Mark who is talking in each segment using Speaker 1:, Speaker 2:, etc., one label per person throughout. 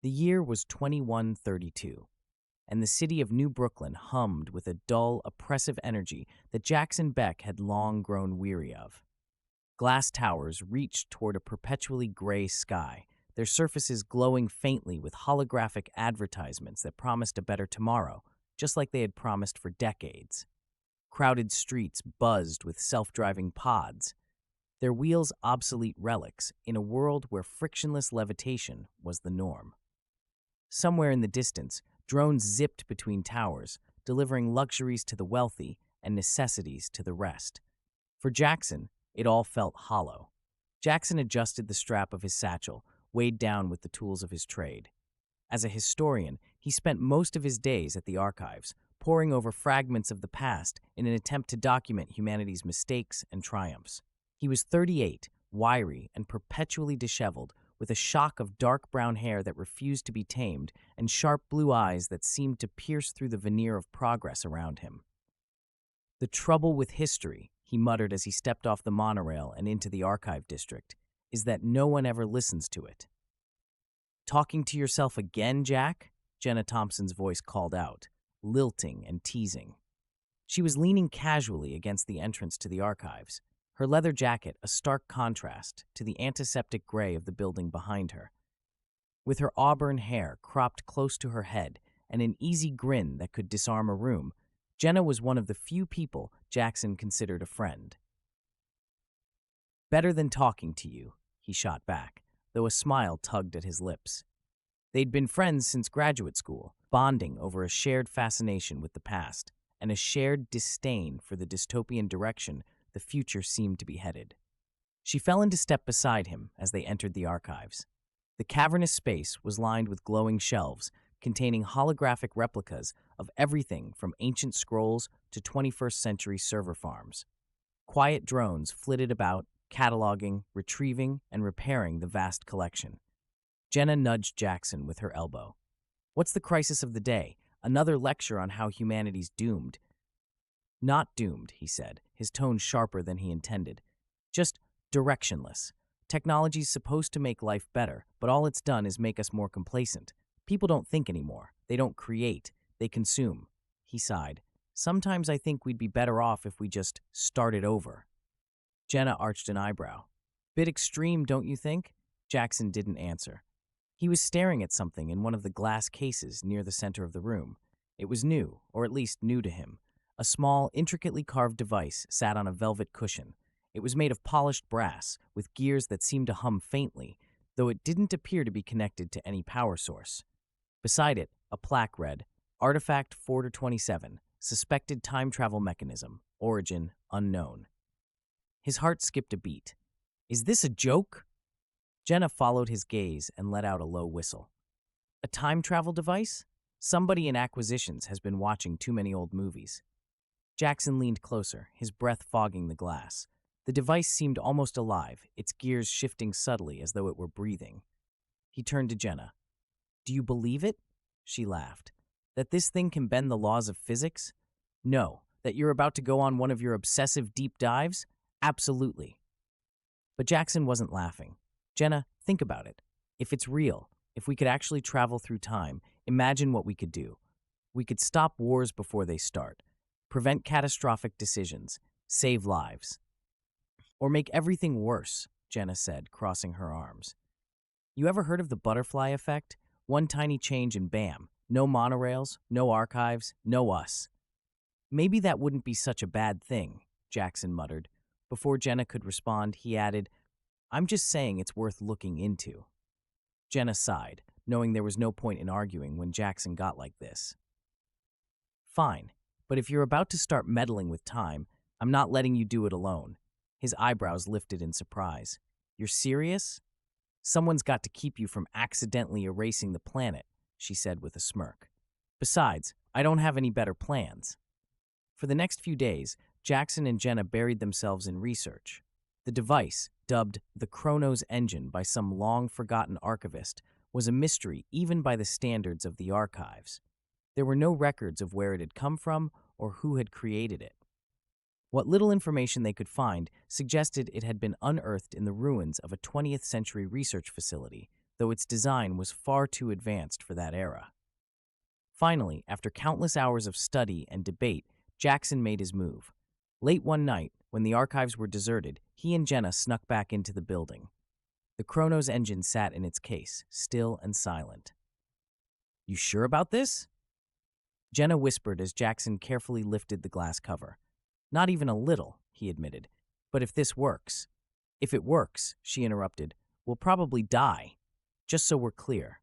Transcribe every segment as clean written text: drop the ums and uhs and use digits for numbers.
Speaker 1: The year was 2132, and the city of New Brooklyn hummed with a dull, oppressive energy that Jackson Beck had long grown weary of. Glass towers reached toward a perpetually gray sky, their surfaces glowing faintly with holographic advertisements that promised a better tomorrow, just like they had promised for decades. Crowded streets buzzed with self-driving pods, their wheels obsolete relics in a world where frictionless levitation was the norm. Somewhere in the distance, drones zipped between towers, delivering luxuries to the wealthy and necessities to the rest. For Jackson, it all felt hollow. Jackson adjusted the strap of his satchel, weighed down with the tools of his trade. As a historian, he spent most of his days at the archives, poring over fragments of the past in an attempt to document humanity's mistakes and triumphs. He was 38, wiry and perpetually disheveled, with a shock of dark brown hair that refused to be tamed and sharp blue eyes that seemed to pierce through the veneer of progress around him. "The trouble with history," he muttered as he stepped off the monorail and into the archive district, "is that no one ever listens to it." "Talking to yourself again, Jack?" Jenna Thompson's voice called out, lilting and teasing. She was leaning casually against the entrance to the archives, her leather jacket a stark contrast to the antiseptic gray of the building behind her. With her auburn hair cropped close to her head and an easy grin that could disarm a room, Jenna was one of the few people Jackson considered a friend. "Better than talking to you," he shot back, though a smile tugged at his lips. They'd been friends since graduate school, bonding over a shared fascination with the past and a shared disdain for the dystopian direction the future seemed to be headed. She fell into step beside him as they entered the archives. The cavernous space was lined with glowing shelves containing holographic replicas of everything from ancient scrolls to 21st century server farms. Quiet drones flitted about, cataloging, retrieving, and repairing the vast collection. Jenna nudged Jackson with her elbow. "What's the crisis of the day? Another lecture on how humanity's doomed." "Not doomed," he said, his tone sharper than he intended. "Just directionless. Technology's supposed to make life better, but all it's done is make us more complacent. People don't think anymore. They don't create. They consume." He sighed. "Sometimes I think we'd be better off if we just started over." Jenna arched an eyebrow. "Bit extreme, don't you think?" Jackson didn't answer. He was staring at something in one of the glass cases near the center of the room. It was new, or at least new to him. A small, intricately carved device sat on a velvet cushion. It was made of polished brass, with gears that seemed to hum faintly, though it didn't appear to be connected to any power source. Beside it, a plaque read, "Artifact 427, suspected time travel mechanism, origin unknown." His heart skipped a beat. "Is this a joke?" Jenna followed his gaze and let out a low whistle. "A time travel device? Somebody in acquisitions has been watching too many old movies." Jackson leaned closer, his breath fogging the glass. The device seemed almost alive, its gears shifting subtly as though it were breathing. He turned to Jenna. "Do you believe it?" She laughed. "That this thing can bend the laws of physics? No. That you're about to go on one of your obsessive deep dives? Absolutely." But Jackson wasn't laughing. "Jenna, think about it. If it's real, if we could actually travel through time, imagine what we could do. We could stop wars before they start, prevent catastrophic decisions, save lives. Or make everything worse," Jenna said, crossing her arms. "You ever heard of the butterfly effect? One tiny change and bam, no monorails, no archives, no us." "Maybe that wouldn't be such a bad thing," Jackson muttered. Before Jenna could respond, he added, "I'm just saying it's worth looking into." Jenna sighed, knowing there was no point in arguing when Jackson got like this. "Fine, but if you're about to start meddling with time, I'm not letting you do it alone." His eyebrows lifted in surprise. "You're serious?" "Someone's got to keep you from accidentally erasing the planet," she said with a smirk. "Besides, I don't have any better plans." For the next few days, Jackson and Jenna buried themselves in research. The device, dubbed the Chronos engine by some long-forgotten archivist, was a mystery even by the standards of the archives. There were no records of where it had come from or who had created it. What little information they could find suggested it had been unearthed in the ruins of a 20th century research facility, though its design was far too advanced for that era. Finally, after countless hours of study and debate, Jackson made his move. Late one night, when the archives were deserted, he and Jenna snuck back into the building. The Chronos engine sat in its case, still and silent. "You sure about this?" Jenna whispered as Jackson carefully lifted the glass cover. "Not even a little," he admitted. "But if this works—" "If it works," she interrupted, "we'll probably die. Just so we're clear."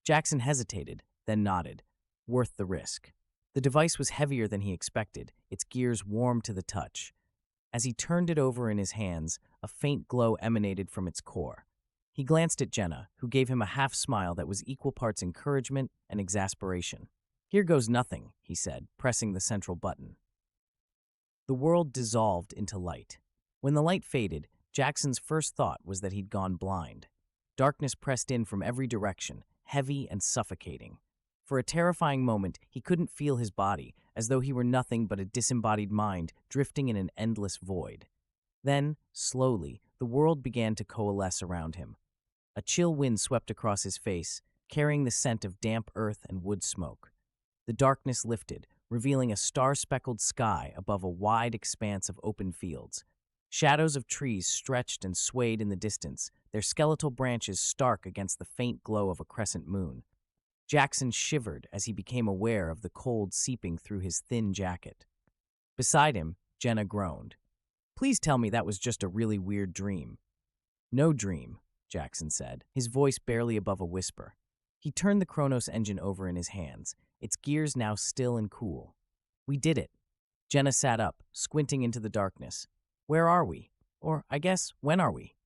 Speaker 1: Jackson hesitated, then nodded. Worth the risk. The device was heavier than he expected, its gears warm to the touch. As he turned it over in his hands, a faint glow emanated from its core. He glanced at Jenna, who gave him a half smile that was equal parts encouragement and exasperation. "Here goes nothing," he said, pressing the central button. The world dissolved into light. When the light faded, Jackson's first thought was that he'd gone blind. Darkness pressed in from every direction, heavy and suffocating. For a terrifying moment, he couldn't feel his body, as though he were nothing but a disembodied mind drifting in an endless void. Then, slowly, the world began to coalesce around him. A chill wind swept across his face, carrying the scent of damp earth and wood smoke. The darkness lifted, revealing a star-speckled sky above a wide expanse of open fields. Shadows of trees stretched and swayed in the distance, their skeletal branches stark against the faint glow of a crescent moon. Jackson shivered as he became aware of the cold seeping through his thin jacket. Beside him, Jenna groaned. "Please tell me that was just a really weird dream." "No dream," Jackson said, his voice barely above a whisper. He turned the Chronos engine over in his hands, its gears now still and cool. "We did it." Jenna sat up, squinting into the darkness. "Where are we? Or, I guess, when are we?"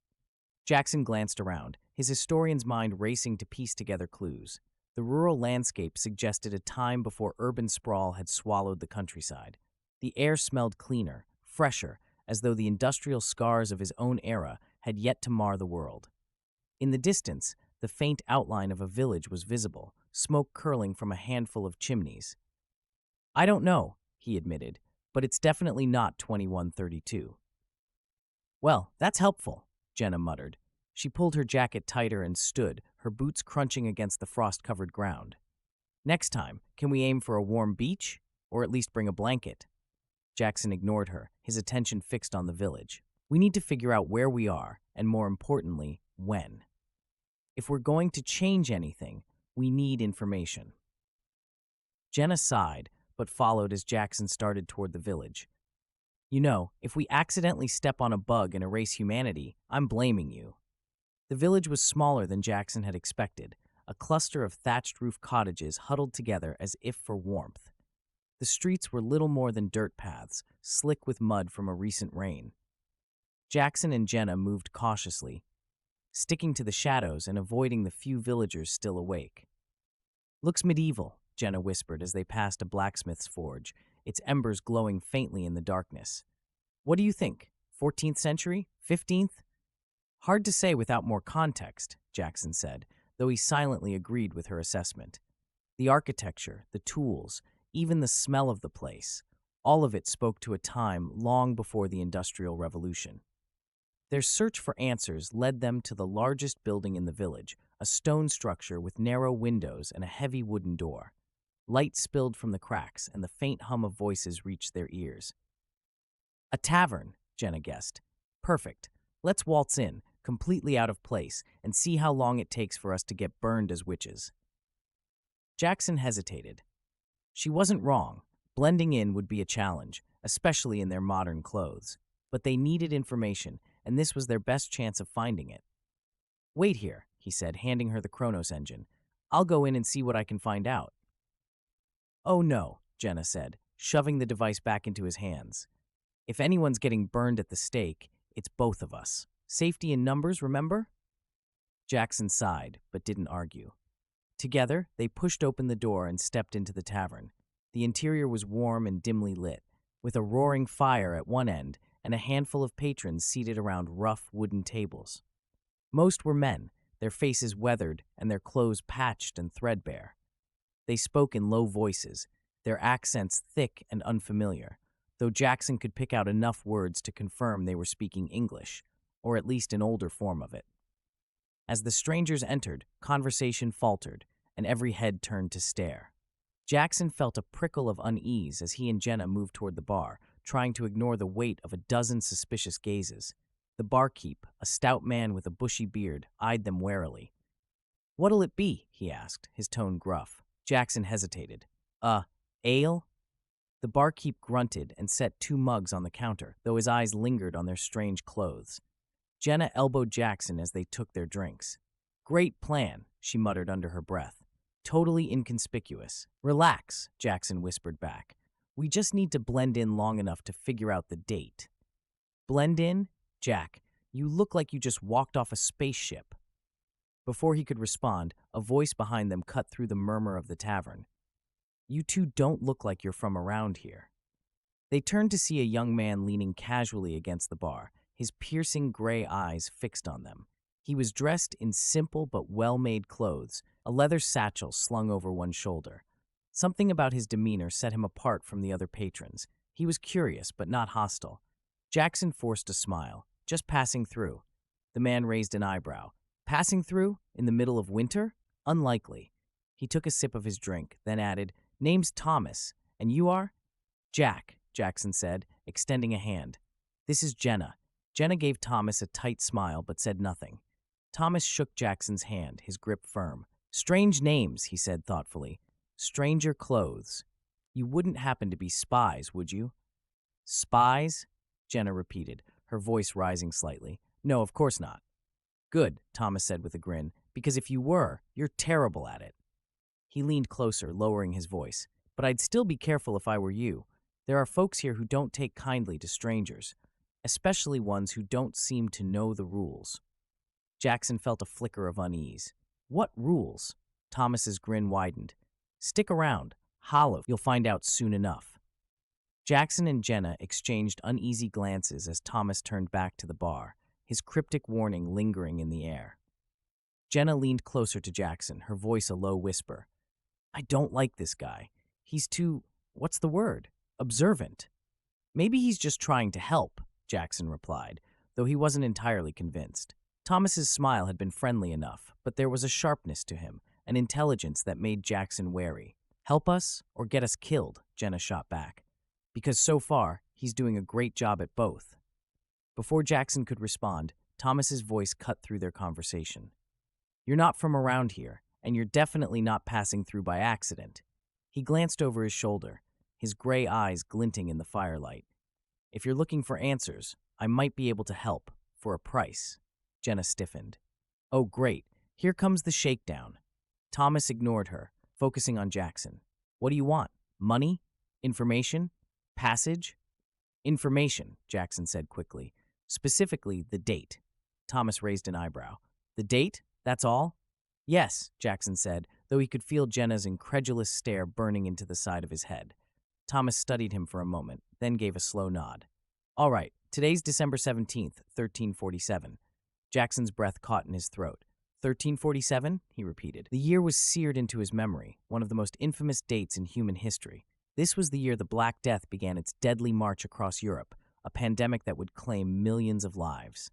Speaker 1: Jackson glanced around, his historian's mind racing to piece together clues. The rural landscape suggested a time before urban sprawl had swallowed the countryside. The air smelled cleaner, fresher, as though the industrial scars of his own era had yet to mar the world. In the distance, the faint outline of a village was visible, smoke curling from a handful of chimneys. "I don't know," he admitted, "but it's definitely not 2132. "Well, that's helpful," Jenna muttered. She pulled her jacket tighter and stood, her boots crunching against the frost-covered ground. "Next time, can we aim for a warm beach? Or at least bring a blanket?" Jackson ignored her, his attention fixed on the village. "We need to figure out where we are, and more importantly, when. If we're going to change anything, we need information." Jenna sighed, but followed as Jackson started toward the village. "You know, if we accidentally step on a bug and erase humanity, I'm blaming you." The village was smaller than Jackson had expected, a cluster of thatched-roof cottages huddled together as if for warmth. The streets were little more than dirt paths, slick with mud from a recent rain. Jackson and Jenna moved cautiously, sticking to the shadows and avoiding the few villagers still awake. "Looks medieval," Jenna whispered as they passed a blacksmith's forge, its embers glowing faintly in the darkness. "What do you think? 14th century? 15th? "Hard to say without more context," Jackson said, though he silently agreed with her assessment. The architecture, the tools, even the smell of the place, all of it spoke to a time long before the Industrial Revolution. Their search for answers led them to the largest building in the village, a stone structure with narrow windows and a heavy wooden door. Light spilled from the cracks, and the faint hum of voices reached their ears. "A tavern," Jenna guessed. "Perfect. Let's waltz in, completely out of place, and see how long it takes for us to get burned as witches." Jackson hesitated. She wasn't wrong. Blending in would be a challenge, especially in their modern clothes. But they needed information, and this was their best chance of finding it. "Wait here," he said, handing her the Chronos engine. "I'll go in and see what I can find out." "Oh no," Jenna said, shoving the device back into his hands. "If anyone's getting burned at the stake, it's both of us. Safety in numbers, remember?" Jackson sighed, but didn't argue. Together, they pushed open the door and stepped into the tavern. The interior was warm and dimly lit, with a roaring fire at one end and a handful of patrons seated around rough wooden tables. Most were men, their faces weathered and their clothes patched and threadbare. They spoke in low voices, their accents thick and unfamiliar, though Jackson could pick out enough words to confirm they were speaking English, or at least an older form of it. As the strangers entered, conversation faltered, and every head turned to stare. Jackson felt a prickle of unease as he and Jenna moved toward the bar, trying to ignore the weight of a dozen suspicious gazes. The barkeep, a stout man with a bushy beard, eyed them warily. "What'll it be?" he asked, his tone gruff. Jackson hesitated. Ale?" The barkeep grunted and set 2 mugs on the counter, though his eyes lingered on their strange clothes. Jenna elbowed Jackson as they took their drinks. "Great plan," she muttered under her breath. "Totally inconspicuous." "Relax," Jackson whispered back. "We just need to blend in long enough to figure out the date." "Blend in? Jack, you look like you just walked off a spaceship." Before he could respond, a voice behind them cut through the murmur of the tavern. "You two don't look like you're from around here." They turned to see a young man leaning casually against the bar, his piercing gray eyes fixed on them. He was dressed in simple but well-made clothes, a leather satchel slung over one shoulder. Something about his demeanor set him apart from the other patrons. He was curious but not hostile. Jackson forced a smile. "Just passing through." The man raised an eyebrow. "Passing through? In the middle of winter? Unlikely." He took a sip of his drink, then added, "Name's Thomas, and you are?" "Jack," Jackson said, extending a hand. "This is Jenna." Jenna gave Thomas a tight smile but said nothing. Thomas shook Jackson's hand, his grip firm. "Strange names," he said thoughtfully. "Stranger clothes. You wouldn't happen to be spies, would you?" "Spies?" Jenna repeated, her voice rising slightly. "No, of course not." "Good," Thomas said with a grin, "because if you were, you're terrible at it." He leaned closer, lowering his voice. "But I'd still be careful if I were you. There are folks here who don't take kindly to strangers, especially ones who don't seem to know the rules." Jackson felt a flicker of unease. "What rules?" Thomas's grin widened. "Stick around. Hollow, you'll find out soon enough." Jackson and Jenna exchanged uneasy glances as Thomas turned back to the bar, his cryptic warning lingering in the air. Jenna leaned closer to Jackson, her voice a low whisper. "I don't like this guy. He's too, what's the word? Observant." "Maybe he's just trying to help," Jackson replied, though he wasn't entirely convinced. Thomas's smile had been friendly enough, but there was a sharpness to him, an intelligence that made Jackson wary. "Help us or get us killed," Jenna shot back. "Because so far, he's doing a great job at both." Before Jackson could respond, Thomas's voice cut through their conversation. "You're not from around here, and you're definitely not passing through by accident." He glanced over his shoulder, his gray eyes glinting in the firelight. "If you're looking for answers, I might be able to help, for a price." Jenna stiffened. "Oh, great. Here comes the shakedown." Thomas ignored her, focusing on Jackson. "What do you want? Money? Information? Passage?" "Information," Jackson said quickly. "Specifically, the date." Thomas raised an eyebrow. "The date? That's all?" "Yes," Jackson said, though he could feel Jenna's incredulous stare burning into the side of his head. Thomas studied him for a moment, then gave a slow nod. "All right, today's December 17th, 1347. Jackson's breath caught in his throat. 1347? He repeated. The year was seared into his memory, one of the most infamous dates in human history. This was the year the Black Death began its deadly march across Europe, a pandemic that would claim millions of lives.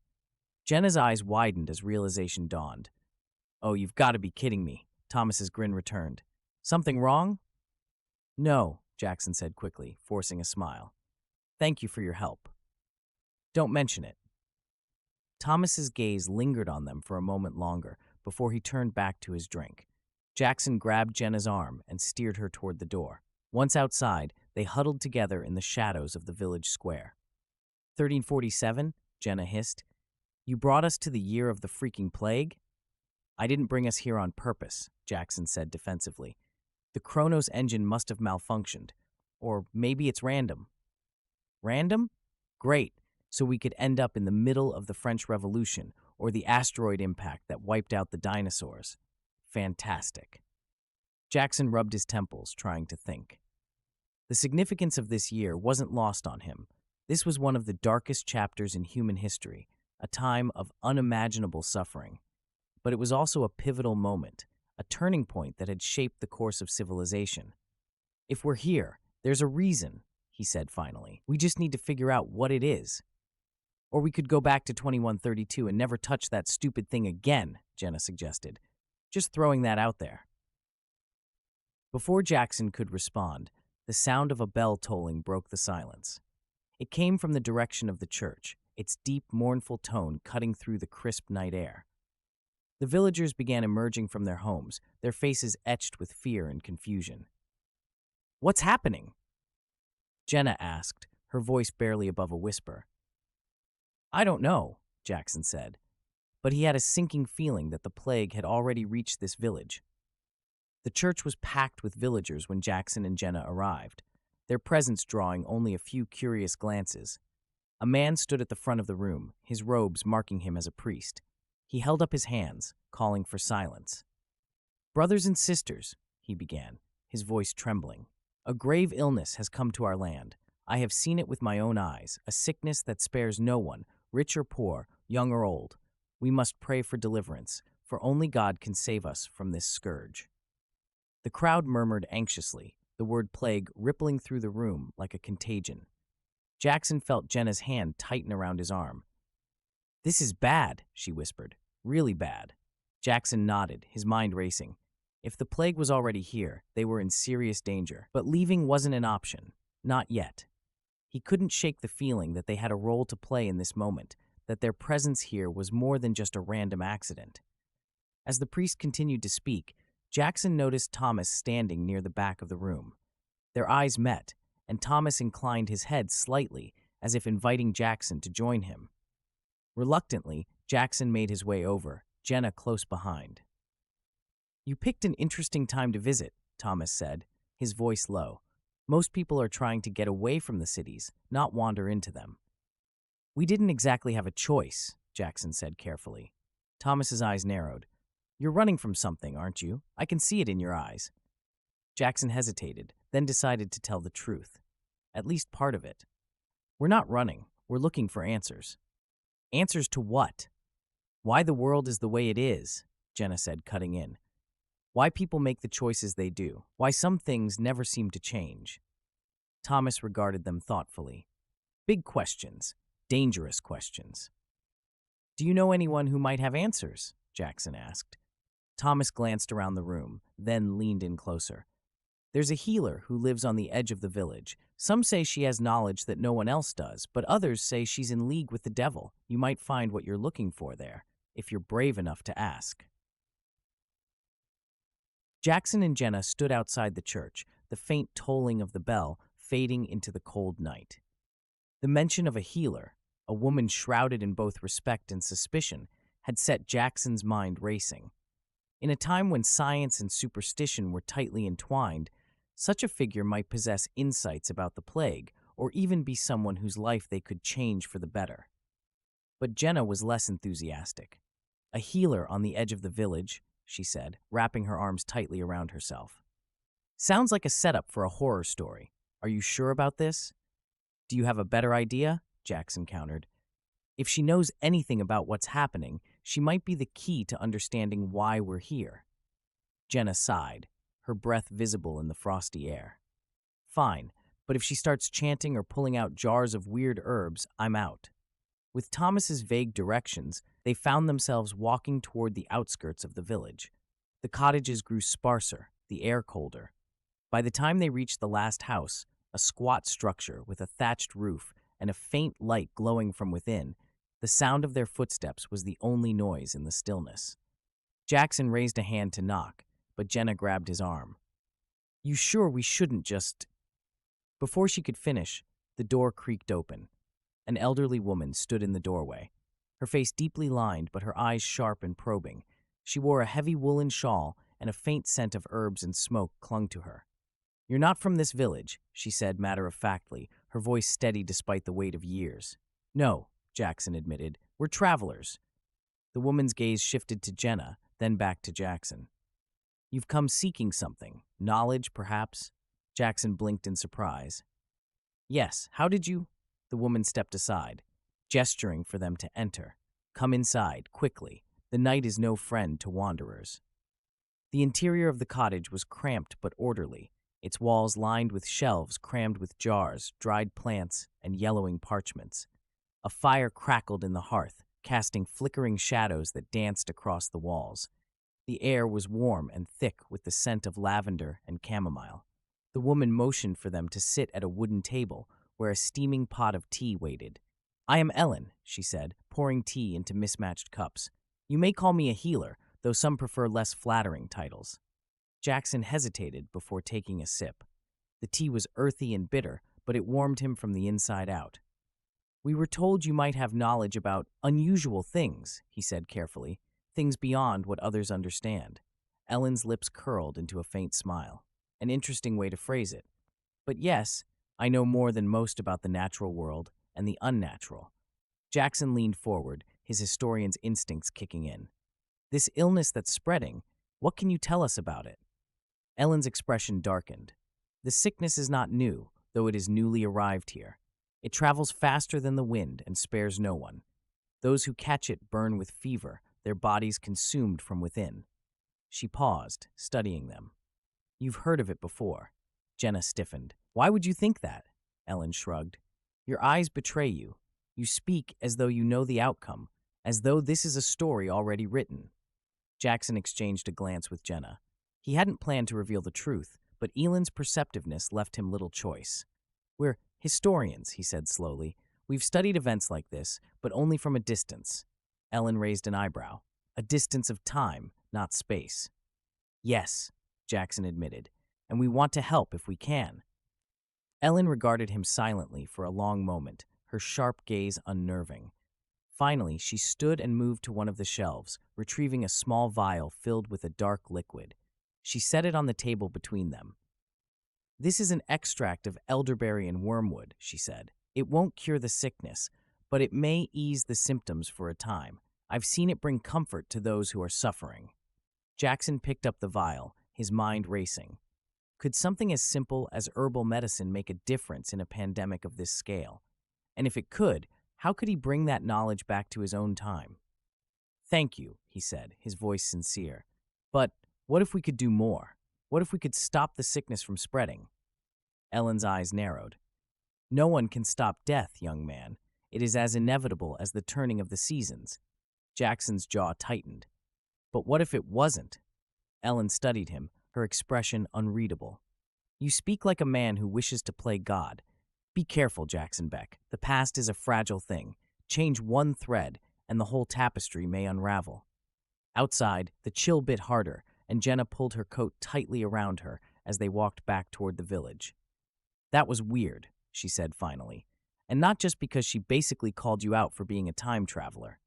Speaker 1: Jenna's eyes widened as realization dawned. "Oh, you've got to be kidding me," Thomas's grin returned. "Something wrong?" "No," Jackson said quickly, forcing a smile. "Thank you for your help." "Don't mention it." Thomas's gaze lingered on them for a moment longer before he turned back to his drink. Jackson grabbed Jenna's arm and steered her toward the door. Once outside, they huddled together in the shadows of the village square. 1347? Jenna hissed. "You brought us to the year of the freaking plague?" "I didn't bring us here on purpose," Jackson said defensively. "The Chronos engine must have malfunctioned. Or maybe it's random." "Random? Great. So we could end up in the middle of the French Revolution or the asteroid impact that wiped out the dinosaurs. Fantastic." Jackson rubbed his temples, trying to think. The significance of this year wasn't lost on him. This was one of the darkest chapters in human history, a time of unimaginable suffering. But it was also a pivotal moment, a turning point that had shaped the course of civilization. "If we're here, there's a reason," he said finally. "We just need to figure out what it is." Or we could go back to 2132 and never touch that stupid thing again, Jenna suggested. Just throwing that out there. Before Jackson could respond, the sound of a bell tolling broke the silence. It came from the direction of the church, its deep, mournful tone cutting through the crisp night air. The villagers began emerging from their homes, their faces etched with fear and confusion. "What's happening?" Jenna asked, her voice barely above a whisper. "I don't know," Jackson said, but he had a sinking feeling that the plague had already reached this village. The church was packed with villagers when Jackson and Jenna arrived, their presence drawing only a few curious glances. A man stood at the front of the room, his robes marking him as a priest. He held up his hands, calling for silence. "Brothers and sisters," he began, his voice trembling, "a grave illness has come to our land. I have seen it with my own eyes, a sickness that spares no one, rich or poor, young or old. We must pray for deliverance, for only God can save us from this scourge." The crowd murmured anxiously, the word plague rippling through the room like a contagion. Jackson felt Jenna's hand tighten around his arm. "This is bad," she whispered. "Really bad." Jackson nodded, his mind racing. If the plague was already here, they were in serious danger. But leaving wasn't an option. Not yet. He couldn't shake the feeling that they had a role to play in this moment, that their presence here was more than just a random accident. As the priest continued to speak, Jackson noticed Thomas standing near the back of the room. Their eyes met, and Thomas inclined his head slightly, as if inviting Jackson to join him. Reluctantly, Jackson made his way over, Jenna close behind. "You picked an interesting time to visit," Thomas said, his voice low. "Most people are trying to get away from the cities, not wander into them." "We didn't exactly have a choice," Jackson said carefully. Thomas's eyes narrowed. "You're running from something, aren't you? I can see it in your eyes." Jackson hesitated, then decided to tell the truth. At least part of it. "We're not running. We're looking for answers." "Answers to what?" "Why the world is the way it is," Jenna said, cutting in. "Why people make the choices they do. Why some things never seem to change." Thomas regarded them thoughtfully. "Big questions. Dangerous questions." "Do you know anyone who might have answers?" Jackson asked. Thomas glanced around the room, then leaned in closer. "There's a healer who lives on the edge of the village. Some say she has knowledge that no one else does, but others say she's in league with the devil. You might find what you're looking for there, if you're brave enough to ask." Jackson and Jenna stood outside the church, the faint tolling of the bell fading into the cold night. The mention of a healer, a woman shrouded in both respect and suspicion, had set Jackson's mind racing. In a time when science and superstition were tightly entwined, such a figure might possess insights about the plague, or even be someone whose life they could change for the better. But Jenna was less enthusiastic. "A healer on the edge of the village," she said, wrapping her arms tightly around herself. "Sounds like a setup for a horror story. Are you sure about this?" "Do you have a better idea?" Jackson countered. "If she knows anything about what's happening, she might be the key to understanding why we're here." Jenna sighed, her breath visible in the frosty air. "Fine, but if she starts chanting or pulling out jars of weird herbs, I'm out." With Thomas's vague directions, they found themselves walking toward the outskirts of the village. The cottages grew sparser, the air colder. By the time they reached the last house, a squat structure with a thatched roof and a faint light glowing from within, the sound of their footsteps was the only noise in the stillness. Jackson raised a hand to knock, but Jenna grabbed his arm. "You sure we shouldn't just—" Before she could finish, the door creaked open. An elderly woman stood in the doorway, her face deeply lined but her eyes sharp and probing. She wore a heavy woolen shawl, and a faint scent of herbs and smoke clung to her. "You're not from this village," she said matter-of-factly, her voice steady despite the weight of years. "No," Jackson admitted. "We're travelers." The woman's gaze shifted to Jenna, then back to Jackson. "You've come seeking something. Knowledge, perhaps?" Jackson blinked in surprise. "Yes, how did you—" The woman stepped aside, gesturing for them to enter. "Come inside, quickly. The night is no friend to wanderers." The interior of the cottage was cramped but orderly, its walls lined with shelves crammed with jars, dried plants, and yellowing parchments. A fire crackled in the hearth, casting flickering shadows that danced across the walls. The air was warm and thick with the scent of lavender and chamomile. The woman motioned for them to sit at a wooden table where a steaming pot of tea waited. "I am Ellen," she said, pouring tea into mismatched cups. "You may call me a healer, though some prefer less flattering titles." Jackson hesitated before taking a sip. The tea was earthy and bitter, but it warmed him from the inside out. "We were told you might have knowledge about unusual things," he said carefully, "things beyond what others understand." Ellen's lips curled into a faint smile. An interesting way to phrase it. "But yes, I know more than most about the natural world and the unnatural." Jackson leaned forward, his historian's instincts kicking in. "This illness that's spreading, what can you tell us about it?" Ellen's expression darkened. "The sickness is not new, though it is newly arrived here. It travels faster than the wind and spares no one. Those who catch it burn with fever, their bodies consumed from within." She paused, studying them. "You've heard of it before." Jenna stiffened. "Why would you think that?" Ellen shrugged. "Your eyes betray you. You speak as though you know the outcome, as though this is a story already written." Jackson exchanged a glance with Jenna. He hadn't planned to reveal the truth, but Ellen's perceptiveness left him little choice. "We're historians," he said slowly. "We've studied events like this, but only from a distance." Ellen raised an eyebrow. "A distance of time, not space." "Yes," Jackson admitted, "and we want to help if we can." Ellen regarded him silently for a long moment, her sharp gaze unnerving. Finally, she stood and moved to one of the shelves, retrieving a small vial filled with a dark liquid. She set it on the table between them. "This is an extract of elderberry and wormwood," she said. "It won't cure the sickness, but it may ease the symptoms for a time. I've seen it bring comfort to those who are suffering." Jackson picked up the vial, his mind racing. Could something as simple as herbal medicine make a difference in a pandemic of this scale? And if it could, how could he bring that knowledge back to his own time? "Thank you," he said, his voice sincere. "But what if we could do more? What if we could stop the sickness from spreading?" Ellen's eyes narrowed. "No one can stop death, young man. It is as inevitable as the turning of the seasons." Jackson's jaw tightened. "But what if it wasn't?" Ellen studied him, her expression unreadable. "You speak like a man who wishes to play God. Be careful, Jackson Beck. The past is a fragile thing. Change one thread, and the whole tapestry may unravel." Outside, the chill bit harder, and Jenna pulled her coat tightly around her as they walked back toward the village. "That was weird," she said finally, "and not just because she basically called you out for being a time traveler."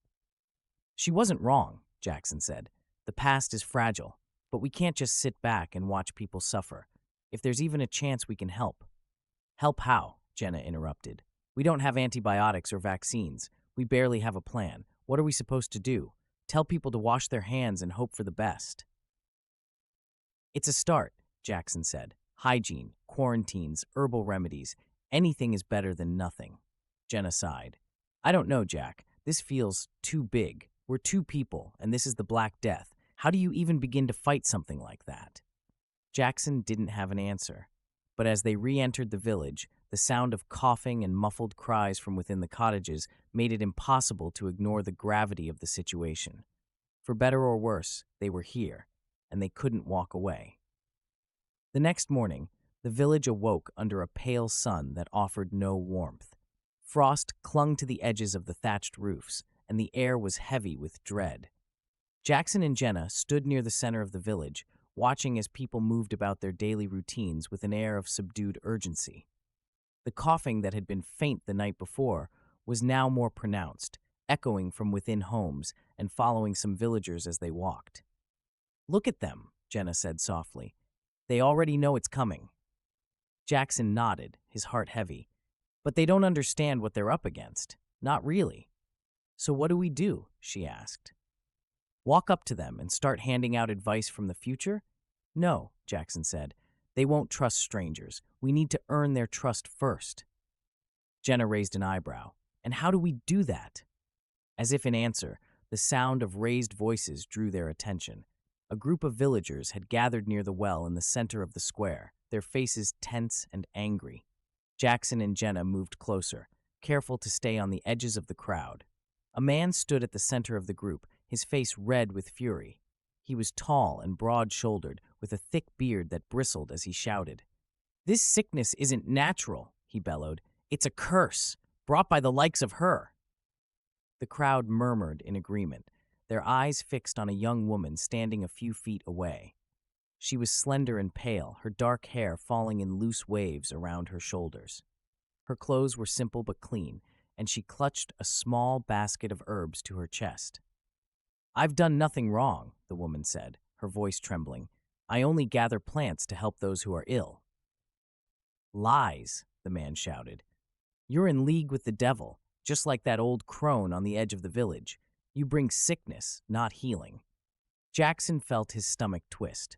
Speaker 1: "She wasn't wrong," Jackson said. "The past is fragile, but we can't just sit back and watch people suffer. If there's even a chance we can help." "Help how?" Jenna interrupted. "We don't have antibiotics or vaccines. We barely have a plan. What are we supposed to do? Tell people to wash their hands and hope for the best?" "It's a start," Jackson said. "Hygiene, quarantines, herbal remedies. Anything is better than nothing." Jenna sighed. "I don't know, Jack. This feels too big. We're two people, and this is the Black Death. How do you even begin to fight something like that?" Jackson didn't have an answer. But as they re-entered the village, the sound of coughing and muffled cries from within the cottages made it impossible to ignore the gravity of the situation. For better or worse, they were here, and they couldn't walk away. The next morning, the village awoke under a pale sun that offered no warmth. Frost clung to the edges of the thatched roofs, and the air was heavy with dread. Jackson and Jenna stood near the center of the village, watching as people moved about their daily routines with an air of subdued urgency. The coughing that had been faint the night before was now more pronounced, echoing from within homes and following some villagers as they walked. "Look at them," Jenna said softly. "They already know it's coming." Jackson nodded, his heart heavy. "But they don't understand what they're up against. Not really." "So what do we do?" she asked. "Walk up to them and start handing out advice from the future?" "No," Jackson said. "They won't trust strangers. We need to earn their trust first." Jenna raised an eyebrow. "And how do we do that?" As if in answer, the sound of raised voices drew their attention. A group of villagers had gathered near the well in the center of the square, their faces tense and angry. Jackson and Jenna moved closer. careful to stay on the edges of the crowd. A man stood at the center of the group, his face red with fury. He was tall and broad-shouldered, with a thick beard that bristled as he shouted. "This sickness isn't natural," he bellowed. "It's a curse, brought by the likes of her." The crowd murmured in agreement, their eyes fixed on a young woman standing a few feet away. She was slender and pale, her dark hair falling in loose waves around her shoulders. Her clothes were simple but clean, and she clutched a small basket of herbs to her chest. "I've done nothing wrong," the woman said, her voice trembling. "I only gather plants to help those who are ill." "Lies," the man shouted. "You're in league with the devil, just like that old crone on the edge of the village. You bring sickness, not healing." Jackson felt his stomach twist.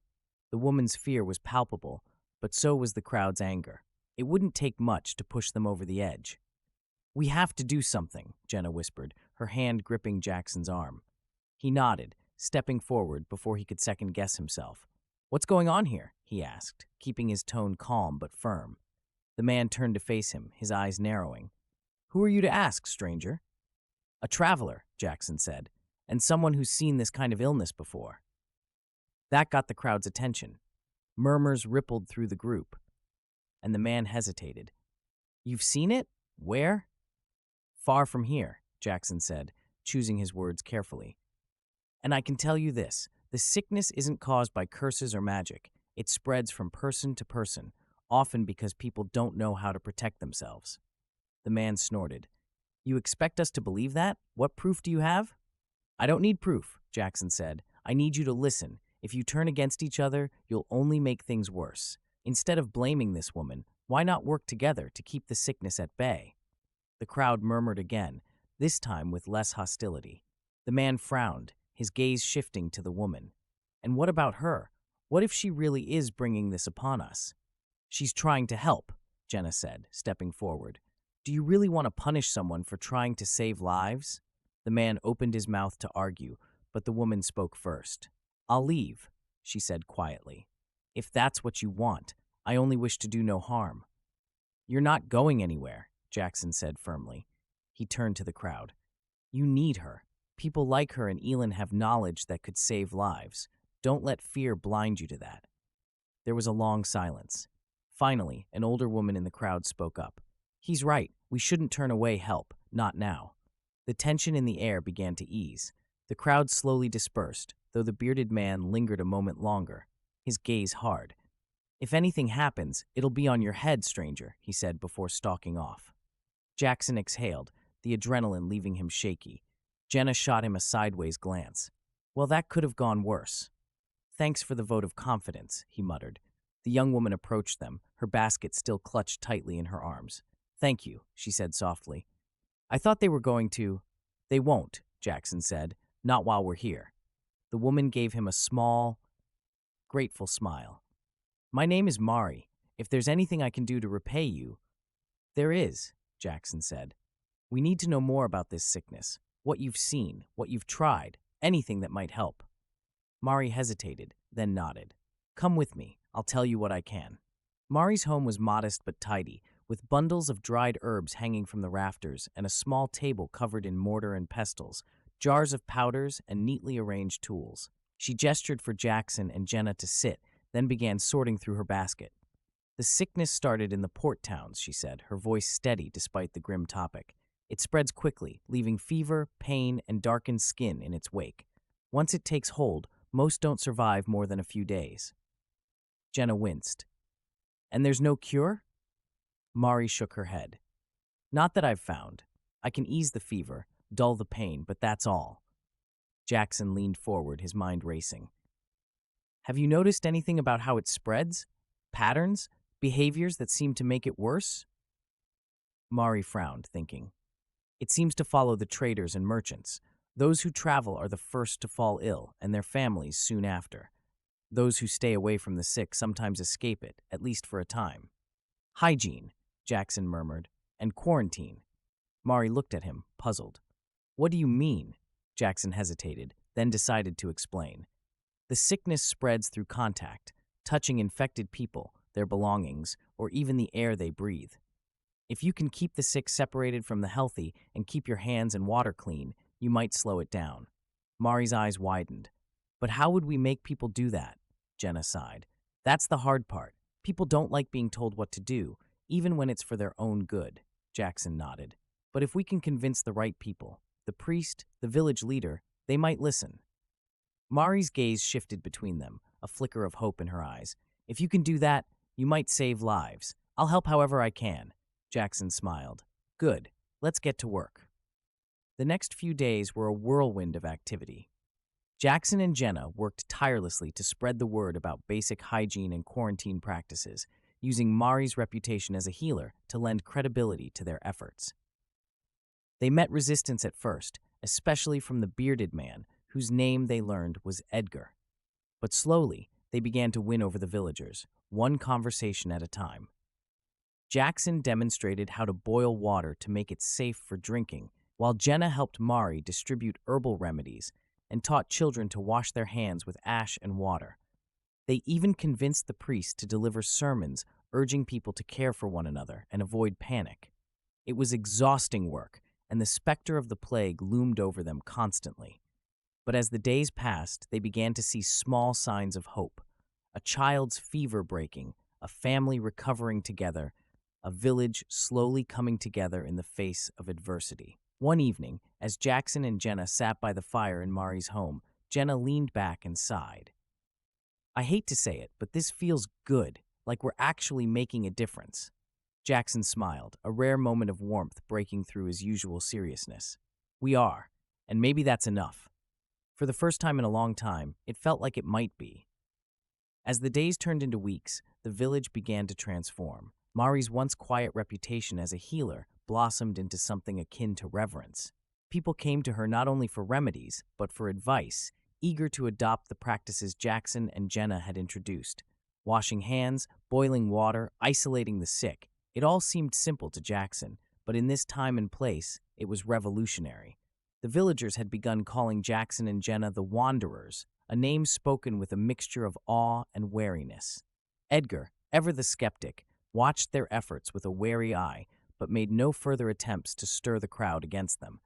Speaker 1: The woman's fear was palpable, but so was the crowd's anger. It wouldn't take much to push them over the edge. "We have to do something," Jenna whispered, her hand gripping Jackson's arm. He nodded, stepping forward before he could second-guess himself. "What's going on here?" he asked, keeping his tone calm but firm. The man turned to face him, his eyes narrowing. "Who are you to ask, stranger?" "A traveler," Jackson said, "and someone who's seen this kind of illness before." That got the crowd's attention. Murmurs rippled through the group, and the man hesitated. "You've seen it? Where?" "Far from here," Jackson said, choosing his words carefully. "And I can tell you this, the sickness isn't caused by curses or magic. It spreads from person to person, often because people don't know how to protect themselves." The man snorted. "You expect us to believe that? What proof do you have?" "I don't need proof," Jackson said. "I need you to listen. If you turn against each other, you'll only make things worse. Instead of blaming this woman, why not work together to keep the sickness at bay?" The crowd murmured again, this time with less hostility. The man frowned, his gaze shifting to the woman. "And what about her? What if she really is bringing this upon us?" "She's trying to help," Jenna said, stepping forward. "Do you really want to punish someone for trying to save lives?" The man opened his mouth to argue, but the woman spoke first. "I'll leave," she said quietly. "If that's what you want. I only wish to do no harm." "You're not going anywhere," Jackson said firmly. He turned to the crowd. "You need her. People like her in Elon have knowledge that could save lives. Don't let fear blind you to that." There was a long silence. Finally, an older woman in the crowd spoke up. "He's right. We shouldn't turn away help. Not now." The tension in the air began to ease. The crowd slowly dispersed, though the bearded man lingered a moment longer, his gaze hard. "If anything happens, it'll be on your head, stranger," he said before stalking off. Jackson exhaled, the adrenaline leaving him shaky. Jenna shot him a sideways glance. "Well, that could have gone worse." "Thanks for the vote of confidence," he muttered. The young woman approached them, her basket still clutched tightly in her arms. "Thank you," she said softly. "I thought they were going to—" "They won't," Jackson said. "Not while we're here." The woman gave him a small, grateful smile. "My name is Mari. If there's anything I can do to repay you—" "There is," Jackson said. "We need to know more about this sickness, what you've seen, what you've tried, anything that might help." Mari hesitated, then nodded. "Come with me. I'll tell you what I can." Mari's home was modest but tidy, with bundles of dried herbs hanging from the rafters and a small table covered in mortar and pestles, jars of powders, and neatly arranged tools. She gestured for Jackson and Jenna to sit, then began sorting through her basket. "The sickness started in the port towns," she said, her voice steady despite the grim topic. "It spreads quickly, leaving fever, pain, and darkened skin in its wake. Once it takes hold, most don't survive more than a few days." Jenna winced. "And there's no cure?" Mari shook her head. "Not that I've found. I can ease the fever, dull the pain, but that's all." Jackson leaned forward, his mind racing. "Have you noticed anything about how it spreads? Patterns? Behaviors that seem to make it worse?" Mari frowned, thinking. "It seems to follow the traders and merchants. Those who travel are the first to fall ill, and their families soon after. Those who stay away from the sick sometimes escape it, at least for a time." "Hygiene," Jackson murmured, "and quarantine." Mari looked at him, puzzled. "What do you mean?" Jackson hesitated, then decided to explain. "The sickness spreads through contact, touching infected people, their belongings, or even the air they breathe. If you can keep the sick separated from the healthy and keep your hands and water clean, you might slow it down. Mari's eyes widened. But how would we make people do that? Jenna sighed. That's the hard part. People don't like being told what to do, even when it's for their own good. Jackson nodded. But if we can convince the right people, the priest, the village leader, they might listen. Mari's gaze shifted between them, a flicker of hope in her eyes. If you can do that, you might save lives. I'll help however I can. Jackson smiled. Good. Let's get to work. The next few days were a whirlwind of activity. Jackson and Jenna worked tirelessly to spread the word about basic hygiene and quarantine practices, using Mari's reputation as a healer to lend credibility to their efforts. They met resistance at first, especially from the bearded man, whose name they learned was Edgar. But slowly, they began to win over the villagers, one conversation at a time. Jackson demonstrated how to boil water to make it safe for drinking, while Jenna helped Mari distribute herbal remedies and taught children to wash their hands with ash and water. They even convinced the priest to deliver sermons urging people to care for one another and avoid panic. It was exhausting work, and the specter of the plague loomed over them constantly. But as the days passed, they began to see small signs of hope. A child's fever breaking, a family recovering together, a village slowly coming together in the face of adversity. One evening, as Jackson and Jenna sat by the fire in Mari's home, Jenna leaned back and sighed. I hate to say it, but this feels good, like we're actually making a difference. Jackson smiled, a rare moment of warmth breaking through his usual seriousness. We are, and maybe that's enough. For the first time in a long time, it felt like it might be. As the days turned into weeks, the village began to transform. Mari's once quiet reputation as a healer blossomed into something akin to reverence. People came to her not only for remedies, but for advice, eager to adopt the practices Jackson and Jenna had introduced. Washing hands, boiling water, isolating the sick. It all seemed simple to Jackson, but in this time and place, it was revolutionary. The villagers had begun calling Jackson and Jenna the Wanderers, a name spoken with a mixture of awe and wariness. Edgar, ever the skeptic, watched their efforts with a wary eye, but made no further attempts to stir the crowd against them.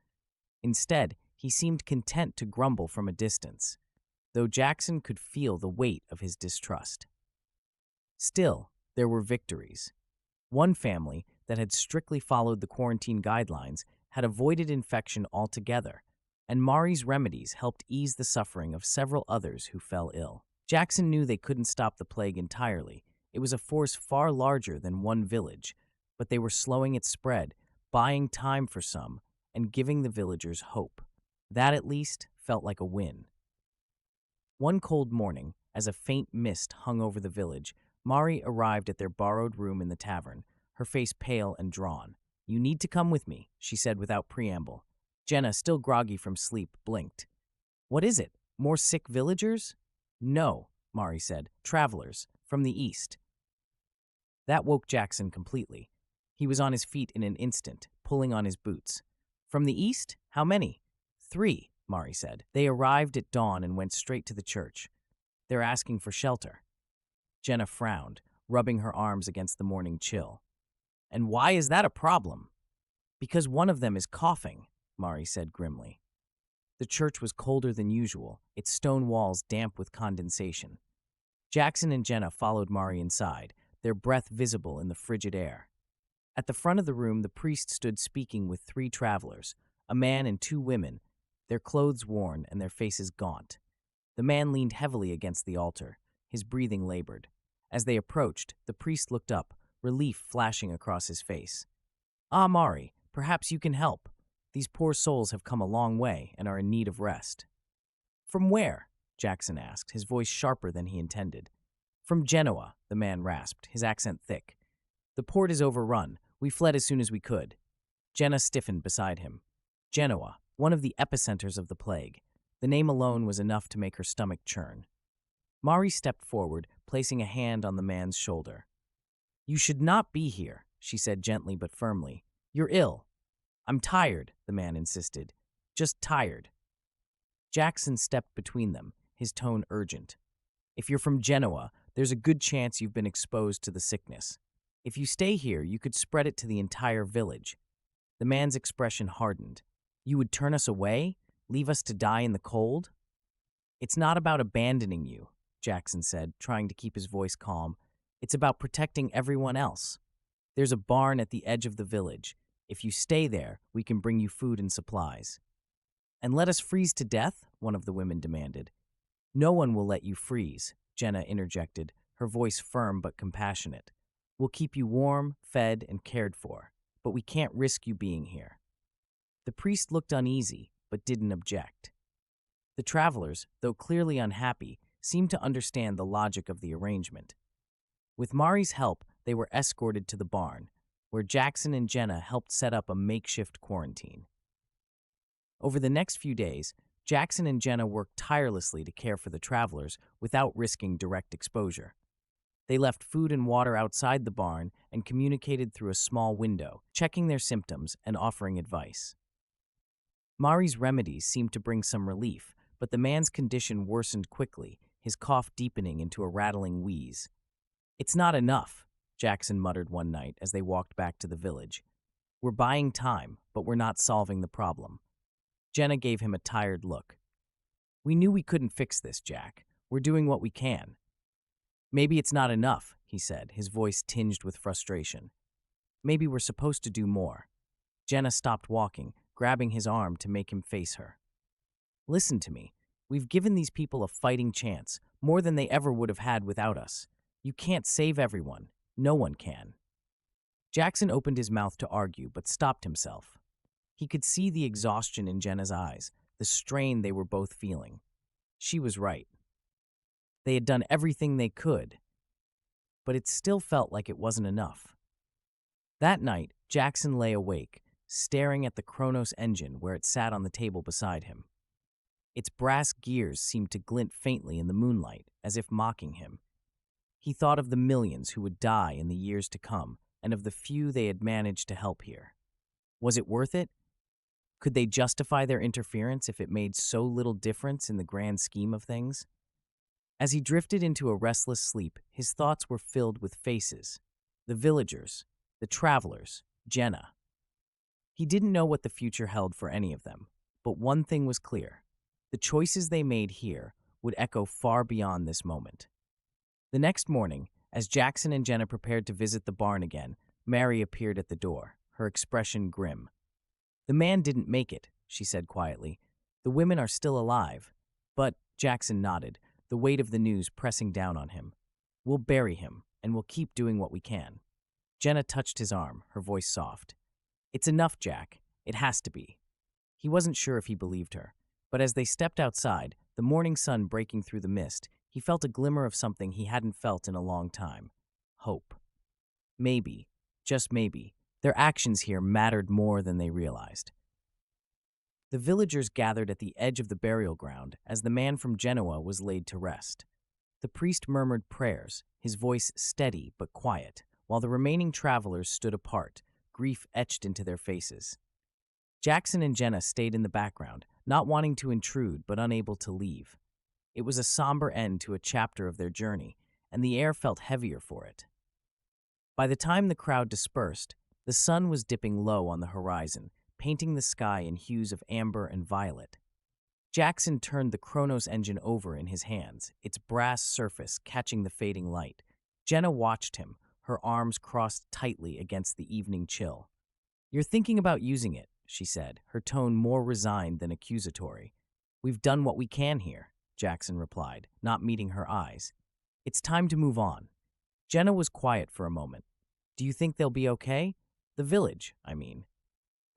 Speaker 1: Instead, he seemed content to grumble from a distance, though Jackson could feel the weight of his distrust. Still, there were victories. One family that had strictly followed the quarantine guidelines had avoided infection altogether, and Mari's remedies helped ease the suffering of several others who fell ill. Jackson knew they couldn't stop the plague entirely. It was a force far larger than one village, but they were slowing its spread, buying time for some, and giving the villagers hope. That, at least, felt like a win. One cold morning, as a faint mist hung over the village, Mari arrived at their borrowed room in the tavern, her face pale and drawn. You need to come with me, she said without preamble. Jenna, still groggy from sleep, blinked. What is it? More sick villagers? No, Mari said. Travelers, from the east. That woke Jackson completely. He was on his feet in an instant, pulling on his boots. From the east? How many? 3, Mari said. They arrived at dawn and went straight to the church. They're asking for shelter. Jenna frowned, rubbing her arms against the morning chill. And why is that a problem? Because one of them is coughing, Mari said grimly. The church was colder than usual, its stone walls damp with condensation. Jackson and Jenna followed Mari inside, their breath visible in the frigid air. At the front of the room, the priest stood speaking with 3 travelers, a man and 2 women, their clothes worn and their faces gaunt. The man leaned heavily against the altar, his breathing labored. As they approached, the priest looked up, relief flashing across his face. Ah, Mari, perhaps you can help. These poor souls have come a long way and are in need of rest. From where? Jackson asked, his voice sharper than he intended. From Genoa, the man rasped, his accent thick. The port is overrun. We fled as soon as we could. Jenna stiffened beside him. Genoa, one of the epicenters of the plague. The name alone was enough to make her stomach churn. Mari stepped forward, placing a hand on the man's shoulder. You should not be here, she said gently but firmly. You're ill. I'm tired, the man insisted. Just tired. Jackson stepped between them, his tone urgent. If you're from Genoa, there's a good chance you've been exposed to the sickness. If you stay here, you could spread it to the entire village. The man's expression hardened. You would turn us away? Leave us to die in the cold? It's not about abandoning you, Jackson said, trying to keep his voice calm. It's about protecting everyone else. There's a barn at the edge of the village. If you stay there, we can bring you food and supplies. And let us freeze to death? One of the women demanded. No one will let you freeze, Jenna interjected, her voice firm but compassionate. We'll keep you warm, fed, and cared for, but we can't risk you being here. The priest looked uneasy, but didn't object. The travelers, though clearly unhappy, seemed to understand the logic of the arrangement. With Mari's help, they were escorted to the barn, where Jackson and Jenna helped set up a makeshift quarantine. Over the next few days, Jackson and Jenna worked tirelessly to care for the travelers without risking direct exposure. They left food and water outside the barn and communicated through a small window, checking their symptoms and offering advice. Mari's remedies seemed to bring some relief, but the man's condition worsened quickly, his cough deepening into a rattling wheeze. It's not enough, Jackson muttered one night as they walked back to the village. We're buying time, but we're not solving the problem. Jenna gave him a tired look. We knew we couldn't fix this, Jack. We're doing what we can. Maybe it's not enough, he said, his voice tinged with frustration. Maybe we're supposed to do more. Jenna stopped walking, grabbing his arm to make him face her. Listen to me. We've given these people a fighting chance, more than they ever would have had without us. You can't save everyone. No one can. Jackson opened his mouth to argue, but stopped himself. He could see the exhaustion in Jenna's eyes, the strain they were both feeling. She was right. They had done everything they could, but it still felt like it wasn't enough. That night, Jackson lay awake, staring at the Kronos engine where it sat on the table beside him. Its brass gears seemed to glint faintly in the moonlight, as if mocking him. He thought of the millions who would die in the years to come, and of the few they had managed to help here. Was it worth it? Could they justify their interference if it made so little difference in the grand scheme of things? As he drifted into a restless sleep, his thoughts were filled with faces. The villagers, the travelers, Jenna. He didn't know what the future held for any of them, but one thing was clear. The choices they made here would echo far beyond this moment. The next morning, as Jackson and Jenna prepared to visit the barn again, Mary appeared at the door, her expression grim. The man didn't make it, she said quietly. The women are still alive. But, Jackson nodded, the weight of the news pressing down on him. We'll bury him, and we'll keep doing what we can. Jenna touched his arm, her voice soft. It's enough, Jack. It has to be. He wasn't sure if he believed her, but as they stepped outside, the morning sun breaking through the mist, he felt a glimmer of something he hadn't felt in a long time. Hope. Maybe, just maybe, their actions here mattered more than they realized. The villagers gathered at the edge of the burial ground as the man from Genoa was laid to rest. The priest murmured prayers, his voice steady but quiet, while the remaining travelers stood apart, grief etched into their faces. Jackson and Jenna stayed in the background, not wanting to intrude but unable to leave. It was a somber end to a chapter of their journey, and the air felt heavier for it. By the time the crowd dispersed, the sun was dipping low on the horizon, painting the sky in hues of amber and violet. Jackson turned the Kronos engine over in his hands, its brass surface catching the fading light. Jenna watched him, her arms crossed tightly against the evening chill. You're thinking about using it, she said, her tone more resigned than accusatory. We've done what we can here, Jackson replied, not meeting her eyes. It's time to move on. Jenna was quiet for a moment. Do you think they'll be okay? The village, I mean.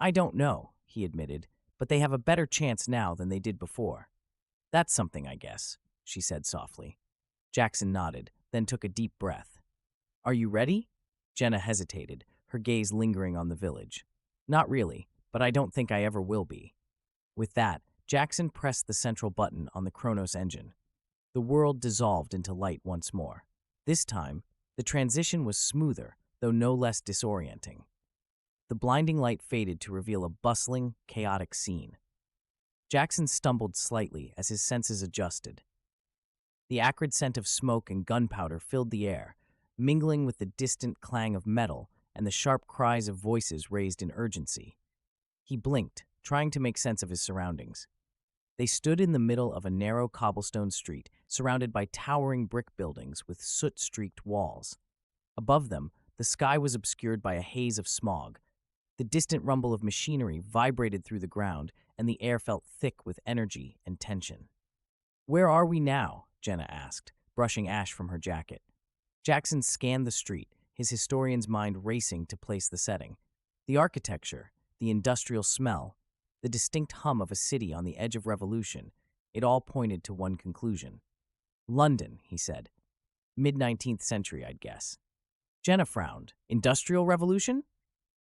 Speaker 1: I don't know, he admitted, but they have a better chance now than they did before. That's something, I guess, she said softly. Jackson nodded, then took a deep breath. Are you ready? Jenna hesitated, her gaze lingering on the village. Not really, but I don't think I ever will be. With that, Jackson pressed the central button on the Kronos engine. The world dissolved into light once more. This time, the transition was smoother, though no less disorienting. The blinding light faded to reveal a bustling, chaotic scene. Jackson stumbled slightly as his senses adjusted. The acrid scent of smoke and gunpowder filled the air, mingling with the distant clang of metal and the sharp cries of voices raised in urgency. He blinked, trying to make sense of his surroundings. They stood in the middle of a narrow cobblestone street, surrounded by towering brick buildings with soot-streaked walls. Above them, the sky was obscured by a haze of smog. The distant rumble of machinery vibrated through the ground, and the air felt thick with energy and tension. "Where are we now?" Jenna asked, brushing ash from her jacket. Jackson scanned the street, his historian's mind racing to place the setting. The architecture, the industrial smell, the distinct hum of a city on the edge of revolution, it all pointed to one conclusion. "London," he said. "Mid-19th century, I'd guess." Jenna frowned. "Industrial revolution?"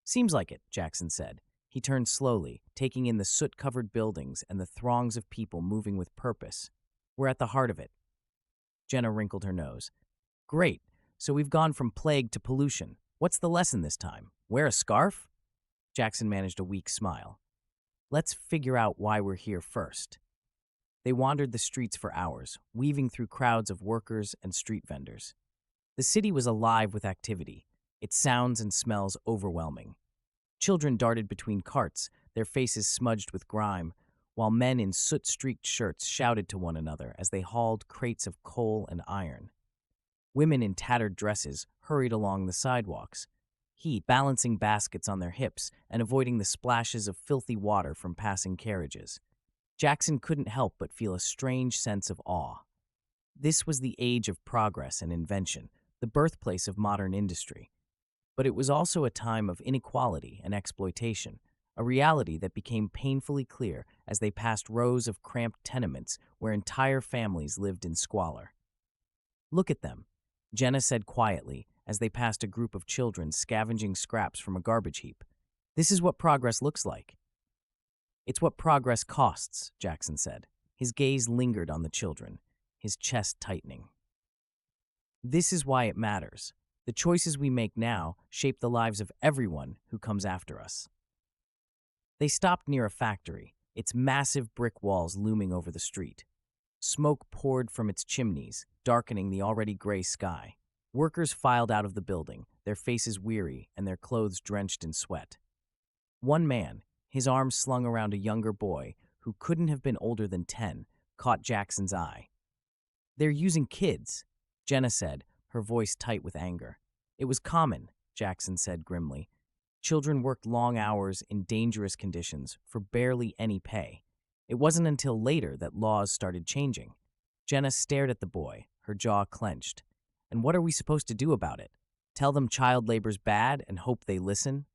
Speaker 1: "Seems like it," Jackson said. He turned slowly, taking in the soot-covered buildings and the throngs of people moving with purpose. "We're at the heart of it." Jenna wrinkled her nose. "Great. So we've gone from plague to pollution. What's the lesson this time? Wear a scarf?" Jackson managed a weak smile. "Let's figure out why we're here first." They wandered the streets for hours, weaving through crowds of workers and street vendors. The city was alive with activity, its sounds and smells overwhelming. Children darted between carts, their faces smudged with grime, while men in soot-streaked shirts shouted to one another as they hauled crates of coal and iron. Women in tattered dresses hurried along the sidewalks, balancing baskets on their hips and avoiding the splashes of filthy water from passing carriages. Jackson couldn't help but feel a strange sense of awe. This was the age of progress and invention, the birthplace of modern industry. But it was also a time of inequality and exploitation, a reality that became painfully clear as they passed rows of cramped tenements where entire families lived in squalor. "Look at them," Jenna said quietly as they passed a group of children scavenging scraps from a garbage heap. "This is what progress looks like." "It's what progress costs," Jackson said. His gaze lingered on the children, his chest tightening. "This is why it matters. The choices we make now shape the lives of everyone who comes after us." They stopped near a factory, its massive brick walls looming over the street. Smoke poured from its chimneys, darkening the already gray sky. Workers filed out of the building, their faces weary and their clothes drenched in sweat. One man, his arms slung around a younger boy who couldn't have been older than 10, caught Jackson's eye. "They're using kids," Jenna said, her voice tight with anger. "It was common," Jackson said grimly. "Children worked long hours in dangerous conditions for barely any pay. It wasn't until later that laws started changing." Jenna stared at the boy, her jaw clenched. "And what are we supposed to do about it? Tell them child labor's bad and hope they listen?"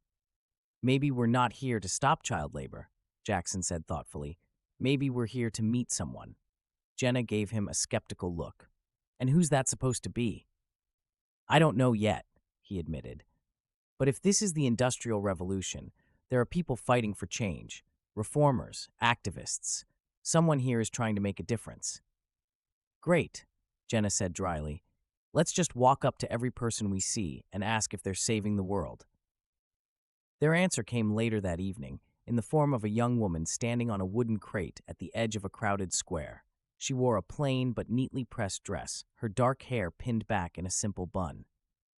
Speaker 1: "Maybe we're not here to stop child labor," Jackson said thoughtfully. "Maybe we're here to meet someone." Jenna gave him a skeptical look. "And who's that supposed to be?" "I don't know yet," he admitted. "But if this is the Industrial Revolution, there are people fighting for change. Reformers, activists. Someone here is trying to make a difference." "Great," Jenna said dryly. "Let's just walk up to every person we see and ask if they're saving the world." Their answer came later that evening, in the form of a young woman standing on a wooden crate at the edge of a crowded square. She wore a plain but neatly pressed dress, her dark hair pinned back in a simple bun.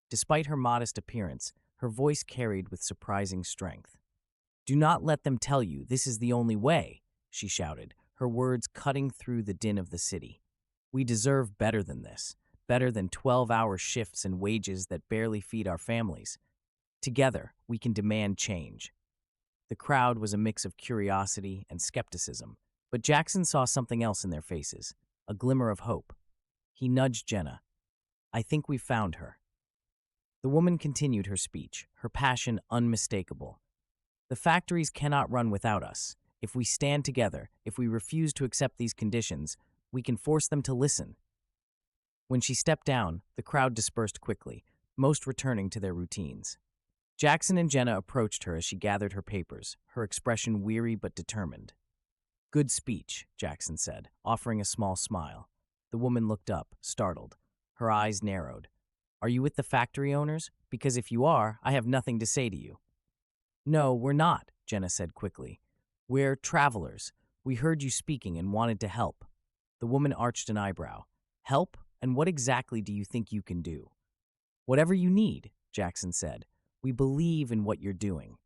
Speaker 1: Despite her modest appearance, her voice carried with surprising strength. "Do not let them tell you this is the only way," she shouted, her words cutting through the din of the city. "We deserve better than this, better than 12-hour shifts and wages that barely feed our families. Together, we can demand change." The crowd was a mix of curiosity and skepticism, but Jackson saw something else in their faces, a glimmer of hope. He nudged Jenna. "I think we've found her." The woman continued her speech, her passion unmistakable. "The factories cannot run without us. If we stand together, if we refuse to accept these conditions, we can force them to listen." When she stepped down, the crowd dispersed quickly, most returning to their routines. Jackson and Jenna approached her as she gathered her papers, her expression weary but determined. "Good speech," Jackson said, offering a small smile. The woman looked up, startled. Her eyes narrowed. "Are you with the factory owners? Because if you are, I have nothing to say to you." "No, we're not," Jenna said quickly. "We're travelers. We heard you speaking and wanted to help." The woman arched an eyebrow. "Help? And what exactly do you think you can do?" Whatever you need, Jackson said. We believe in what you're doing.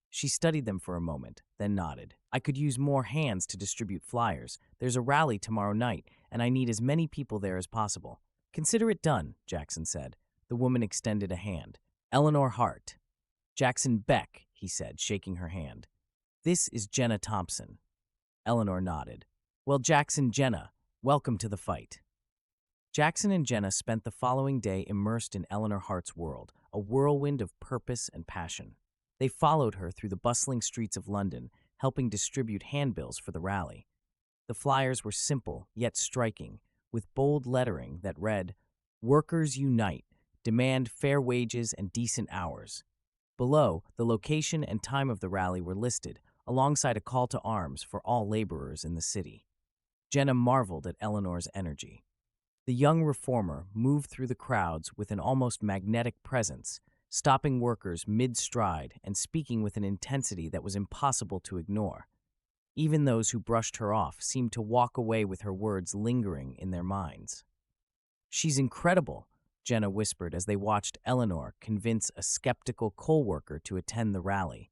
Speaker 1: She studied them for a moment, then nodded. I could use more hands to distribute flyers. There's a rally tomorrow night, and I need as many people there as possible. Consider it done, Jackson said. The woman extended a hand. Eleanor Hart. Jackson Beck, he said, shaking her hand. This is Jenna Thompson. Eleanor nodded. Well, Jenna, welcome to the fight. Jackson and Jenna spent the following day immersed in Eleanor Hart's world, a whirlwind of purpose and passion. They followed her through the bustling streets of London, helping distribute handbills for the rally. The flyers were simple, yet striking, with bold lettering that read, Workers Unite, demand fair wages and decent hours. Below, the location and time of the rally were listed, alongside a call to arms for all laborers in the city. Jenna marveled at Eleanor's energy. The young reformer moved through the crowds with an almost magnetic presence, stopping workers mid-stride and speaking with an intensity that was impossible to ignore. Even those who brushed her off seemed to walk away with her words lingering in their minds. She's incredible, Jenna whispered as they watched Eleanor convince a skeptical coal worker to attend the rally.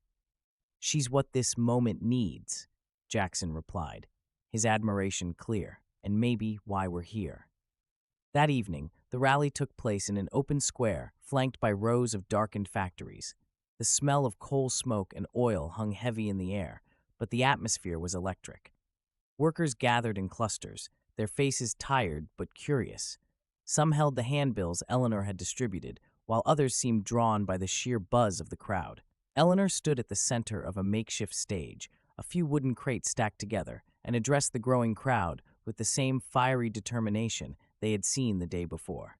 Speaker 1: She's what this moment needs, Jackson replied, his admiration clear, and maybe why we're here. That evening, the rally took place in an open square flanked by rows of darkened factories. The smell of coal smoke and oil hung heavy in the air, but the atmosphere was electric. Workers gathered in clusters, their faces tired but curious. Some held the handbills Eleanor had distributed, while others seemed drawn by the sheer buzz of the crowd. Eleanor stood at the center of a makeshift stage, a few wooden crates stacked together, and addressed the growing crowd with the same fiery determination they had seen the day before.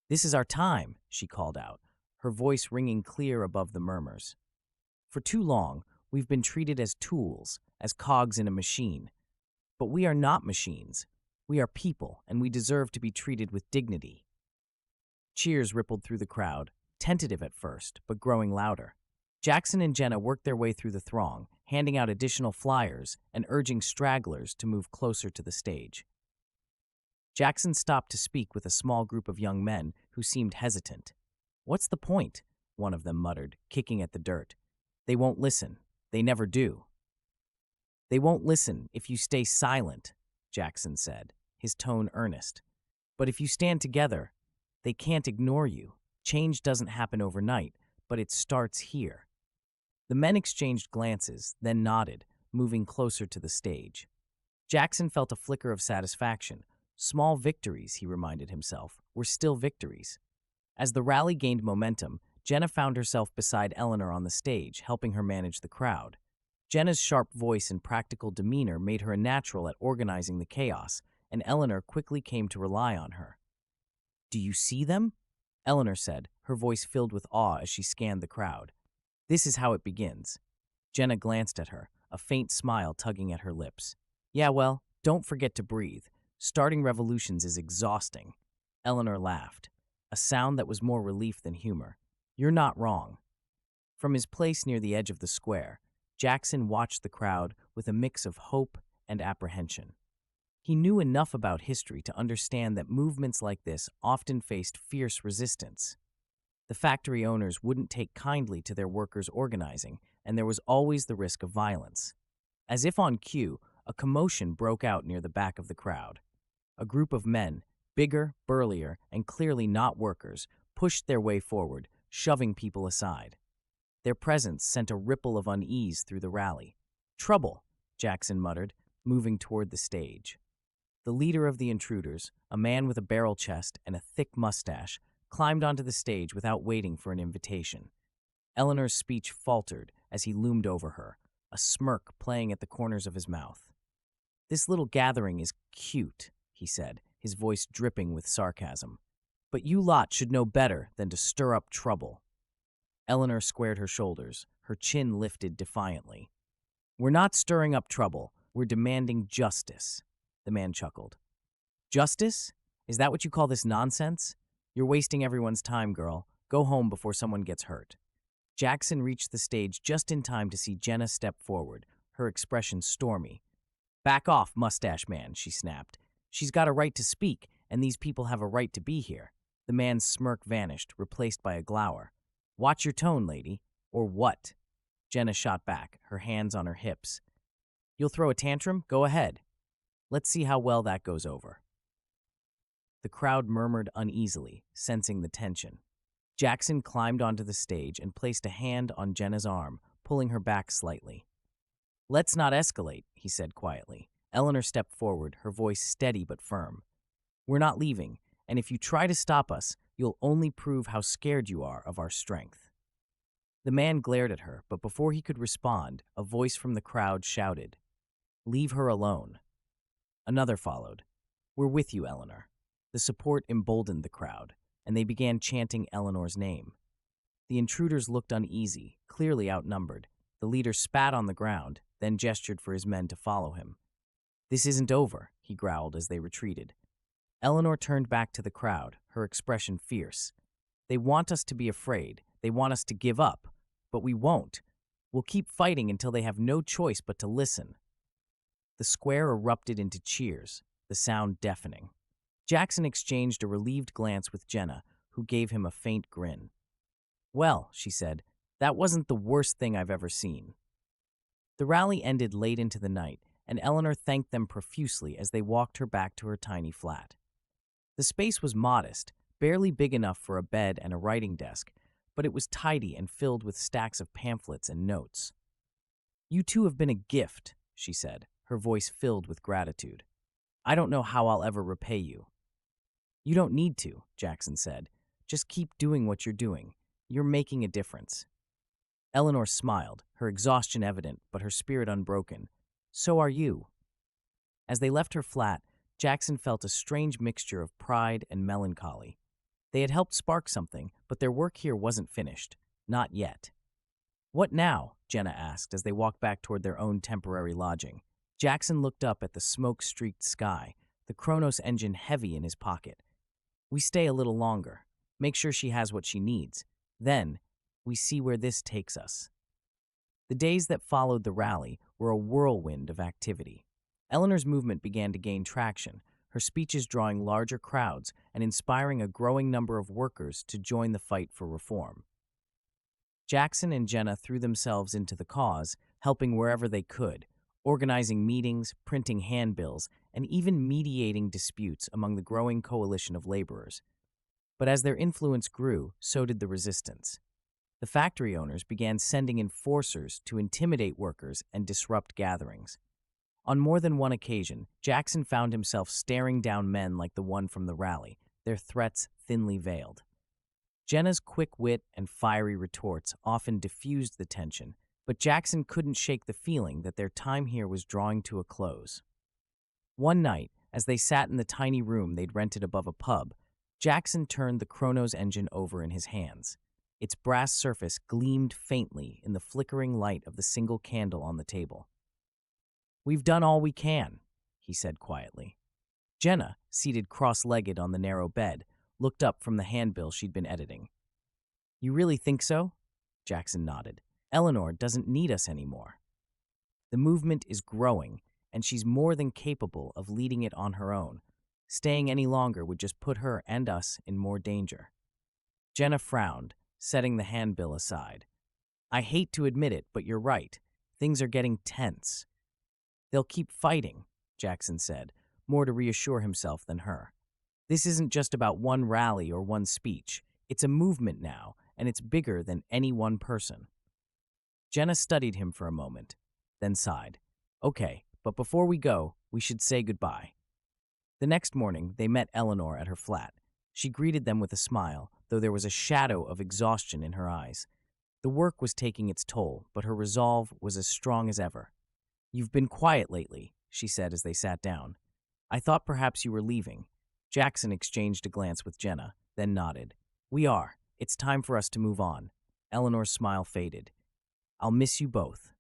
Speaker 1: This is our time, she called out, her voice ringing clear above the murmurs. For too long, we've been treated as tools, as cogs in a machine. But we are not machines. We are people, and we deserve to be treated with dignity. Cheers rippled through the crowd, tentative at first, but growing louder. Jackson and Jenna worked their way through the throng, handing out additional flyers and urging stragglers to move closer to the stage. Jackson stopped to speak with a small group of young men who seemed hesitant. What's the point? One of them muttered, kicking at the dirt. They won't listen. They never do. They won't listen if you stay silent, Jackson said, his tone earnest. But if you stand together, they can't ignore you. Change doesn't happen overnight, but it starts here. The men exchanged glances, then nodded, moving closer to the stage. Jackson felt a flicker of satisfaction. Small victories, he reminded himself, were still victories. As the rally gained momentum, Jenna found herself beside Eleanor on the stage, helping her manage the crowd. Jenna's sharp voice and practical demeanor made her a natural at organizing the chaos, and Eleanor quickly came to rely on her. Do you see them? Eleanor said, her voice filled with awe as she scanned the crowd. This is how it begins. Jenna glanced at her, a faint smile tugging at her lips. Yeah, well, don't forget to breathe. Starting revolutions is exhausting. Eleanor laughed, a sound that was more relief than humor. You're not wrong. From his place near the edge of the square, Jackson watched the crowd with a mix of hope and apprehension. He knew enough about history to understand that movements like this often faced fierce resistance. The factory owners wouldn't take kindly to their workers organizing, and there was always the risk of violence. As if on cue, a commotion broke out near the back of the crowd. A group of men, bigger, burlier, and clearly not workers, pushed their way forward, shoving people aside. Their presence sent a ripple of unease through the rally. Trouble, Jackson muttered, moving toward the stage. The leader of the intruders, a man with a barrel chest and a thick mustache, climbed onto the stage without waiting for an invitation. Eleanor's speech faltered as he loomed over her, a smirk playing at the corners of his mouth. This little gathering is cute, he said, his voice dripping with sarcasm. But you lot should know better than to stir up trouble. Eleanor squared her shoulders, her chin lifted defiantly. We're not stirring up trouble, we're demanding justice, the man chuckled. Justice? Is that what you call this nonsense? You're wasting everyone's time, girl. Go home before someone gets hurt. Jackson reached the stage just in time to see Jenna step forward, her expression stormy. Back off, mustache man, she snapped. She's got a right to speak, and these people have a right to be here. The man's smirk vanished, replaced by a glower. "Watch your tone, lady." "Or what?" Jenna shot back, her hands on her hips. "You'll throw a tantrum? Go ahead. Let's see how well that goes over." The crowd murmured uneasily, sensing the tension. Jackson climbed onto the stage and placed a hand on Jenna's arm, pulling her back slightly. "Let's not escalate," he said quietly. Eleanor stepped forward, her voice steady but firm. "We're not leaving, and if you try to stop us, you'll only prove how scared you are of our strength." The man glared at her, but before he could respond, a voice from the crowd shouted, "Leave her alone." Another followed, "We're with you, Eleanor." The support emboldened the crowd, and they began chanting Eleanor's name. The intruders looked uneasy, clearly outnumbered. The leader spat on the ground, then gestured for his men to follow him. "This isn't over," he growled as they retreated. Eleanor turned back to the crowd, her expression fierce. "They want us to be afraid. They want us to give up. But we won't. We'll keep fighting until they have no choice but to listen." The square erupted into cheers, the sound deafening. Jackson exchanged a relieved glance with Jenna, who gave him a faint grin. "Well," she said, "that wasn't the worst thing I've ever seen." The rally ended late into the night, and Eleanor thanked them profusely as they walked her back to her tiny flat. The space was modest, barely big enough for a bed and a writing desk, but it was tidy and filled with stacks of pamphlets and notes. "You two have been a gift," she said, her voice filled with gratitude. "I don't know how I'll ever repay you." "You don't need to," Jackson said. "Just keep doing what you're doing. You're making a difference." Eleanor smiled, her exhaustion evident, but her spirit unbroken. "So are you." As they left her flat, Jackson felt a strange mixture of pride and melancholy. They had helped spark something, but their work here wasn't finished. Not yet. "What now?" Jenna asked as they walked back toward their own temporary lodging. Jackson looked up at the smoke-streaked sky, the Kronos engine heavy in his pocket. "We stay a little longer. Make sure she has what she needs. Then, we see where this takes us." The days that followed the rally were a whirlwind of activity. Eleanor's movement began to gain traction, her speeches drawing larger crowds and inspiring a growing number of workers to join the fight for reform. Jackson and Jenna threw themselves into the cause, helping wherever they could, organizing meetings, printing handbills, and even mediating disputes among the growing coalition of laborers. But as their influence grew, so did the resistance. The factory owners began sending enforcers to intimidate workers and disrupt gatherings. On more than one occasion, Jackson found himself staring down men like the one from the rally, their threats thinly veiled. Jenna's quick wit and fiery retorts often diffused the tension, but Jackson couldn't shake the feeling that their time here was drawing to a close. One night, as they sat in the tiny room they'd rented above a pub, Jackson turned the Kronos engine over in his hands. Its brass surface gleamed faintly in the flickering light of the single candle on the table. "We've done all we can," he said quietly. Jenna, seated cross-legged on the narrow bed, looked up from the handbill she'd been editing. "You really think so?" Jackson nodded. "Eleanor doesn't need us anymore. The movement is growing, and she's more than capable of leading it on her own. Staying any longer would just put her and us in more danger." Jenna frowned, setting the handbill aside. "I hate to admit it, but you're right. Things are getting tense." "They'll keep fighting," Jackson said, more to reassure himself than her. "This isn't just about one rally or one speech. It's a movement now, and it's bigger than any one person." Jenna studied him for a moment, then sighed. "Okay, but before we go, we should say goodbye." The next morning, they met Eleanor at her flat. She greeted them with a smile, though there was a shadow of exhaustion in her eyes. The work was taking its toll, but her resolve was as strong as ever. "You've been quiet lately," she said as they sat down. "I thought perhaps you were leaving." Jackson exchanged a glance with Jenna, then nodded. "We are. It's time for us to move on." Eleanor's smile faded. "I'll miss you both."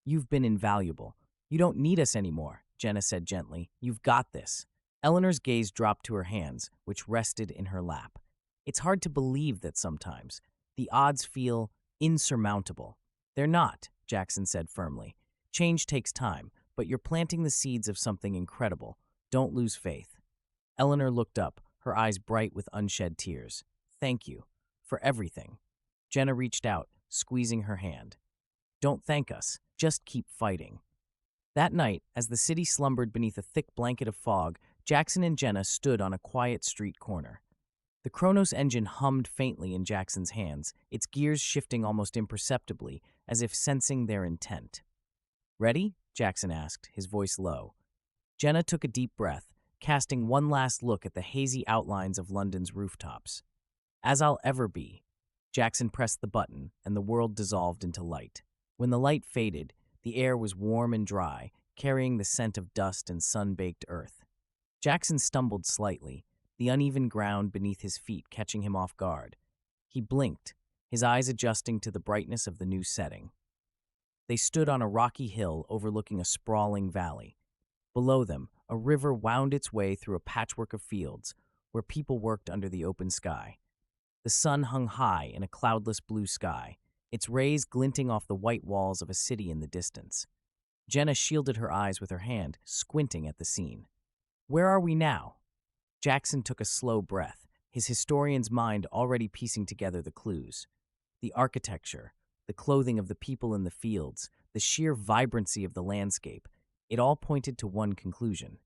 Speaker 1: "You've been invaluable. You don't need us anymore," Jenna said gently. "You've got this." Eleanor's gaze dropped to her hands, which rested in her lap. "It's hard to believe that sometimes. The odds feel insurmountable." "They're not," Jackson said firmly. "Change takes time, but you're planting the seeds of something incredible. Don't lose faith." Eleanor looked up, her eyes bright with unshed tears. "Thank you. For everything." Jenna reached out, squeezing her hand. "Don't thank us. Just keep fighting." That night, as the city slumbered beneath a thick blanket of fog, Jackson and Jenna stood on a quiet street corner. The Kronos engine hummed faintly in Jackson's hands, its gears shifting almost imperceptibly, as if sensing their intent. "Ready?" Jackson asked, his voice low. Jenna took a deep breath, casting one last look at the hazy outlines of London's rooftops. "As I'll ever be." Jackson pressed the button, and the world dissolved into light. When the light faded, the air was warm and dry, carrying the scent of dust and sun-baked earth. Jackson stumbled slightly, the uneven ground beneath his feet catching him off guard. He blinked, his eyes adjusting to the brightness of the new setting. They stood on a rocky hill overlooking a sprawling valley. Below them, a river wound its way through a patchwork of fields, where people worked under the open sky. The sun hung high in a cloudless blue sky, its rays glinting off the white walls of a city in the distance. Jenna shielded her eyes with her hand, squinting at the scene. "Where are we now?" Jackson took a slow breath, his historian's mind already piecing together the clues. The architecture, the clothing of the people in the fields, the sheer vibrancy of the landscape, it all pointed to one conclusion.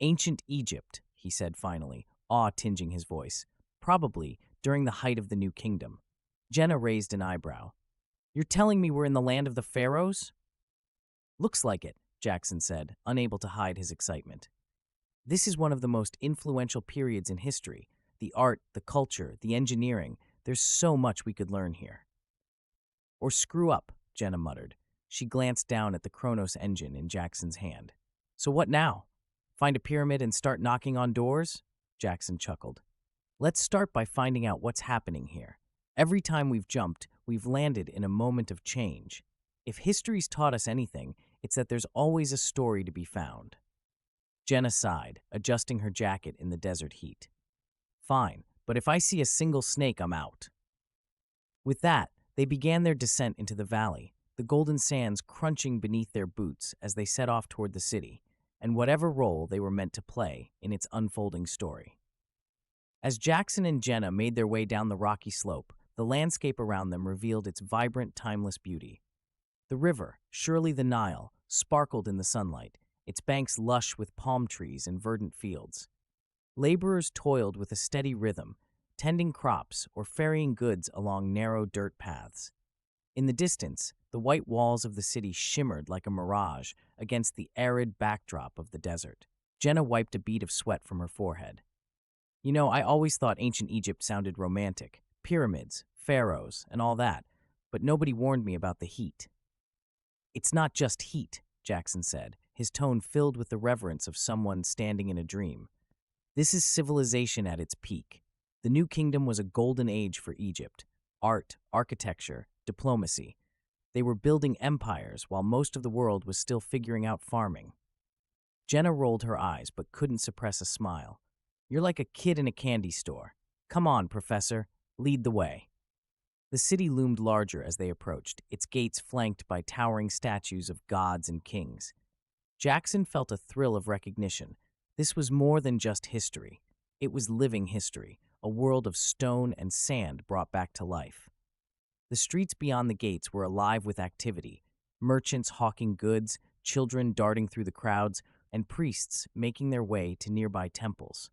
Speaker 1: "Ancient Egypt," he said finally, awe tinging his voice. "Probably during the height of the New Kingdom." Jenna raised an eyebrow. "You're telling me we're in the land of the pharaohs?" "Looks like it," Jackson said, unable to hide his excitement. "This is one of the most influential periods in history. The art, the culture, the engineering, there's so much we could learn here." "Or screw up," Jenna muttered. She glanced down at the Kronos engine in Jackson's hand. "So what now? Find a pyramid and start knocking on doors?" Jackson chuckled. "Let's start by finding out what's happening here. Every time we've jumped, we've landed in a moment of change. If history's taught us anything, it's that there's always a story to be found." Jenna sighed, adjusting her jacket in the desert heat. "Fine, but if I see a single snake, I'm out." With that, they began their descent into the valley, the golden sands crunching beneath their boots as they set off toward the city, and whatever role they were meant to play in its unfolding story. As Jackson and Jenna made their way down the rocky slope, the landscape around them revealed its vibrant, timeless beauty. The river, surely the Nile, sparkled in the sunlight, its banks lush with palm trees and verdant fields. Laborers toiled with a steady rhythm, tending crops or ferrying goods along narrow dirt paths. In the distance, the white walls of the city shimmered like a mirage against the arid backdrop of the desert. Jenna wiped a bead of sweat from her forehead. "You know, I always thought ancient Egypt sounded romantic. Pyramids, pharaohs, and all that, but nobody warned me about the heat." "It's not just heat," Jackson said, his tone filled with the reverence of someone standing in a dream. "This is civilization at its peak. The New Kingdom was a golden age for Egypt. Art, architecture, diplomacy. They were building empires while most of the world was still figuring out farming." Jenna rolled her eyes but couldn't suppress a smile. "You're like a kid in a candy store. Come on, Professor, lead the way." The city loomed larger as they approached, its gates flanked by towering statues of gods and kings. Jackson felt a thrill of recognition. This was more than just history. It was living history, a world of stone and sand brought back to life. The streets beyond the gates were alive with activity, merchants hawking goods, children darting through the crowds, and priests making their way to nearby temples.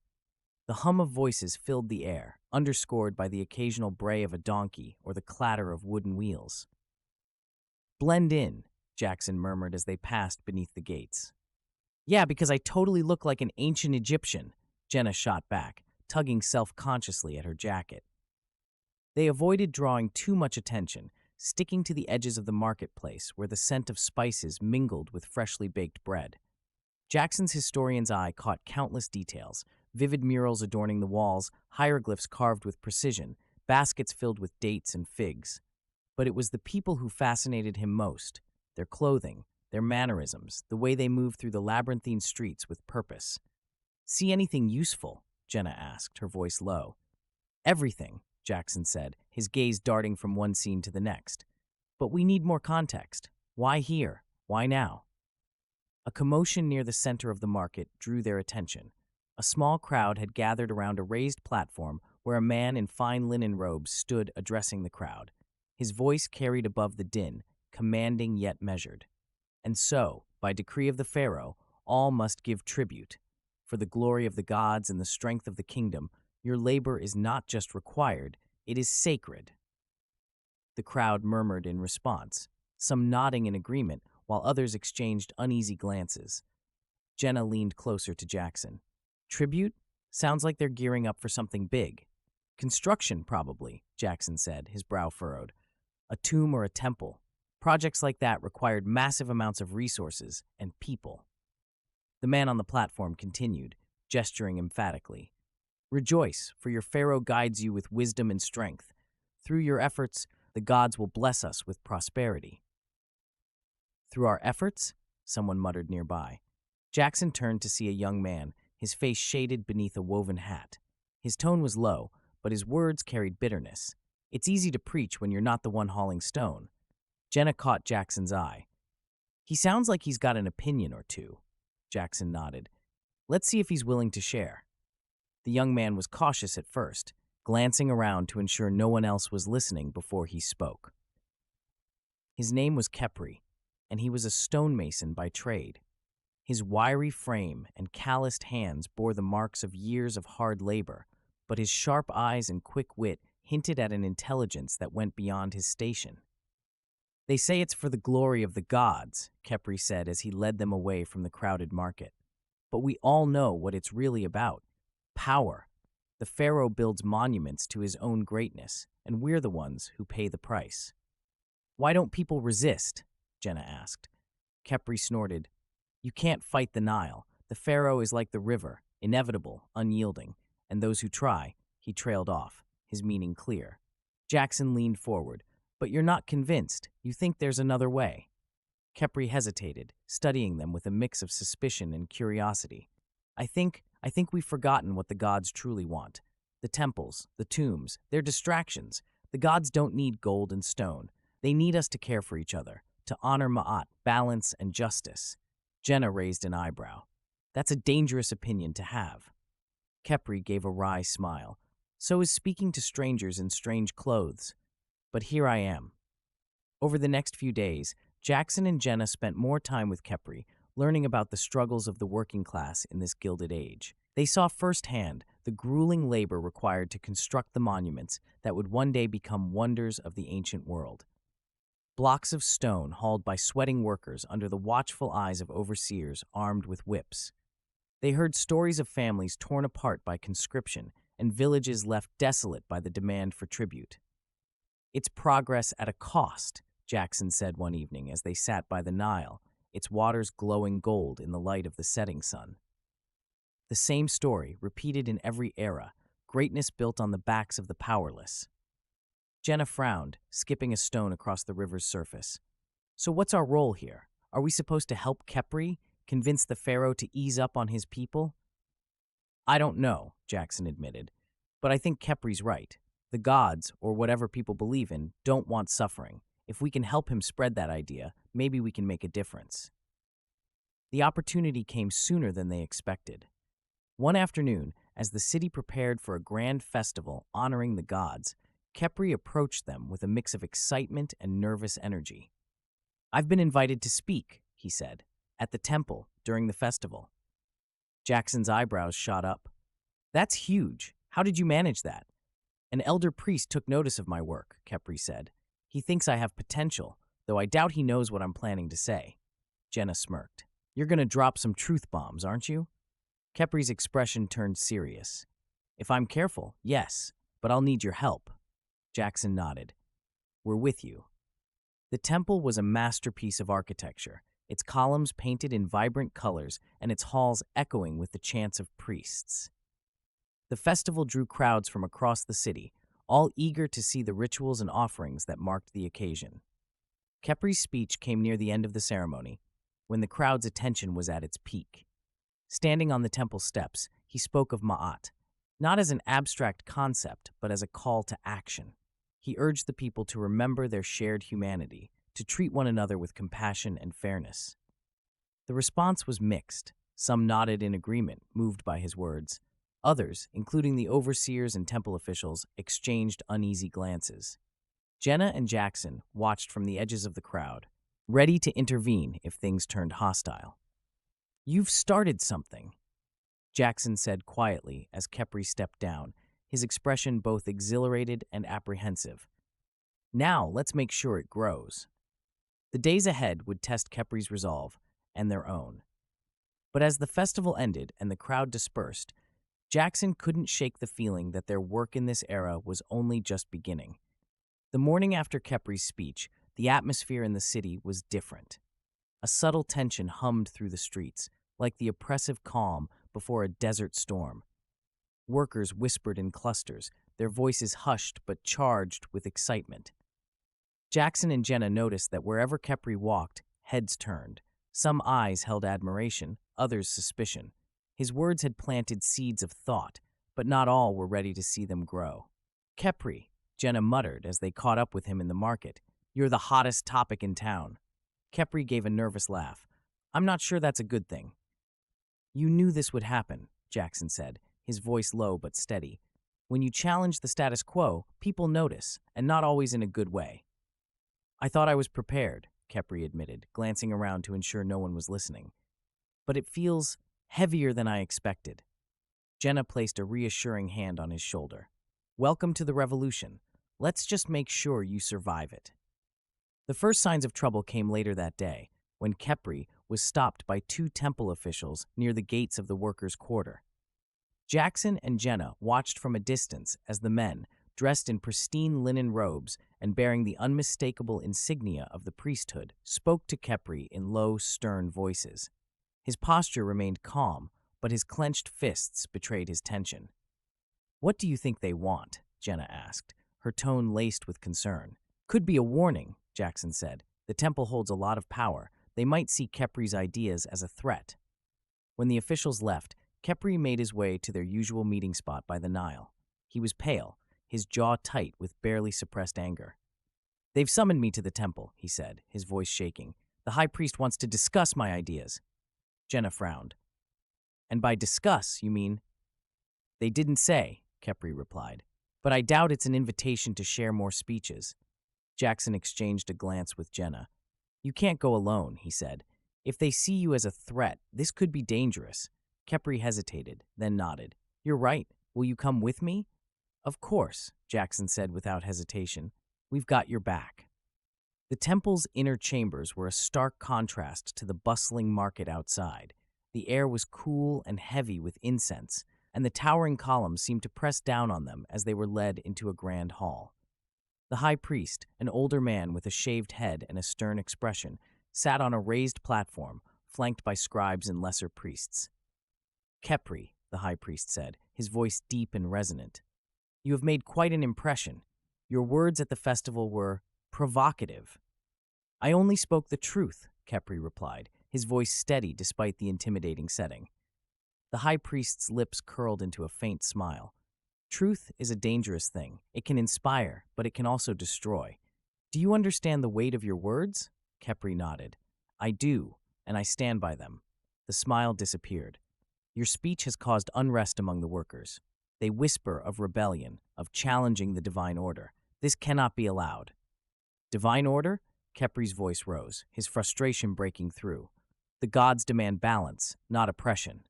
Speaker 1: The hum of voices filled the air, underscored by the occasional bray of a donkey or the clatter of wooden wheels. "Blend in," Jackson murmured as they passed beneath the gates. "Yeah, because I totally look like an ancient Egyptian," Jenna shot back, tugging self-consciously at her jacket. They avoided drawing too much attention, sticking to the edges of the marketplace where the scent of spices mingled with freshly baked bread. Jackson's historian's eye caught countless details: vivid murals adorning the walls, hieroglyphs carved with precision, baskets filled with dates and figs. But it was the people who fascinated him most: their clothing, their mannerisms, the way they moved through the labyrinthine streets with purpose. "See anything useful?" Jenna asked, her voice low. "Everything," Jackson said, his gaze darting from one scene to the next. "But we need more context. Why here? Why now?" A commotion near the center of the market drew their attention. A small crowd had gathered around a raised platform where a man in fine linen robes stood addressing the crowd. His voice carried above the din, commanding yet measured. And so, by decree of the Pharaoh, all must give tribute. For the glory of the gods and the strength of the kingdom, your labor is not just required, it is sacred. The crowd murmured in response, some nodding in agreement, while others exchanged uneasy glances. Jenna leaned closer to Jackson. Tribute? Sounds like they're gearing up for something big. Construction, probably, Jackson said, his brow furrowed. A tomb or a temple. Projects like that required massive amounts of resources and people. The man on the platform continued, gesturing emphatically. Rejoice, for your Pharaoh guides you with wisdom and strength. Through your efforts, the gods will bless us with prosperity. Through our efforts? Someone muttered nearby. Jackson turned to see a young man, his face shaded beneath a woven hat. His tone was low, but his words carried bitterness. It's easy to preach when you're not the one hauling stone. Jenna caught Jackson's eye. He sounds like he's got an opinion or two. Jackson nodded. Let's see if he's willing to share. The young man was cautious at first, glancing around to ensure no one else was listening before he spoke. His name was Khepri, and he was a stonemason by trade. His wiry frame and calloused hands bore the marks of years of hard labor, but his sharp eyes and quick wit hinted at an intelligence that went beyond his station. They say it's for the glory of the gods, Khepri said as he led them away from the crowded market. But we all know what it's really about. Power. The Pharaoh builds monuments to his own greatness, and we're the ones who pay the price. Why don't people resist? Jenna asked. Khepri snorted. You can't fight the Nile. The Pharaoh is like the river, inevitable, unyielding, and those who try, he trailed off, his meaning clear. Jackson leaned forward. But you're not convinced. You think there's another way. Khepri hesitated, studying them with a mix of suspicion and curiosity. I think we've forgotten what the gods truly want. The temples, the tombs, they're distractions. The gods don't need gold and stone. They need us to care for each other, to honor Ma'at, balance, and justice. Jenna raised an eyebrow. That's a dangerous opinion to have. Khepri gave a wry smile. So is speaking to strangers in strange clothes. But here I am. Over the next few days, Jackson and Jenna spent more time with Khepri, learning about the struggles of the working class in this gilded age. They saw firsthand the grueling labor required to construct the monuments that would one day become wonders of the ancient world. Blocks of stone hauled by sweating workers under the watchful eyes of overseers armed with whips. They heard stories of families torn apart by conscription and villages left desolate by the demand for tribute. It's progress at a cost, Jackson said one evening as they sat by the Nile, its waters glowing gold in the light of the setting sun. The same story, repeated in every era, greatness built on the backs of the powerless. Jenna frowned, skipping a stone across the river's surface. So what's our role here? Are we supposed to help Khepri, convince the Pharaoh to ease up on his people? I don't know, Jackson admitted, but I think Khepri's right. The gods, or whatever people believe in, don't want suffering. If we can help him spread that idea, maybe we can make a difference. The opportunity came sooner than they expected. One afternoon, as the city prepared for a grand festival honoring the gods, Khepri approached them with a mix of excitement and nervous energy. I've been invited to speak, he said, at the temple during the festival. Jackson's eyebrows shot up. That's huge. How did you manage that? An elder priest took notice of my work, Khepri said. He thinks I have potential, though I doubt he knows what I'm planning to say. Jenna smirked. You're going to drop some truth bombs, aren't you? Khepri's expression turned serious. If I'm careful, yes, but I'll need your help. Jackson nodded. We're with you. The temple was a masterpiece of architecture, its columns painted in vibrant colors and its halls echoing with the chants of priests. The festival drew crowds from across the city, all eager to see the rituals and offerings that marked the occasion. Khepri's speech came near the end of the ceremony, when the crowd's attention was at its peak. Standing on the temple steps, he spoke of Ma'at, not as an abstract concept, but as a call to action. He urged the people to remember their shared humanity, to treat one another with compassion and fairness. The response was mixed. Some nodded in agreement, moved by his words. Others, including the overseers and temple officials, exchanged uneasy glances. Jenna and Jackson watched from the edges of the crowd, ready to intervene if things turned hostile. "You've started something," Jackson said quietly as Khepri stepped down, his expression both exhilarated and apprehensive. "Now let's make sure it grows." The days ahead would test Khepri's resolve and their own. But as the festival ended and the crowd dispersed, Jackson couldn't shake the feeling that their work in this era was only just beginning. The morning after Khepri's speech, the atmosphere in the city was different. A subtle tension hummed through the streets, like the oppressive calm before a desert storm. Workers whispered in clusters, their voices hushed but charged with excitement. Jackson and Jenna noticed that wherever Khepri walked, heads turned. Some eyes held admiration, others suspicion. His words had planted seeds of thought, but not all were ready to see them grow. "Khepri," Jenna muttered as they caught up with him in the market. "You're the hottest topic in town." Khepri gave a nervous laugh. "I'm not sure that's a good thing." "You knew this would happen," Jackson said, his voice low but steady. "When you challenge the status quo, people notice, and not always in a good way." "I thought I was prepared," Khepri admitted, glancing around to ensure no one was listening. "But it feels heavier than I expected." Jenna placed a reassuring hand on his shoulder. "Welcome to the revolution. Let's just make sure you survive it." The first signs of trouble came later that day, when Khepri was stopped by two temple officials near the gates of the workers' quarter. Jackson and Jenna watched from a distance as the men, dressed in pristine linen robes and bearing the unmistakable insignia of the priesthood, spoke to Khepri in low, stern voices. His posture remained calm, but his clenched fists betrayed his tension. "What do you think they want?" Jenna asked, her tone laced with concern. "Could be a warning," Jackson said. "The temple holds a lot of power. They might see Khepri's ideas as a threat." When the officials left, Khepri made his way to their usual meeting spot by the Nile. He was pale, his jaw tight with barely suppressed anger. "They've summoned me to the temple," he said, his voice shaking. "The high priest wants to discuss my ideas." Jenna frowned. "And by discuss, you mean?" "They didn't say," Khepri replied. "But I doubt it's an invitation to share more speeches." Jackson exchanged a glance with Jenna. "You can't go alone," he said. "If they see you as a threat, this could be dangerous." Khepri hesitated, then nodded. "You're right. Will you come with me?" "Of course," Jackson said without hesitation. "We've got your back." The temple's inner chambers were a stark contrast to the bustling market outside. The air was cool and heavy with incense, and the towering columns seemed to press down on them as they were led into a grand hall. The high priest, an older man with a shaved head and a stern expression, sat on a raised platform, flanked by scribes and lesser priests. "Khepri," the high priest said, his voice deep and resonant. "You have made quite an impression. Your words at the festival were provocative." "I only spoke the truth," Khepri replied, his voice steady despite the intimidating setting. The high priest's lips curled into a faint smile. "Truth is a dangerous thing. It can inspire, but it can also destroy. Do you understand the weight of your words?" Khepri nodded. "I do, and I stand by them." The smile disappeared. "Your speech has caused unrest among the workers. They whisper of rebellion, of challenging the divine order. This cannot be allowed." "Divine order?" Khepri's voice rose, his frustration breaking through. "The gods demand balance, not oppression.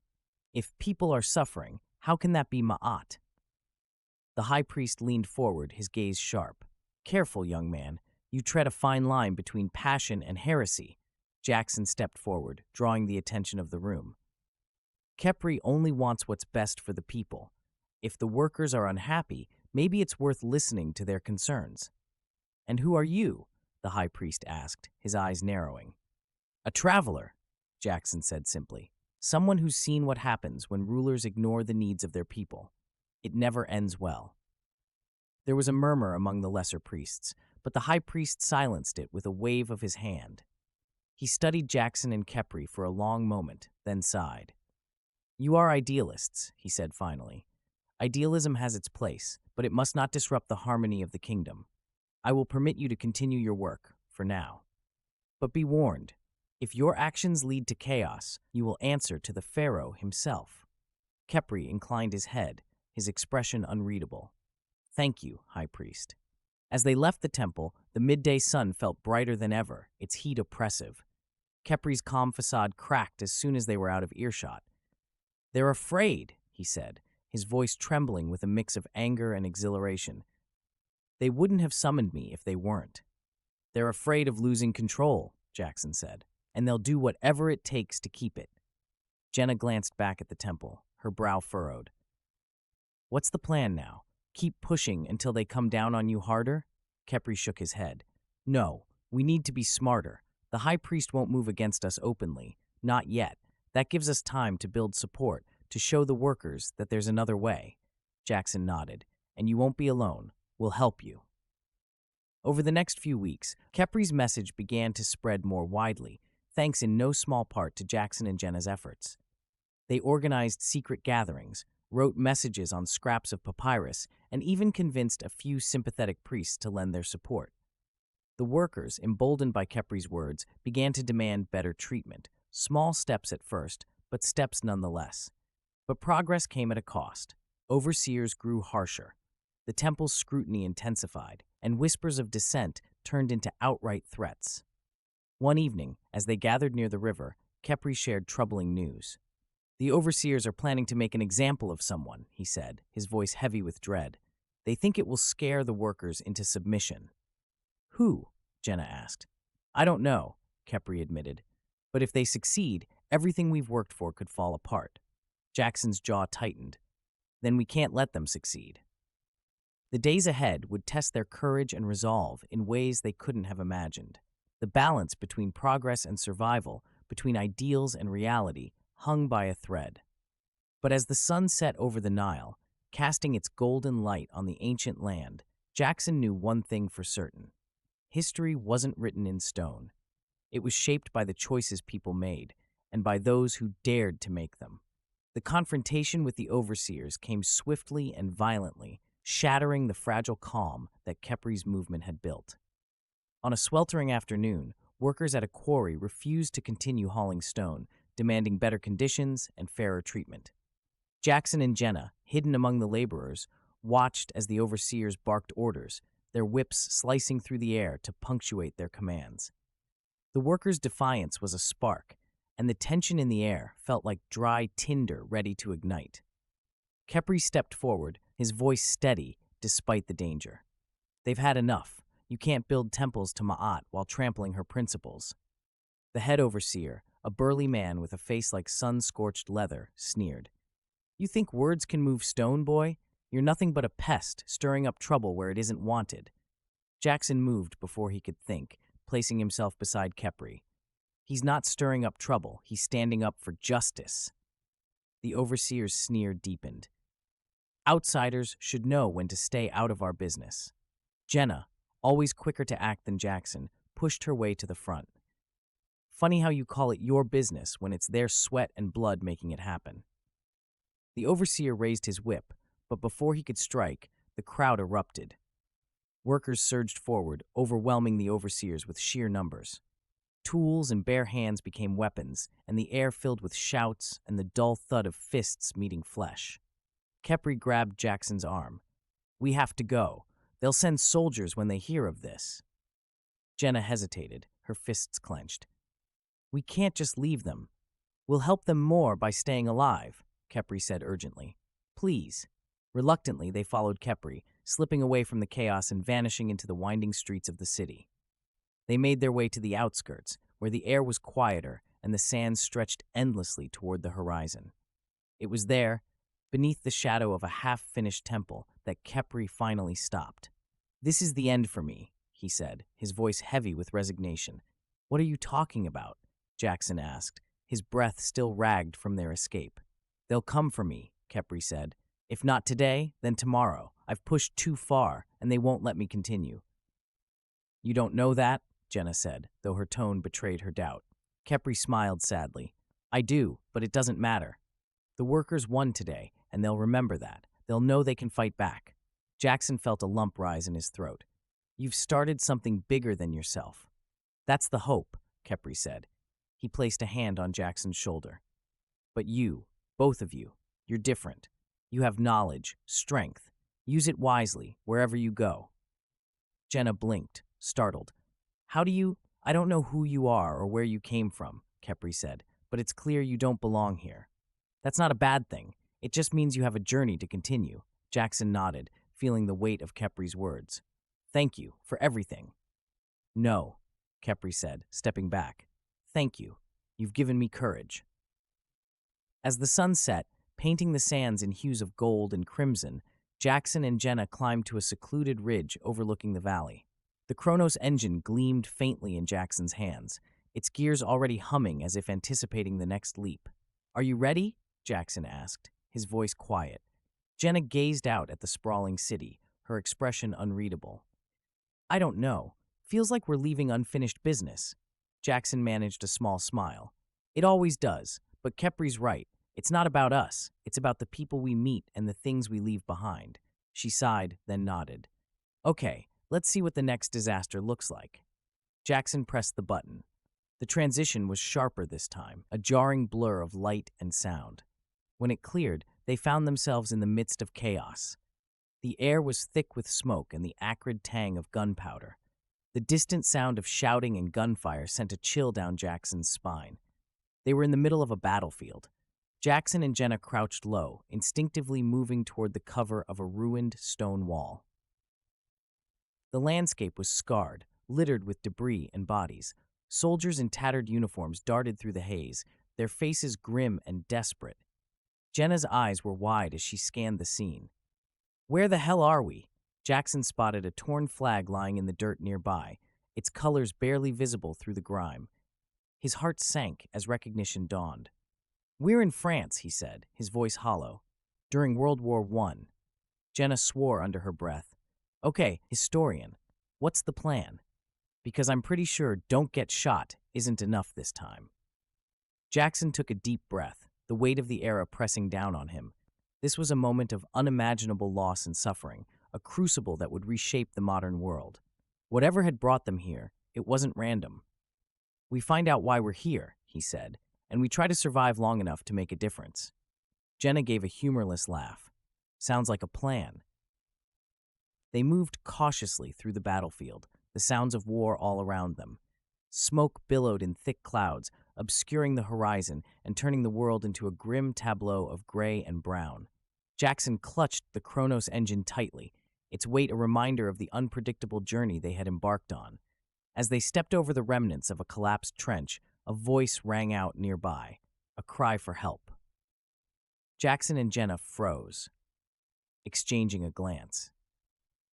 Speaker 1: If people are suffering, how can that be ma'at?" The high priest leaned forward, his gaze sharp. "Careful, young man. You tread a fine line between passion and heresy." Jackson stepped forward, drawing the attention of the room. "Khepri only wants what's best for the people. If the workers are unhappy, maybe it's worth listening to their concerns." "And who are you?" the high priest asked, his eyes narrowing. "A traveler," Jackson said simply. "Someone who's seen what happens when rulers ignore the needs of their people. It never ends well." There was a murmur among the lesser priests, but the high priest silenced it with a wave of his hand. He studied Jackson and Khepri for a long moment, then sighed. "You are idealists," he said finally. "Idealism has its place, but it must not disrupt the harmony of the kingdom. I will permit you to continue your work, for now. But be warned, If your actions lead to chaos, you will answer to the pharaoh himself. Khepri inclined his head, his expression unreadable. Thank you, High Priest. As they left the temple, the midday sun felt brighter than ever, its heat oppressive. Khepri's calm facade cracked as soon as they were out of earshot. They're afraid, he said, his voice trembling with a mix of anger and exhilaration. They wouldn't have summoned me if they weren't. They're afraid of losing control, Jackson said, and they'll do whatever it takes to keep it. Jenna glanced back at the temple, her brow furrowed. What's the plan now? Keep pushing until they come down on you harder? Khepri shook his head. No, we need to be smarter. The High Priest won't move against us openly. Not yet. That gives us time to build support, to show the workers that there's another way. Jackson nodded. And you won't be alone. We'll help you. Over the next few weeks, Khepri's message began to spread more widely, thanks in no small part to Jackson and Jenna's efforts. They organized secret gatherings, wrote messages on scraps of papyrus, and even convinced a few sympathetic priests to lend their support. The workers, emboldened by Khepri's words, began to demand better treatment, small steps at first, but steps nonetheless. But progress came at a cost. Overseers grew harsher. The temple's scrutiny intensified, and whispers of dissent turned into outright threats. One evening, as they gathered near the river, Khepri shared troubling news. The overseers are planning to make an example of someone, he said, his voice heavy with dread. They think it will scare the workers into submission. Who? Jenna asked. I don't know, Khepri admitted. But if they succeed, everything we've worked for could fall apart. Jackson's jaw tightened. Then we can't let them succeed. The days ahead would test their courage and resolve in ways they couldn't have imagined. The balance between progress and survival, between ideals and reality, hung by a thread. But as the sun set over the Nile, casting its golden light on the ancient land, Jackson knew one thing for certain. History wasn't written in stone. It was shaped by the choices people made, and by those who dared to make them. The confrontation with the overseers came swiftly and violently, shattering the fragile calm that Khepri's movement had built. On a sweltering afternoon, workers at a quarry refused to continue hauling stone, demanding better conditions and fairer treatment. Jackson and Jenna, hidden among the laborers, watched as the overseers barked orders, their whips slicing through the air to punctuate their commands. The workers' defiance was a spark, and the tension in the air felt like dry tinder ready to ignite. Khepri stepped forward, his voice steady despite the danger. They've had enough. You can't build temples to Ma'at while trampling her principles. The head overseer, a burly man with a face like sun-scorched leather, sneered. You think words can move stone, boy? You're nothing but a pest, stirring up trouble where it isn't wanted. Jackson moved before he could think, placing himself beside Khepri. He's not stirring up trouble, he's standing up for justice. The overseer's sneer deepened. Outsiders should know when to stay out of our business. Jenna, always quicker to act than Jackson, pushed her way to the front. Funny how you call it your business when it's their sweat and blood making it happen. The overseer raised his whip, but before he could strike, the crowd erupted. Workers surged forward, overwhelming the overseers with sheer numbers. Tools and bare hands became weapons, and the air filled with shouts and the dull thud of fists meeting flesh. Khepri grabbed Jackson's arm. We have to go. They'll send soldiers when they hear of this. Jenna hesitated, her fists clenched. We can't just leave them. We'll help them more by staying alive, Khepri said urgently. Please. Reluctantly, they followed Khepri, slipping away from the chaos and vanishing into the winding streets of the city. They made their way to the outskirts, where the air was quieter and the sands stretched endlessly toward the horizon. It was there, beneath the shadow of a half-finished temple, that Khepri finally stopped. This is the end for me, he said, his voice heavy with resignation. What are you talking about? Jackson asked, his breath still ragged from their escape. They'll come for me, Khepri said. If not today, then tomorrow. I've pushed too far, and they won't let me continue. You don't know that? Jenna said, though her tone betrayed her doubt. Khepri smiled sadly. I do, but it doesn't matter. The workers won today, and they'll remember that. They'll know they can fight back. Jackson felt a lump rise in his throat. You've started something bigger than yourself. That's the hope, Khepri said. He placed a hand on Jackson's shoulder. But you, both of you, you're different. You have knowledge, strength. Use it wisely, wherever you go. Jenna blinked, startled. How do you— I don't know who you are or where you came from, Khepri said, but it's clear you don't belong here. That's not a bad thing. It just means you have a journey to continue. Jackson nodded, feeling the weight of Khepri's words. Thank you for everything. No, Khepri said, stepping back. Thank you. You've given me courage. As the sun set, painting the sands in hues of gold and crimson, Jackson and Jenna climbed to a secluded ridge overlooking the valley. The Kronos engine gleamed faintly in Jackson's hands, its gears already humming as if anticipating the next leap. Are you ready? Jackson asked, his voice quiet. Jenna gazed out at the sprawling city, her expression unreadable. I don't know. Feels like we're leaving unfinished business. Jackson managed a small smile. It always does, but Khepri's right. It's not about us. It's about the people we meet and the things we leave behind. She sighed, then nodded. Okay, let's see what the next disaster looks like. Jackson pressed the button. The transition was sharper this time, a jarring blur of light and sound. When it cleared, they found themselves in the midst of chaos. The air was thick with smoke and the acrid tang of gunpowder. The distant sound of shouting and gunfire sent a chill down Jackson's spine. They were in the middle of a battlefield. Jackson and Jenna crouched low, instinctively moving toward the cover of a ruined stone wall. The landscape was scarred, littered with debris and bodies. Soldiers in tattered uniforms darted through the haze, their faces grim and desperate. Jenna's eyes were wide as she scanned the scene. Where the hell are we? Jackson spotted a torn flag lying in the dirt nearby, its colors barely visible through the grime. His heart sank as recognition dawned. We're in France, he said, his voice hollow. During World War I. Jenna swore under her breath. Okay, historian, what's the plan? Because I'm pretty sure don't get shot isn't enough this time. Jackson took a deep breath, the weight of the era pressing down on him. This was a moment of unimaginable loss and suffering, a crucible that would reshape the modern world. Whatever had brought them here, it wasn't random. We find out why we're here, he said, and we try to survive long enough to make a difference. Jenna gave a humorless laugh. Sounds like a plan. They moved cautiously through the battlefield, the sounds of war all around them. Smoke billowed in thick clouds, obscuring the horizon and turning the world into a grim tableau of gray and brown. Jackson clutched the Kronos engine tightly, its weight a reminder of the unpredictable journey they had embarked on. As they stepped over the remnants of a collapsed trench, a voice rang out nearby, a cry for help. Jackson and Jenna froze, exchanging a glance.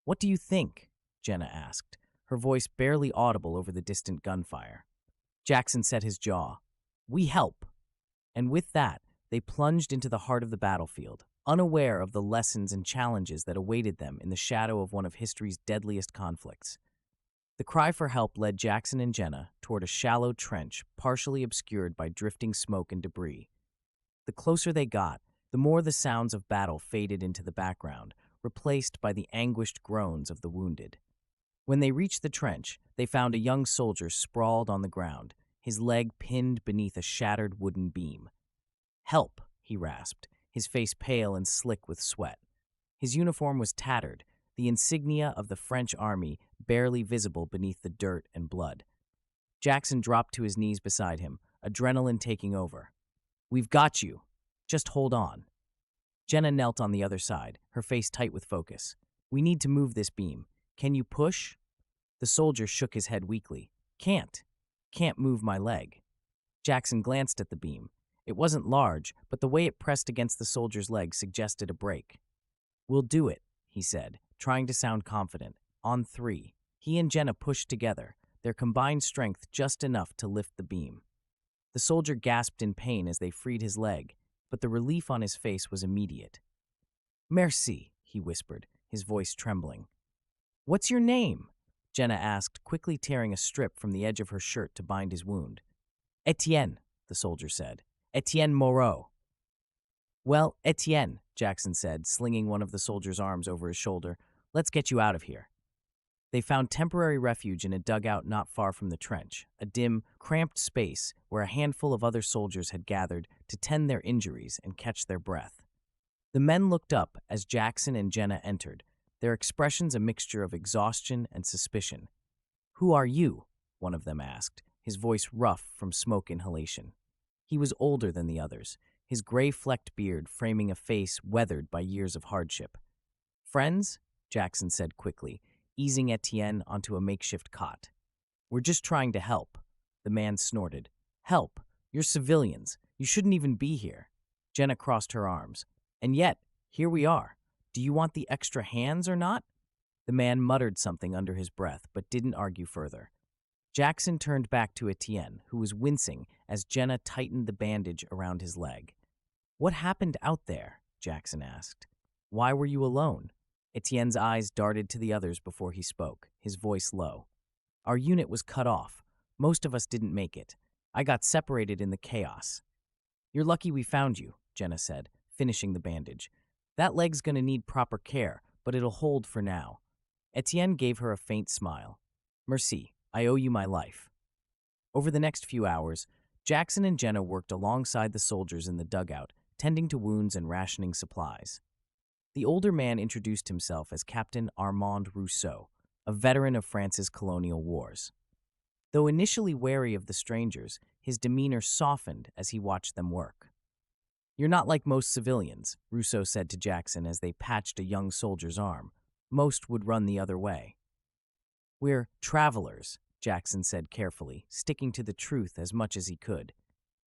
Speaker 1: What do you think? Jenna asked, her voice barely audible over the distant gunfire. Jackson set his jaw. We help. And with that, they plunged into the heart of the battlefield, unaware of the lessons and challenges that awaited them in the shadow of one of history's deadliest conflicts. The cry for help led Jackson and Jenna toward a shallow trench partially obscured by drifting smoke and debris. The closer they got, the more the sounds of battle faded into the background, replaced by the anguished groans of the wounded. When they reached the trench, they found a young soldier sprawled on the ground, his leg pinned beneath a shattered wooden beam. Help, he rasped, his face pale and slick with sweat. His uniform was tattered, the insignia of the French army barely visible beneath the dirt and blood. Jackson dropped to his knees beside him, adrenaline taking over. We've got you. Just hold on. Jenna knelt on the other side, her face tight with focus. We need to move this beam. Can you push? The soldier shook his head weakly. Can't move my leg. Jackson glanced at the beam. It wasn't large, but the way it pressed against the soldier's leg suggested a break. We'll do it, he said, trying to sound confident. On 3. He and Jenna pushed together, their combined strength just enough to lift the beam. The soldier gasped in pain as they freed his leg, but the relief on his face was immediate. Merci, he whispered, his voice trembling. What's your name? Jenna asked, quickly tearing a strip from the edge of her shirt to bind his wound. Etienne, the soldier said. Etienne Moreau. Well, Etienne, Jackson said, slinging one of the soldier's arms over his shoulder, let's get you out of here. They found temporary refuge in a dugout not far from the trench, a dim, cramped space where a handful of other soldiers had gathered to tend their injuries and catch their breath. The men looked up as Jackson and Jenna entered, their expressions a mixture of exhaustion and suspicion. "Who are you?" one of them asked, his voice rough from smoke inhalation. He was older than the others, his gray-flecked beard framing a face weathered by years of hardship. "Friends?" Jackson said quickly, easing Etienne onto a makeshift cot. "We're just trying to help." The man snorted. "Help? You're civilians. You shouldn't even be here." Jenna crossed her arms. "And yet, here we are. Do you want the extra hands or not?" The man muttered something under his breath, but didn't argue further. Jackson turned back to Etienne, who was wincing as Jenna tightened the bandage around his leg. "What happened out there?" Jackson asked. "Why were you alone?" Etienne's eyes darted to the others before he spoke, his voice low. "Our unit was cut off. Most of us didn't make it. I got separated in the chaos." "You're lucky we found you," Jenna said, finishing the bandage. "That leg's gonna need proper care, but it'll hold for now." Etienne gave her a faint smile. "Merci, I owe you my life." Over the next few hours, Jackson and Jenna worked alongside the soldiers in the dugout, tending to wounds and rationing supplies. The older man introduced himself as Captain Armand Rousseau, a veteran of France's colonial wars. Though initially wary of the strangers, his demeanor softened as he watched them work. "You're not like most civilians," Rousseau said to Jackson as they patched a young soldier's arm. "Most would run the other way." "We're travelers," Jackson said carefully, sticking to the truth as much as he could.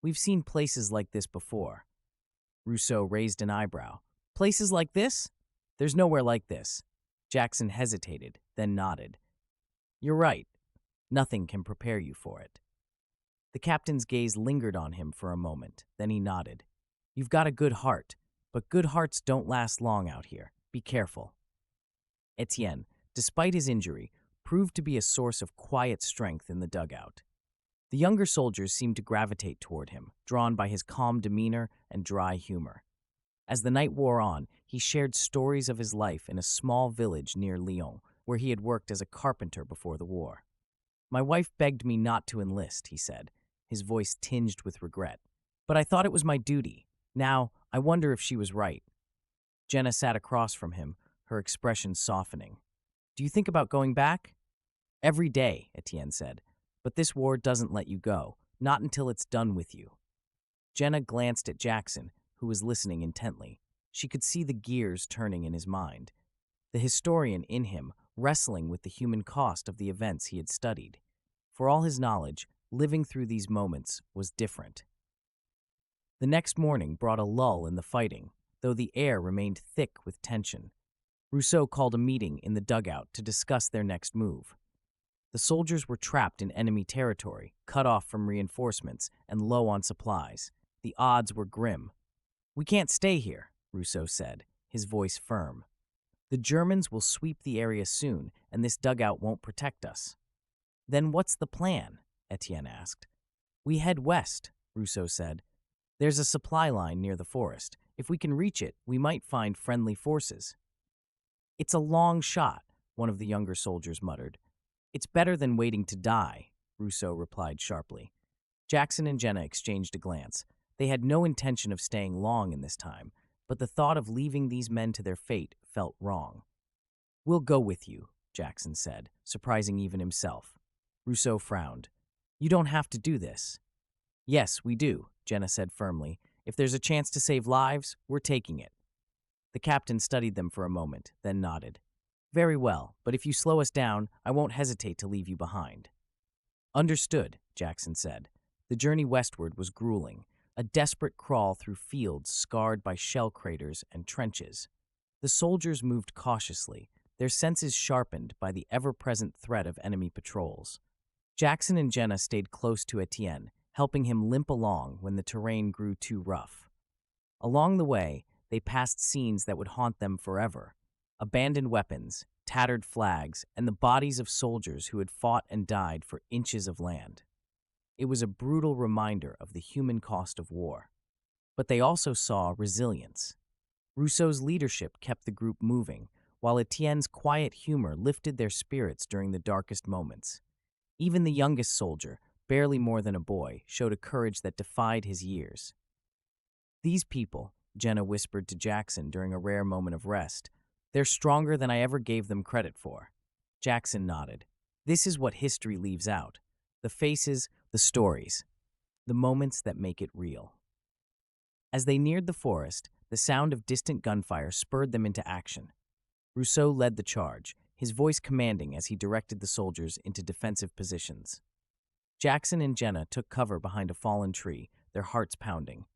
Speaker 1: "We've seen places like this before." Rousseau raised an eyebrow. "Places like this? There's nowhere like this." Jackson hesitated, then nodded. "You're right. Nothing can prepare you for it." The captain's gaze lingered on him for a moment, then he nodded. "You've got a good heart, but good hearts don't last long out here. Be careful." Etienne, despite his injury, proved to be a source of quiet strength in the dugout. The younger soldiers seemed to gravitate toward him, drawn by his calm demeanor and dry humor. As the night wore on, he shared stories of his life in a small village near Lyon, where he had worked as a carpenter before the war. "My wife begged me not to enlist," he said, his voice tinged with regret. "But I thought it was my duty. Now, I wonder if she was right." Jenna sat across from him, her expression softening. "Do you think about going back?" "Every day," Etienne said. "But this war doesn't let you go, not until it's done with you." Jenna glanced at Jackson, who was listening intently. She could see the gears turning in his mind, the historian in him wrestling with the human cost of the events he had studied. For all his knowledge, living through these moments was different. The next morning brought a lull in the fighting, though the air remained thick with tension. Rousseau called a meeting in the dugout to discuss their next move. The soldiers were trapped in enemy territory, cut off from reinforcements, and low on supplies. The odds were grim. "We can't stay here," Rousseau said, his voice firm. "The Germans will sweep the area soon, and this dugout won't protect us." "Then what's the plan?" Etienne asked. "We head west," Rousseau said. "There's a supply line near the forest. If we can reach it, we might find friendly forces." "It's a long shot," one of the younger soldiers muttered. "It's better than waiting to die," Rousseau replied sharply. Jackson and Jenna exchanged a glance. They had no intention of staying long in this time, but the thought of leaving these men to their fate felt wrong. "We'll go with you," Jackson said, surprising even himself. Rousseau frowned. "You don't have to do this." "Yes, we do," Jenna said firmly. "If there's a chance to save lives, we're taking it." The captain studied them for a moment, then nodded. "Very well, but if you slow us down, I won't hesitate to leave you behind." "Understood," Jackson said. The journey westward was grueling, a desperate crawl through fields scarred by shell craters and trenches. The soldiers moved cautiously, their senses sharpened by the ever-present threat of enemy patrols. Jackson and Jenna stayed close to Etienne, helping him limp along when the terrain grew too rough. Along the way, they passed scenes that would haunt them forever: abandoned weapons, tattered flags, and the bodies of soldiers who had fought and died for inches of land. It was a brutal reminder of the human cost of war. But they also saw resilience. Rousseau's leadership kept the group moving, while Etienne's quiet humor lifted their spirits during the darkest moments. Even the youngest soldier, barely more than a boy, showed a courage that defied his years. "These people," Jenna whispered to Jackson during a rare moment of rest, "they're stronger than I ever gave them credit for." Jackson nodded. This is what history leaves out: the faces, the stories, the moments that make it real. As they neared the forest, the sound of distant gunfire spurred them into action. Rousseau led the charge, his voice commanding as he directed the soldiers into defensive positions. Jackson and Jenna took cover behind a fallen tree, their hearts pounding.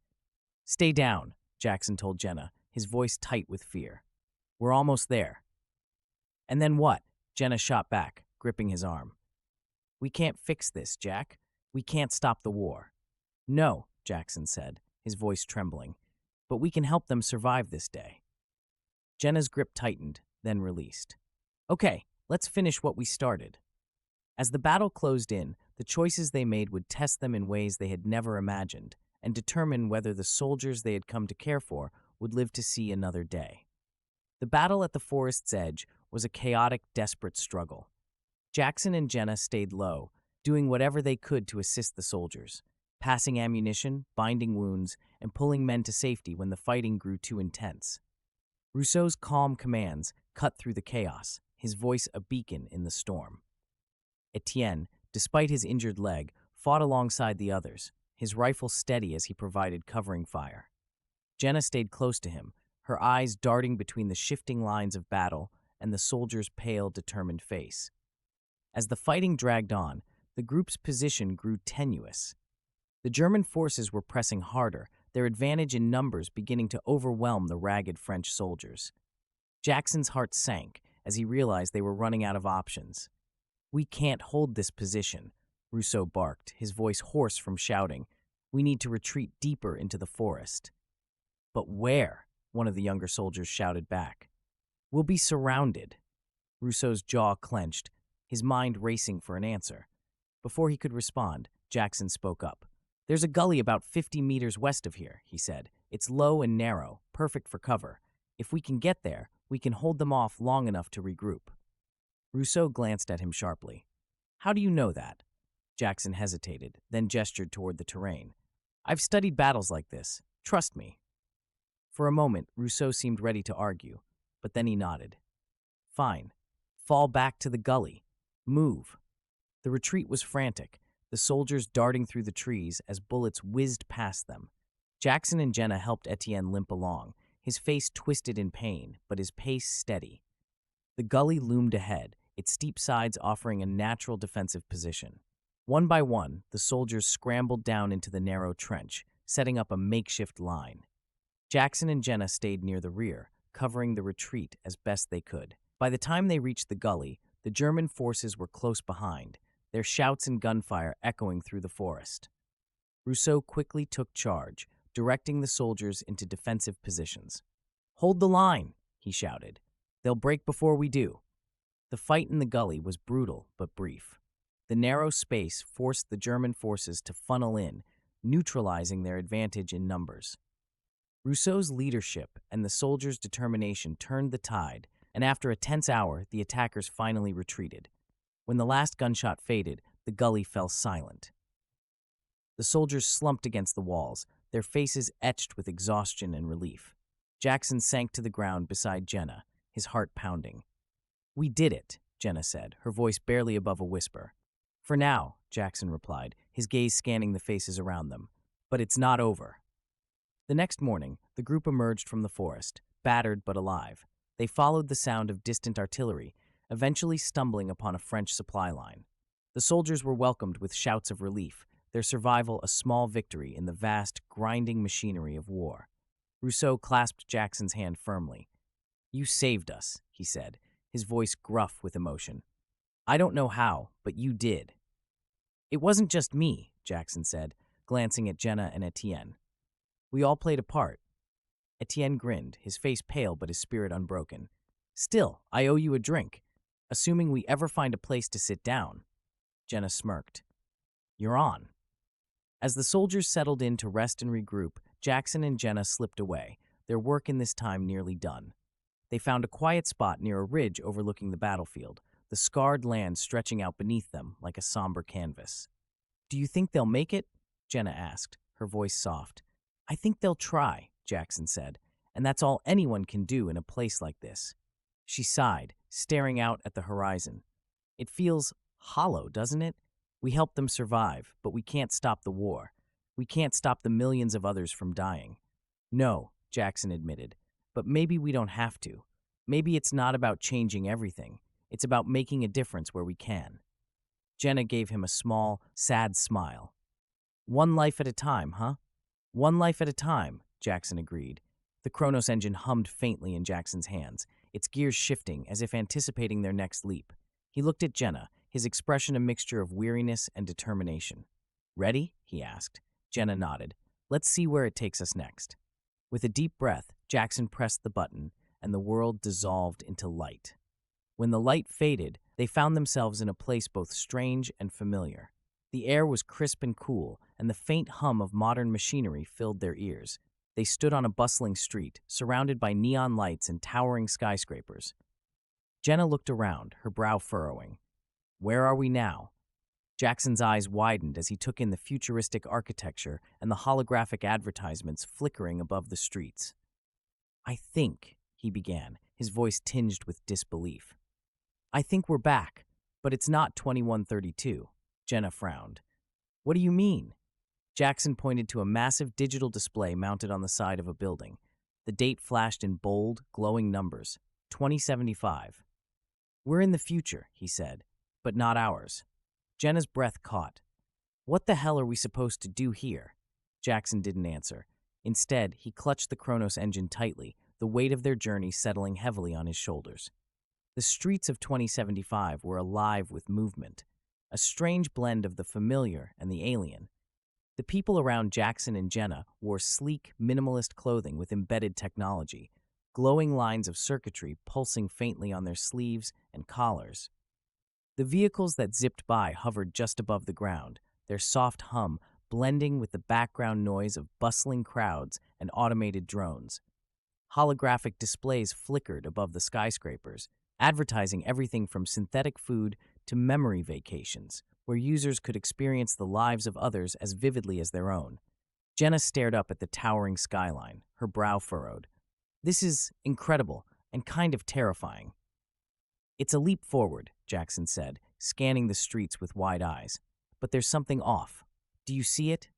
Speaker 1: "Stay down," Jackson told Jenna, his voice tight with fear. "We're almost there." "And then what?" Jenna shot back, gripping his arm. "We can't fix this, Jack. We can't stop the war." "No," Jackson said, his voice trembling, "but we can help them survive this day." Jenna's grip tightened, then released. "Okay, let's finish what we started." As the battle closed in, the choices they made would test them in ways they had never imagined and determine whether the soldiers they had come to care for would live to see another day. The battle at the forest's edge was a chaotic, desperate struggle. Jackson and Jenna stayed low, doing whatever they could to assist the soldiers, passing ammunition, binding wounds, and pulling men to safety when the fighting grew too intense. Rousseau's calm commands cut through the chaos, his voice a beacon in the storm. Etienne, despite his injured leg, fought alongside the others, his rifle steady as he provided covering fire. Jenna stayed close to him, her eyes darting between the shifting lines of battle and the soldier's pale, determined face. As the fighting dragged on, the group's position grew tenuous. The German forces were pressing harder, their advantage in numbers beginning to overwhelm the ragged French soldiers. Jackson's heart sank as he realized they were running out of options. "We can't hold this position," Rousseau barked, his voice hoarse from shouting. "We need to retreat deeper into the forest." "But where?" one of the younger soldiers shouted back. "We'll be surrounded." Rousseau's jaw clenched, his mind racing for an answer. Before he could respond, Jackson spoke up. "There's a gully about 50 meters west of here," he said. "It's low and narrow, perfect for cover. If we can get there, we can hold them off long enough to regroup." Rousseau glanced at him sharply. "How do you know that?" Jackson hesitated, then gestured toward the terrain. "I've studied battles like this. Trust me." For a moment, Rousseau seemed ready to argue, but then he nodded. "Fine. Fall back to the gully. Move." The retreat was frantic, the soldiers darting through the trees as bullets whizzed past them. Jackson and Jenna helped Etienne limp along, his face twisted in pain, but his pace steady. The gully loomed ahead, its steep sides offering a natural defensive position. One by one, the soldiers scrambled down into the narrow trench, setting up a makeshift line. Jackson and Jenna stayed near the rear, covering the retreat as best they could. By the time they reached the gully, the German forces were close behind, their shouts and gunfire echoing through the forest. Rousseau quickly took charge, directing the soldiers into defensive positions. "Hold the line," he shouted. "They'll break before we do." The fight in the gully was brutal but brief. The narrow space forced the German forces to funnel in, neutralizing their advantage in numbers. Rousseau's leadership and the soldiers' determination turned the tide, and after a tense hour, the attackers finally retreated. When the last gunshot faded, the gully fell silent. The soldiers slumped against the walls, their faces etched with exhaustion and relief. Jackson sank to the ground beside Jenna, his heart pounding. "We did it," Jenna said, her voice barely above a whisper. "For now," Jackson replied, his gaze scanning the faces around them. "But it's not over." The next morning, the group emerged from the forest, battered but alive. They followed the sound of distant artillery, eventually stumbling upon a French supply line. The soldiers were welcomed with shouts of relief, their survival a small victory in the vast, grinding machinery of war. Rousseau clasped Jackson's hand firmly. "You saved us," he said, his voice gruff with emotion. "I don't know how, but you did." "It wasn't just me," Jackson said, glancing at Jenna and Etienne. "We all played a part." Etienne grinned, his face pale but his spirit unbroken. "Still, I owe you a drink, assuming we ever find a place to sit down." Jenna smirked. "You're on." As the soldiers settled in to rest and regroup, Jackson and Jenna slipped away, their work in this time nearly done. They found a quiet spot near a ridge overlooking the battlefield, the scarred land stretching out beneath them like a somber canvas. "Do you think they'll make it?" Jenna asked, her voice soft. "I think they'll try," Jackson said, "and that's all anyone can do in a place like this." She sighed, staring out at the horizon. "It feels hollow, doesn't it? We helped them survive, but we can't stop the war. We can't stop the millions of others from dying." "No," Jackson admitted, "but maybe we don't have to. Maybe it's not about changing everything. It's about making a difference where we can." Jenna gave him a small, sad smile. "One life at a time, huh?" "One life at a time," Jackson agreed. The Kronos engine hummed faintly in Jackson's hands, its gears shifting as if anticipating their next leap. He looked at Jenna, his expression a mixture of weariness and determination. "Ready?" he asked. Jenna nodded. "Let's see where it takes us next." With a deep breath, Jackson pressed the button, and the world dissolved into light. When the light faded, they found themselves in a place both strange and familiar. The air was crisp and cool, and the faint hum of modern machinery filled their ears. They stood on a bustling street, surrounded by neon lights and towering skyscrapers. Jenna looked around, her brow furrowing. "Where are we now?" Jackson's eyes widened as he took in the futuristic architecture and the holographic advertisements flickering above the streets. "I think," he began, his voice tinged with disbelief. "I think we're back, but it's not 2132. Jenna frowned. "What do you mean?" Jackson pointed to a massive digital display mounted on the side of a building. The date flashed in bold, glowing numbers, 2075. "We're in the future," he said, "but not ours." Jenna's breath caught. "What the hell are we supposed to do here?" Jackson didn't answer. Instead, he clutched the Kronos engine tightly, the weight of their journey settling heavily on his shoulders. The streets of 2075 were alive with movement, a strange blend of the familiar and the alien. The people around Jackson and Jenna wore sleek, minimalist clothing with embedded technology, glowing lines of circuitry pulsing faintly on their sleeves and collars. The vehicles that zipped by hovered just above the ground, their soft hum blending with the background noise of bustling crowds and automated drones. Holographic displays flickered above the skyscrapers, advertising everything from synthetic food to memory vacations, where users could experience the lives of others as vividly as their own. Jenna stared up at the towering skyline, her brow furrowed. "This is incredible and kind of terrifying." "It's a leap forward," Jackson said, scanning the streets with wide eyes. "But there's something off. Do you see it?"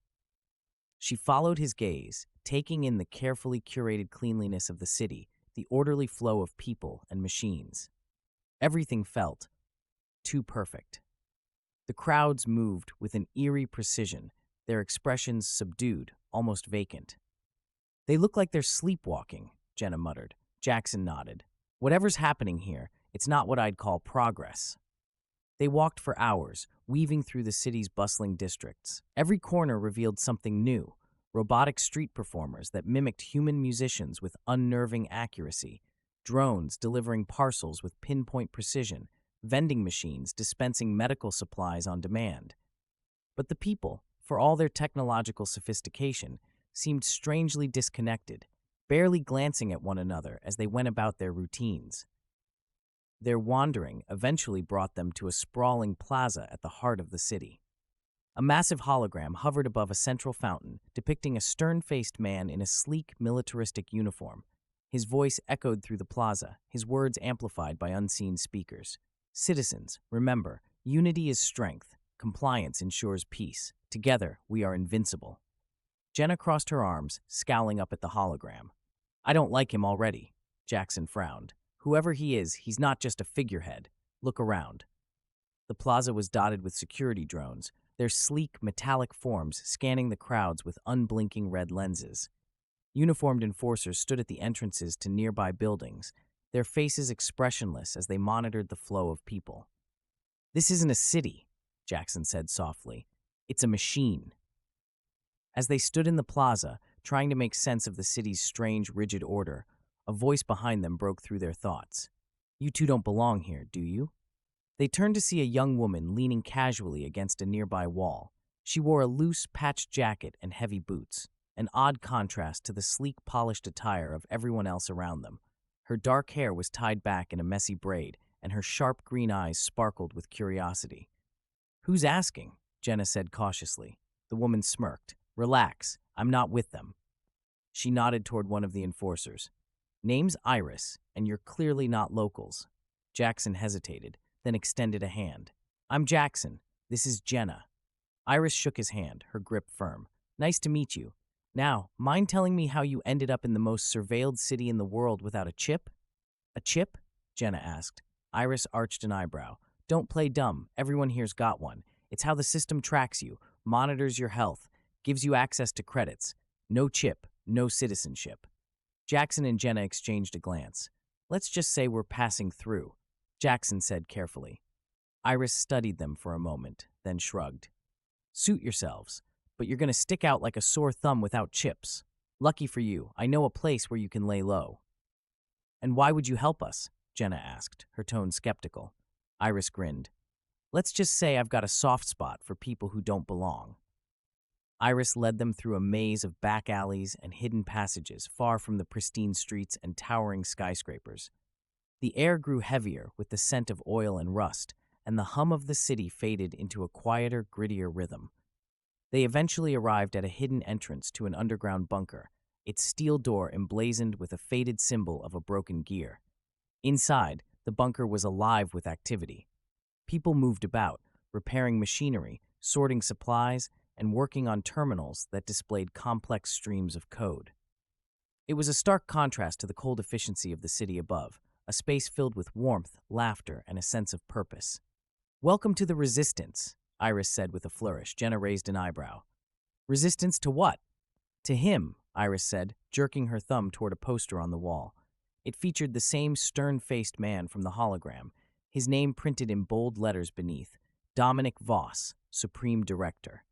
Speaker 1: She followed his gaze, taking in the carefully curated cleanliness of the city, the orderly flow of people and machines. Everything felt too perfect. The crowds moved with an eerie precision, their expressions subdued, almost vacant. "They look like they're sleepwalking," Jenna muttered. Jackson nodded. "Whatever's happening here, it's not what I'd call progress." They walked for hours, weaving through the city's bustling districts. Every corner revealed something new: robotic street performers that mimicked human musicians with unnerving accuracy, drones delivering parcels with pinpoint precision, vending machines dispensing medical supplies on demand. But the people, for all their technological sophistication, seemed strangely disconnected, barely glancing at one another as they went about their routines. Their wandering eventually brought them to a sprawling plaza at the heart of the city. A massive hologram hovered above a central fountain, depicting a stern-faced man in a sleek, militaristic uniform. His voice echoed through the plaza, his words amplified by unseen speakers. "Citizens, remember, unity is strength. Compliance ensures peace. Together, we are invincible." Jenna crossed her arms, scowling up at the hologram. "I don't like him already." Jackson frowned. "Whoever he is, he's not just a figurehead. Look around." The plaza was dotted with security drones, their sleek, metallic forms scanning the crowds with unblinking red lenses. Uniformed enforcers stood at the entrances to nearby buildings, their faces expressionless as they monitored the flow of people. "This isn't a city," Jackson said softly. "It's a machine." As they stood in the plaza, trying to make sense of the city's strange, rigid order, a voice behind them broke through their thoughts. "You two don't belong here, do you?" They turned to see a young woman leaning casually against a nearby wall. She wore a loose, patched jacket and heavy boots, an odd contrast to the sleek, polished attire of everyone else around them. Her dark hair was tied back in a messy braid, and her sharp green eyes sparkled with curiosity. "Who's asking?" Jenna said cautiously. The woman smirked. "Relax, I'm not with them." She nodded toward one of the enforcers. "Name's Iris, and you're clearly not locals." Jackson hesitated, then extended a hand. "I'm Jackson. This is Jenna." Iris shook his hand, her grip firm. "Nice to meet you. Now, mind telling me how you ended up in the most surveilled city in the world without a chip?" "A chip?" Jenna asked. Iris arched an eyebrow. "Don't play dumb. Everyone here's got one. It's how the system tracks you, monitors your health, gives you access to credits. No chip, no citizenship." Jackson and Jenna exchanged a glance. "Let's just say we're passing through," Jackson said carefully. Iris studied them for a moment, then shrugged. "Suit yourselves, but you're going to stick out like a sore thumb without chips. Lucky for you, I know a place where you can lay low." "And why would you help us?" Jenna asked, her tone skeptical. Iris grinned. "Let's just say I've got a soft spot for people who don't belong." Iris led them through a maze of back alleys and hidden passages far from the pristine streets and towering skyscrapers. The air grew heavier with the scent of oil and rust, and the hum of the city faded into a quieter, grittier rhythm. They eventually arrived at a hidden entrance to an underground bunker, its steel door emblazoned with a faded symbol of a broken gear. Inside, the bunker was alive with activity. People moved about, repairing machinery, sorting supplies, and working on terminals that displayed complex streams of code. It was a stark contrast to the cold efficiency of the city above, a space filled with warmth, laughter, and a sense of purpose. "Welcome to the Resistance," Iris said with a flourish. Jenna raised an eyebrow. "Resistance to what?" "To him," Iris said, jerking her thumb toward a poster on the wall. It featured the same stern-faced man from the hologram, his name printed in bold letters beneath, Dominic Voss, Supreme Director.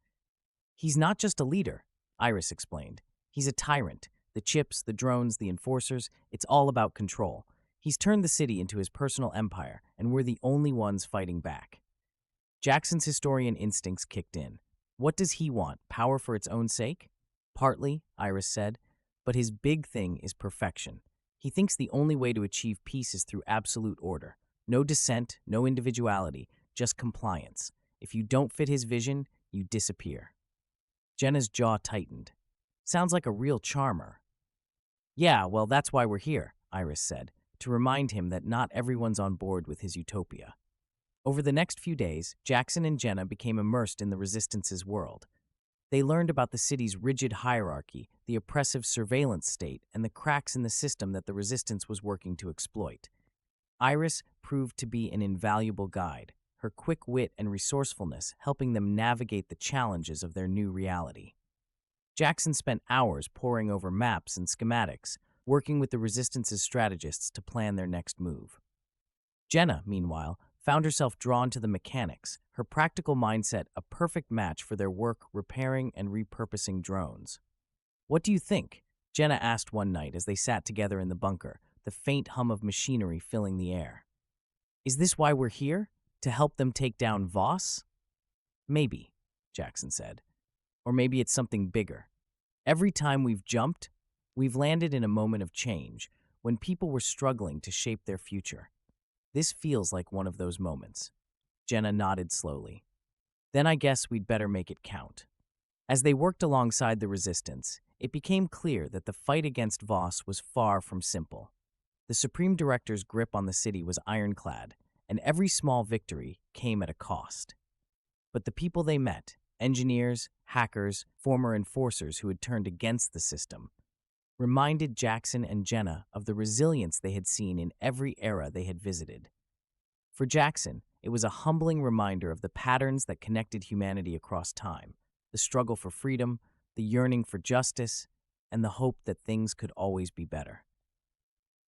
Speaker 1: "He's not just a leader," Iris explained. "He's a tyrant. The chips, the drones, the enforcers, it's all about control. He's turned the city into his personal empire, and we're the only ones fighting back." Jackson's historian instincts kicked in. What does he want? Power for its own sake? "Partly," Iris said, "but his big thing is perfection. He thinks the only way to achieve peace is through absolute order. No dissent, no individuality, just compliance. If you don't fit his vision, you disappear." Jenna's jaw tightened. "Sounds like a real charmer." "Yeah, well, that's why we're here," Iris said, to remind him that not everyone's on board with his utopia. Over the next few days, Jackson and Jenna became immersed in the Resistance's world. They learned about the city's rigid hierarchy, the oppressive surveillance state, and the cracks in the system that the Resistance was working to exploit. Iris proved to be an invaluable guide, her quick wit and resourcefulness helping them navigate the challenges of their new reality. Jackson spent hours poring over maps and schematics, working with the Resistance's strategists to plan their next move. Jenna, meanwhile, found herself drawn to the mechanics, her practical mindset a perfect match for their work repairing and repurposing drones. "What do you think?" Jenna asked one night as they sat together in the bunker, the faint hum of machinery filling the air. "Is this why we're here? To help them take down Voss?" "Maybe," Jackson said. "Or maybe it's something bigger. Every time we've jumped, we've landed in a moment of change, when people were struggling to shape their future. This feels like one of those moments." Jenna nodded slowly. "Then I guess we'd better make it count." As they worked alongside the Resistance, it became clear that the fight against Voss was far from simple. The Supreme Director's grip on the city was ironclad, and every small victory came at a cost. But the people they met, engineers, hackers, former enforcers who had turned against the system, reminded Jackson and Jenna of the resilience they had seen in every era they had visited. For Jackson, it was a humbling reminder of the patterns that connected humanity across time, the struggle for freedom, the yearning for justice, and the hope that things could always be better.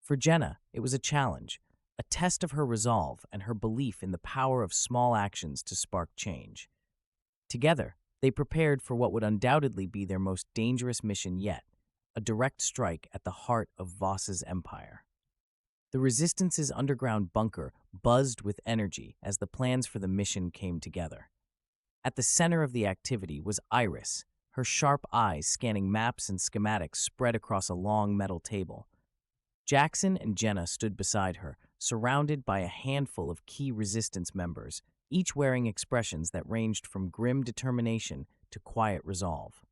Speaker 1: For Jenna, it was a challenge, a test of her resolve and her belief in the power of small actions to spark change. Together, they prepared for what would undoubtedly be their most dangerous mission yet, a direct strike at the heart of Voss's empire. The Resistance's underground bunker buzzed with energy as the plans for the mission came together. At the center of the activity was Iris, her sharp eyes scanning maps and schematics spread across a long metal table. Jackson and Jenna stood beside her, surrounded by a handful of key resistance members, each wearing expressions that ranged from grim determination to quiet resolve.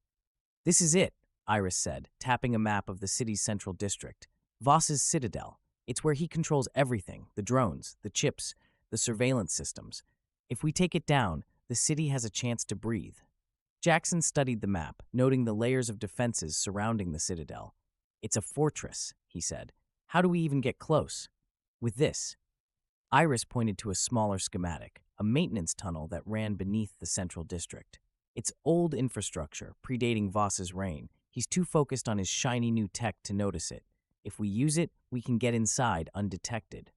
Speaker 1: "This is it," Iris said, tapping a map of the city's central district. "Voss's citadel. It's where he controls everything, the drones, the chips, the surveillance systems. If we take it down, the city has a chance to breathe." Jackson studied the map, noting the layers of defenses surrounding the citadel. "It's a fortress," he said. "How do we even get close?" "With this." Iris pointed to a smaller schematic, a maintenance tunnel that ran beneath the central district. "It's old infrastructure, predating Voss's reign. He's too focused on his shiny new tech to notice it. If we use it, we can get inside undetected."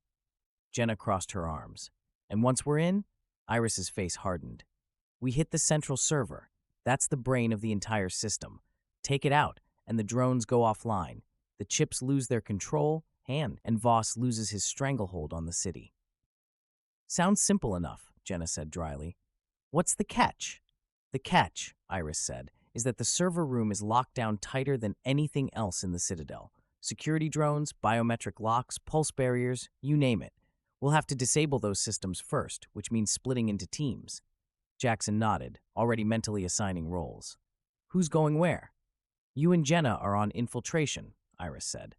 Speaker 1: Jenna crossed her arms. "And once we're in?" Iris's face hardened. "We hit the central server. That's the brain of the entire system. Take it out, and the drones go offline. The chips lose their control, and Voss loses his stranglehold on the city." "Sounds simple enough," Jenna said dryly. "What's the catch?" "The catch," Iris said, "is that the server room is locked down tighter than anything else in the Citadel. Security drones, biometric locks, pulse barriers, you name it. We'll have to disable those systems first, which means splitting into teams." Jackson nodded, already mentally assigning roles. "Who's going where?" "You and Jenna are on infiltration," Iris said.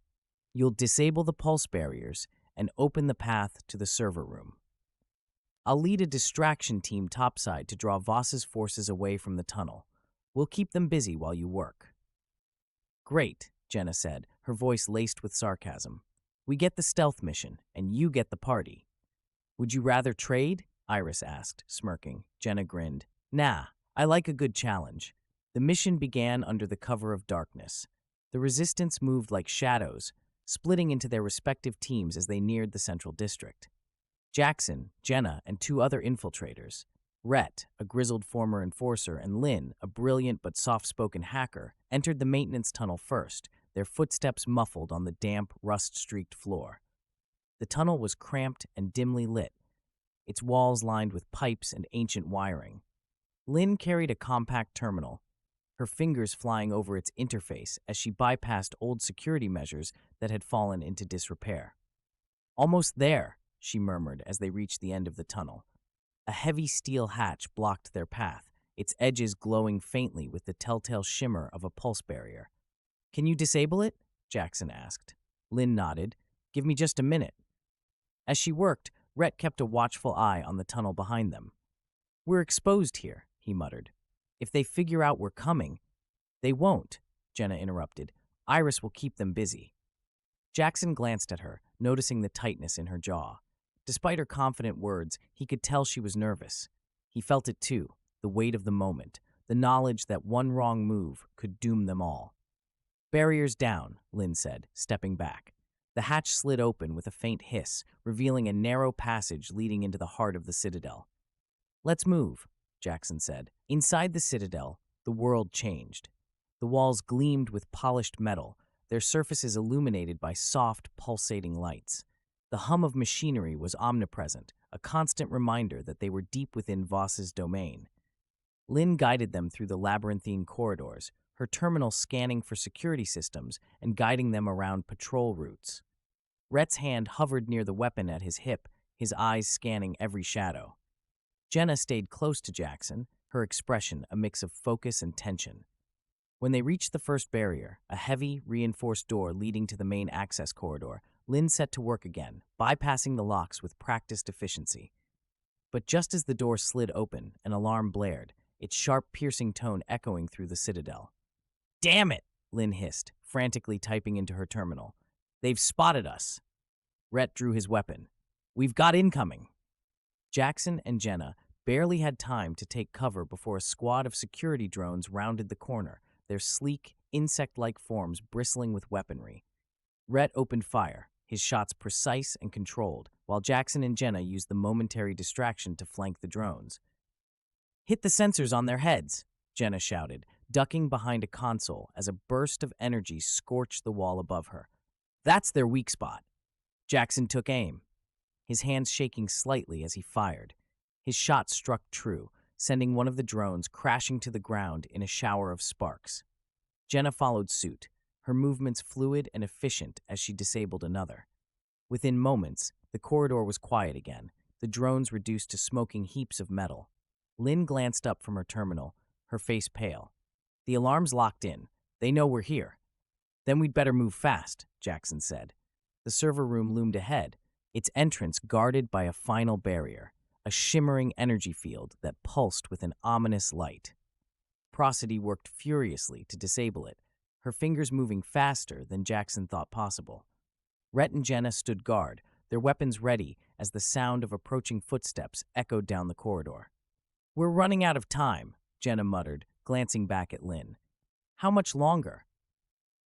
Speaker 1: "You'll disable the pulse barriers and open the path to the server room. I'll lead a distraction team topside to draw Voss's forces away from the tunnel. We'll keep them busy while you work." "Great," Jenna said, her voice laced with sarcasm. "We get the stealth mission, and you get the party." "Would you rather trade?" Iris asked, smirking. Jenna grinned. "Nah, I like a good challenge." The mission began under the cover of darkness. The resistance moved like shadows, splitting into their respective teams as they neared the central district. Jackson, Jenna, and two other infiltrators, Rhett, a grizzled former enforcer, and Lynn, a brilliant but soft-spoken hacker, entered the maintenance tunnel first, their footsteps muffled on the damp, rust-streaked floor. The tunnel was cramped and dimly lit, its walls lined with pipes and ancient wiring. Lynn carried a compact terminal, her fingers flying over its interface as she bypassed old security measures that had fallen into disrepair. "Almost there," she murmured as they reached the end of the tunnel. A heavy steel hatch blocked their path, its edges glowing faintly with the telltale shimmer of a pulse barrier. "Can you disable it?" Jackson asked. Lynn nodded. "Give me just a minute." As she worked, Rhett kept a watchful eye on the tunnel behind them. "We're exposed here," he muttered. "If they figure out we're coming—" "They won't," Jenna interrupted. "Iris will keep them busy." Jackson glanced at her, noticing the tightness in her jaw. Despite her confident words, he could tell she was nervous. He felt it too, the weight of the moment, the knowledge that one wrong move could doom them all. "Barriers down," Lynn said, stepping back. The hatch slid open with a faint hiss, revealing a narrow passage leading into the heart of the Citadel. "Let's move," Jackson said. Inside the Citadel, the world changed. The walls gleamed with polished metal, their surfaces illuminated by soft, pulsating lights. The hum of machinery was omnipresent, a constant reminder that they were deep within Voss's domain. Lynn guided them through the labyrinthine corridors, her terminal scanning for security systems and guiding them around patrol routes. Rhett's hand hovered near the weapon at his hip, his eyes scanning every shadow. Jenna stayed close to Jackson, her expression a mix of focus and tension. When they reached the first barrier, a heavy, reinforced door leading to the main access corridor, Lynn set to work again, bypassing the locks with practiced efficiency. But just as the door slid open, an alarm blared, its sharp, piercing tone echoing through the Citadel. "Damn it!" Lynn hissed, frantically typing into her terminal. "They've spotted us." Rhett drew his weapon. "We've got incoming." Jackson and Jenna barely had time to take cover before a squad of security drones rounded the corner, their sleek, insect-like forms bristling with weaponry. Rhett opened fire, his shots precise and controlled, while Jackson and Jenna used the momentary distraction to flank the drones. "Hit the sensors on their heads," Jenna shouted, ducking behind a console as a burst of energy scorched the wall above her. "That's their weak spot." Jackson took aim, his hands shaking slightly as he fired. His shot struck true, sending one of the drones crashing to the ground in a shower of sparks. Jenna followed suit, her movements fluid and efficient as she disabled another. Within moments, the corridor was quiet again, the drones reduced to smoking heaps of metal. Lynn glanced up from her terminal, her face pale. The alarm's locked in. They know we're here. Then we'd better move fast, Jackson said. The server room loomed ahead, its entrance guarded by a final barrier, a shimmering energy field that pulsed with an ominous light. Prosody worked furiously to disable it, her fingers moving faster than Jackson thought possible. Rhett and Jenna stood guard, their weapons ready as the sound of approaching footsteps echoed down the corridor. "We're running out of time," Jenna muttered, glancing back at Lynn. "How much longer?"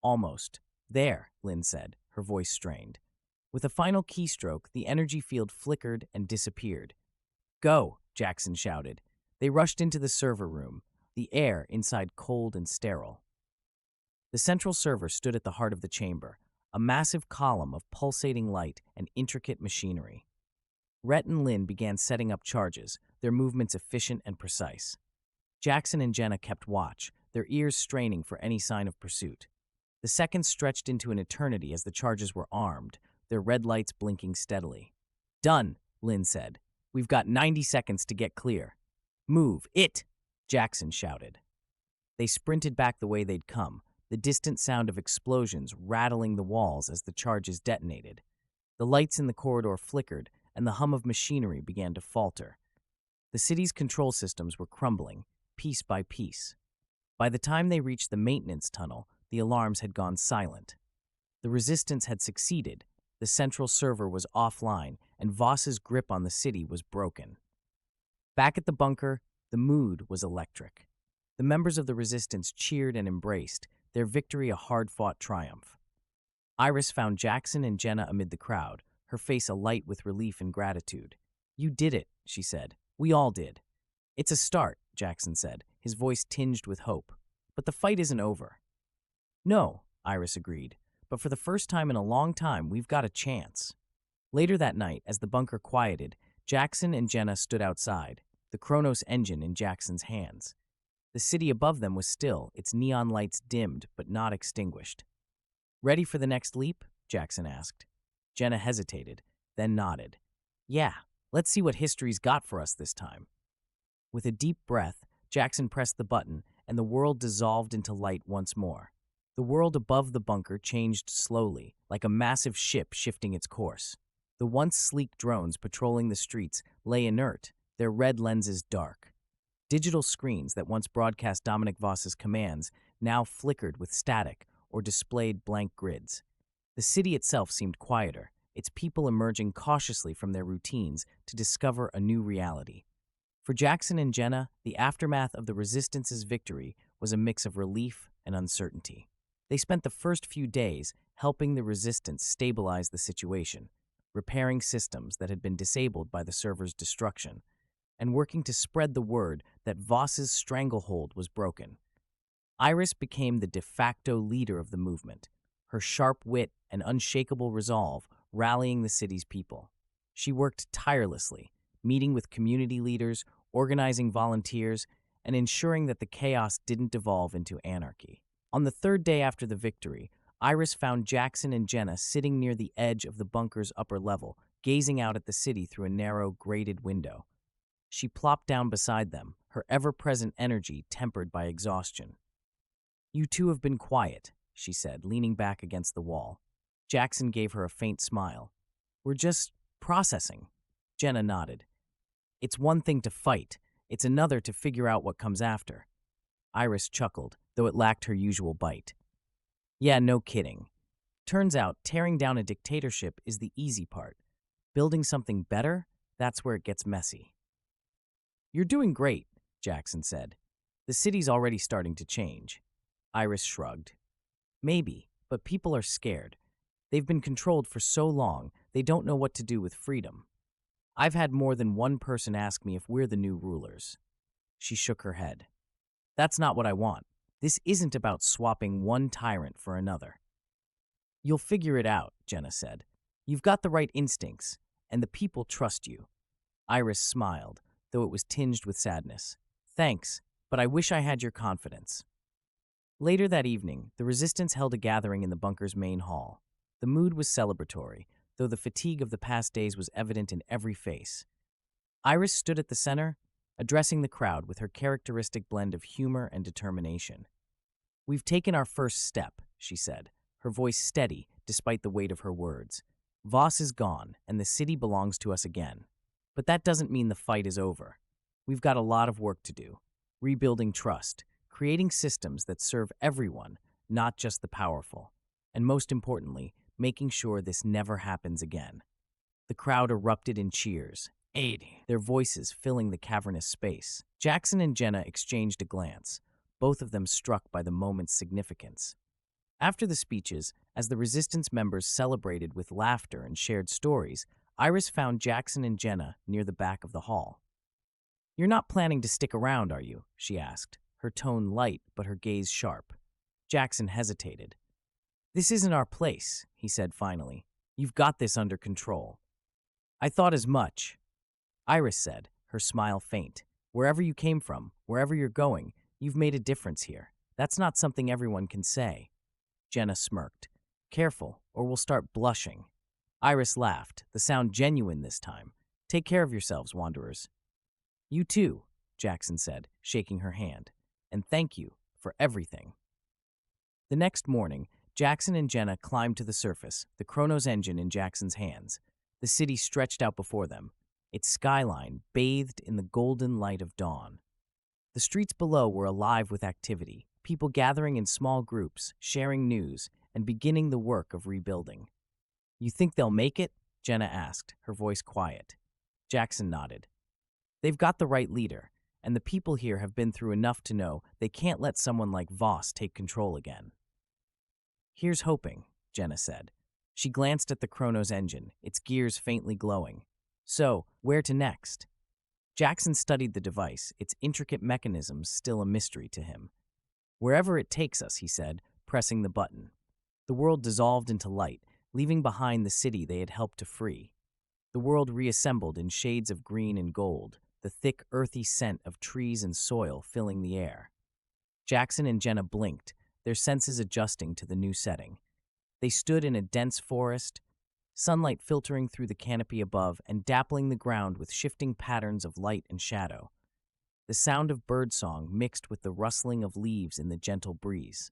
Speaker 1: "Almost. There," Lynn said, her voice strained. With a final keystroke, the energy field flickered and disappeared. "Go," Jackson shouted. They rushed into the server room, the air inside cold and sterile. The central server stood at the heart of the chamber, a massive column of pulsating light and intricate machinery. Rhett and Lynn began setting up charges, their movements efficient and precise. Jackson and Jenna kept watch, their ears straining for any sign of pursuit. The seconds stretched into an eternity as the charges were armed, their red lights blinking steadily. "Done," Lynn said. "We've got 90 seconds to get clear." "Move, it!" Jackson shouted. They sprinted back the way they'd come, the distant sound of explosions rattling the walls as the charges detonated. The lights in the corridor flickered, and the hum of machinery began to falter. The city's control systems were crumbling, piece by piece. By the time they reached the maintenance tunnel, the alarms had gone silent. The resistance had succeeded, the central server was offline, and Voss's grip on the city was broken. Back at the bunker, the mood was electric. The members of the resistance cheered and embraced, their victory a hard-fought triumph. Iris found Jackson and Jenna amid the crowd, her face alight with relief and gratitude. "You did it," she said. "We all did." "It's a start," Jackson said, his voice tinged with hope. "But the fight isn't over." "No," Iris agreed, "but for the first time in a long time, we've got a chance." Later that night, as the bunker quieted, Jackson and Jenna stood outside, the Kronos engine in Jackson's hands. The city above them was still, its neon lights dimmed but not extinguished. "Ready for the next leap?" Jackson asked. Jenna hesitated, then nodded. "Yeah, let's see what history's got for us this time." With a deep breath, Jackson pressed the button, and the world dissolved into light once more. The world above the bunker changed slowly, like a massive ship shifting its course. The once sleek drones patrolling the streets lay inert, their red lenses dark. Digital screens that once broadcast Dominic Voss's commands now flickered with static or displayed blank grids. The city itself seemed quieter, its people emerging cautiously from their routines to discover a new reality. For Jackson and Jenna, the aftermath of the Resistance's victory was a mix of relief and uncertainty. They spent the first few days helping the Resistance stabilize the situation, repairing systems that had been disabled by the server's destruction, and working to spread the word that Voss's stranglehold was broken. Iris became the de facto leader of the movement, her sharp wit and unshakable resolve rallying the city's people. She worked tirelessly, meeting with community leaders, organizing volunteers, and ensuring that the chaos didn't devolve into anarchy. On the third day after the victory, Iris found Jackson and Jenna sitting near the edge of the bunker's upper level, gazing out at the city through a narrow, grated window. She plopped down beside them, her ever-present energy tempered by exhaustion. "You two have been quiet," she said, leaning back against the wall. Jackson gave her a faint smile. "We're just processing." Jenna nodded. "It's one thing to fight. It's another to figure out what comes after." Iris chuckled, though it lacked her usual bite. "Yeah, no kidding. Turns out tearing down a dictatorship is the easy part. Building something better, that's where it gets messy." "You're doing great," Jackson said. "The city's already starting to change." Iris shrugged. "Maybe, but people are scared. They've been controlled for so long, they don't know what to do with freedom. I've had more than one person ask me if we're the new rulers." She shook her head. "That's not what I want. This isn't about swapping one tyrant for another." "You'll figure it out," Jenna said. "You've got the right instincts, and the people trust you." Iris smiled, though it was tinged with sadness. "Thanks, but I wish I had your confidence." Later that evening, the resistance held a gathering in the bunker's main hall. The mood was celebratory, though the fatigue of the past days was evident in every face. Iris stood at the center, addressing the crowd with her characteristic blend of humor and determination. "We've taken our first step," she said, her voice steady despite the weight of her words. "Voss is gone, and the city belongs to us again. But that doesn't mean the fight is over. We've got a lot of work to do. Rebuilding trust, creating systems that serve everyone, not just the powerful, and most importantly, making sure this never happens again." The crowd erupted in cheers, their voices filling the cavernous space. Jackson and Jenna exchanged a glance, both of them struck by the moment's significance. After the speeches, as the resistance members celebrated with laughter and shared stories, Iris found Jackson and Jenna near the back of the hall. "You're not planning to stick around, are you?" she asked, her tone light but her gaze sharp. Jackson hesitated. "This isn't our place," he said finally. "You've got this under control." "I thought as much," Iris said, her smile faint. "Wherever you came from, wherever you're going, you've made a difference here. That's not something everyone can say." Jenna smirked. "Careful, or we'll start blushing." Iris laughed, the sound genuine this time. "Take care of yourselves, wanderers." "You too," Jackson said, shaking her hand. "And thank you for everything." The next morning, Jackson and Jenna climbed to the surface, the Chronos engine in Jackson's hands. The city stretched out before them, its skyline bathed in the golden light of dawn. The streets below were alive with activity, people gathering in small groups, sharing news, and beginning the work of rebuilding. "You think they'll make it?" Jenna asked, her voice quiet. Jackson nodded. "They've got the right leader, and the people here have been through enough to know they can't let someone like Voss take control again." "Here's hoping," Jenna said. She glanced at the Chronos engine, its gears faintly glowing. "So, where to next?" Jackson studied the device, its intricate mechanisms still a mystery to him. "Wherever it takes us," he said, pressing the button. The world dissolved into light, leaving behind the city they had helped to free. The world reassembled in shades of green and gold, the thick, earthy scent of trees and soil filling the air. Jackson and Jenna blinked, their senses adjusting to the new setting. They stood in a dense forest, sunlight filtering through the canopy above and dappling the ground with shifting patterns of light and shadow. The sound of birdsong mixed with the rustling of leaves in the gentle breeze.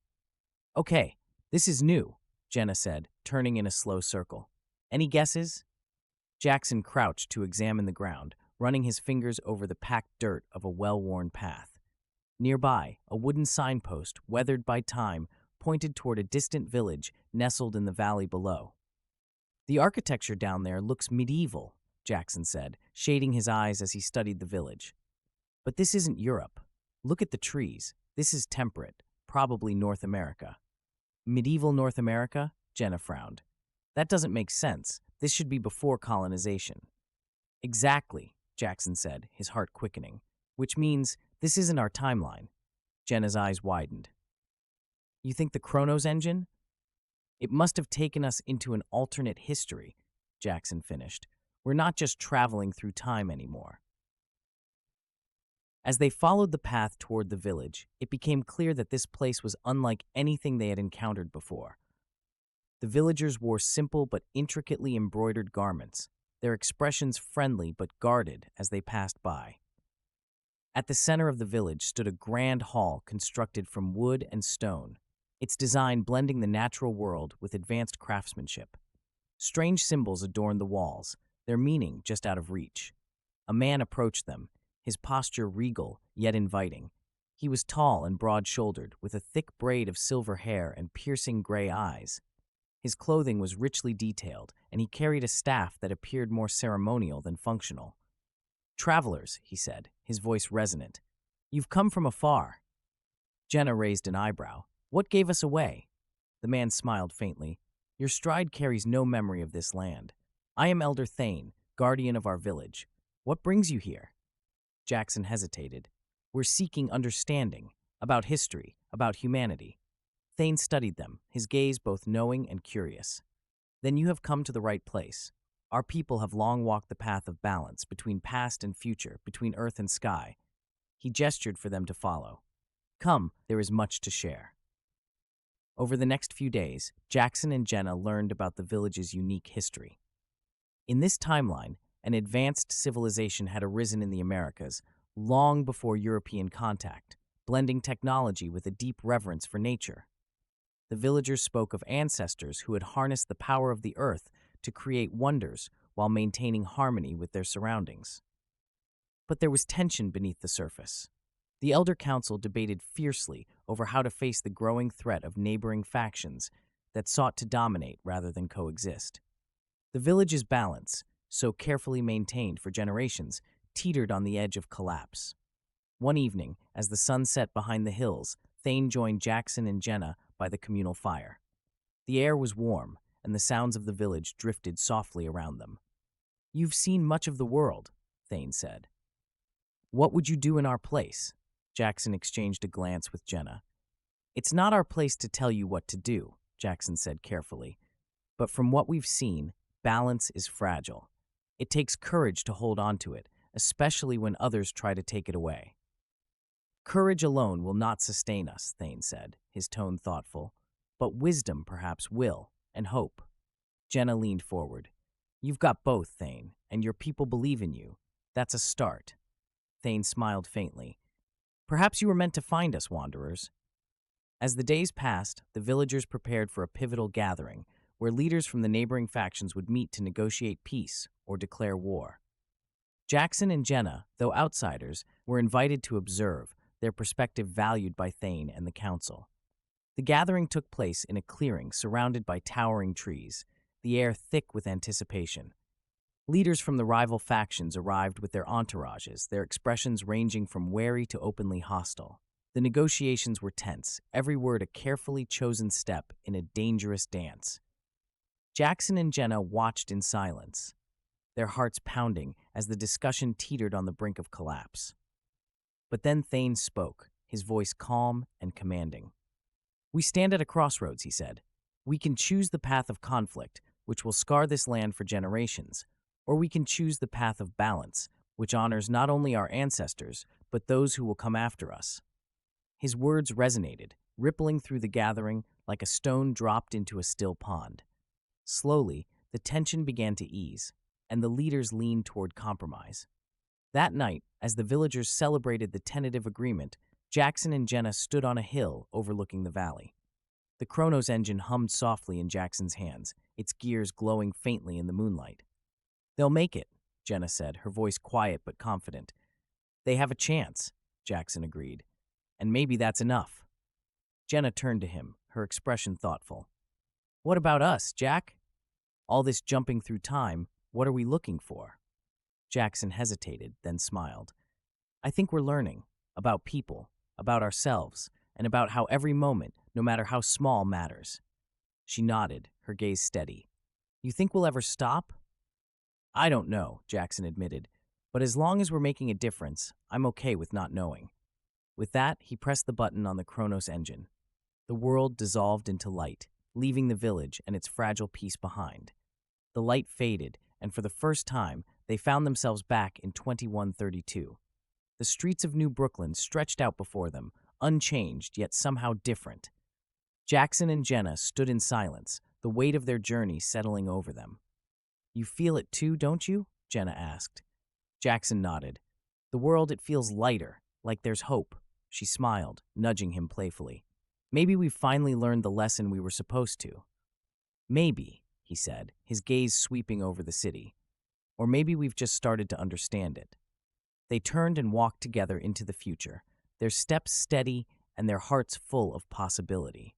Speaker 1: "Okay, this is new," Jenna said, turning in a slow circle. "Any guesses?" Jackson crouched to examine the ground, running his fingers over the packed dirt of a well-worn path. Nearby, a wooden signpost, weathered by time, pointed toward a distant village nestled in the valley below. "The architecture down there looks medieval," Jackson said, shading his eyes as he studied the village. "But this isn't Europe. Look at the trees. This is temperate, probably North America." "Medieval North America?" Jenna frowned. "That doesn't make sense. This should be before colonization." "Exactly," Jackson said, his heart quickening. "Which means this isn't our timeline." Jenna's eyes widened. "You think the Chronos engine?" "It must have taken us into an alternate history," Jackson finished. "We're not just traveling through time anymore." As they followed the path toward the village, it became clear that this place was unlike anything they had encountered before. The villagers wore simple but intricately embroidered garments, their expressions friendly but guarded as they passed by. At the center of the village stood a grand hall constructed from wood and stone, its design blending the natural world with advanced craftsmanship. Strange symbols adorned the walls, their meaning just out of reach. A man approached them, his posture regal yet inviting. He was tall and broad-shouldered, with a thick braid of silver hair and piercing gray eyes. His clothing was richly detailed, and he carried a staff that appeared more ceremonial than functional. "Travelers," he said, his voice resonant. "You've come from afar." Jenna raised an eyebrow. "What gave us away?" The man smiled faintly. "Your stride carries no memory of this land. I am Elder Thane, guardian of our village. What brings you here?" Jackson hesitated. "We're seeking understanding, about history, about humanity." Thane studied them, his gaze both knowing and curious. "Then you have come to the right place. Our people have long walked the path of balance between past and future, between earth and sky." He gestured for them to follow. "Come, there is much to share." Over the next few days, Jackson and Jenna learned about the village's unique history. In this timeline, an advanced civilization had arisen in the Americas long before European contact, blending technology with a deep reverence for nature. The villagers spoke of ancestors who had harnessed the power of the earth to create wonders while maintaining harmony with their surroundings. But there was tension beneath the surface. The Elder Council debated fiercely over how to face the growing threat of neighboring factions that sought to dominate rather than coexist. The village's balance, so carefully maintained for generations, teetered on the edge of collapse. One evening, as the sun set behind the hills, Thane joined Jackson and Jenna by the communal fire. The air was warm, and the sounds of the village drifted softly around them. "You've seen much of the world," Thane said. "What would you do in our place?" Jackson exchanged a glance with Jenna. "It's not our place to tell you what to do," Jackson said carefully. "But from what we've seen, balance is fragile. It takes courage to hold on to it, especially when others try to take it away." "Courage alone will not sustain us," Thane said, his tone thoughtful. "But wisdom perhaps will, and hope." Jenna leaned forward. "You've got both, Thane, and your people believe in you. That's a start." Thane smiled faintly. "Perhaps you were meant to find us, wanderers." As the days passed, the villagers prepared for a pivotal gathering, where leaders from the neighboring factions would meet to negotiate peace or declare war. Jackson and Jenna, though outsiders, were invited to observe, their perspective valued by Thane and the council. The gathering took place in a clearing surrounded by towering trees, the air thick with anticipation. Leaders from the rival factions arrived with their entourages, their expressions ranging from wary to openly hostile. The negotiations were tense, every word a carefully chosen step in a dangerous dance. Jackson and Jenna watched in silence, their hearts pounding as the discussion teetered on the brink of collapse. But then Thane spoke, his voice calm and commanding. "We stand at a crossroads," he said. "We can choose the path of conflict, which will scar this land for generations, or we can choose the path of balance, which honors not only our ancestors, but those who will come after us." His words resonated, rippling through the gathering like a stone dropped into a still pond. Slowly, the tension began to ease, and the leaders leaned toward compromise. That night, as the villagers celebrated the tentative agreement, Jackson and Jenna stood on a hill overlooking the valley. The Chronos engine hummed softly in Jackson's hands, its gears glowing faintly in the moonlight. "They'll make it," Jenna said, her voice quiet but confident. "They have a chance," Jackson agreed. "And maybe that's enough." Jenna turned to him, her expression thoughtful. "What about us, Jack? All this jumping through time, what are we looking for?" Jackson hesitated, then smiled. "I think we're learning about people, about ourselves, and about how every moment, no matter how small, matters." She nodded, her gaze steady. "You think we'll ever stop?" "I don't know," Jackson admitted, "but as long as we're making a difference, I'm okay with not knowing." With that, he pressed the button on the Chronos engine. The world dissolved into light, leaving the village and its fragile peace behind. The light faded, and for the first time, they found themselves back in 2132. The streets of New Brooklyn stretched out before them, unchanged yet somehow different. Jackson and Jenna stood in silence, the weight of their journey settling over them. "You feel it too, don't you?" Jenna asked. Jackson nodded. "The world, it feels lighter, like there's hope." She smiled, nudging him playfully. "Maybe we've finally learned the lesson we were supposed to." "Maybe," he said, his gaze sweeping over the city. "Or maybe we've just started to understand it." They turned and walked together into the future, their steps steady and their hearts full of possibility.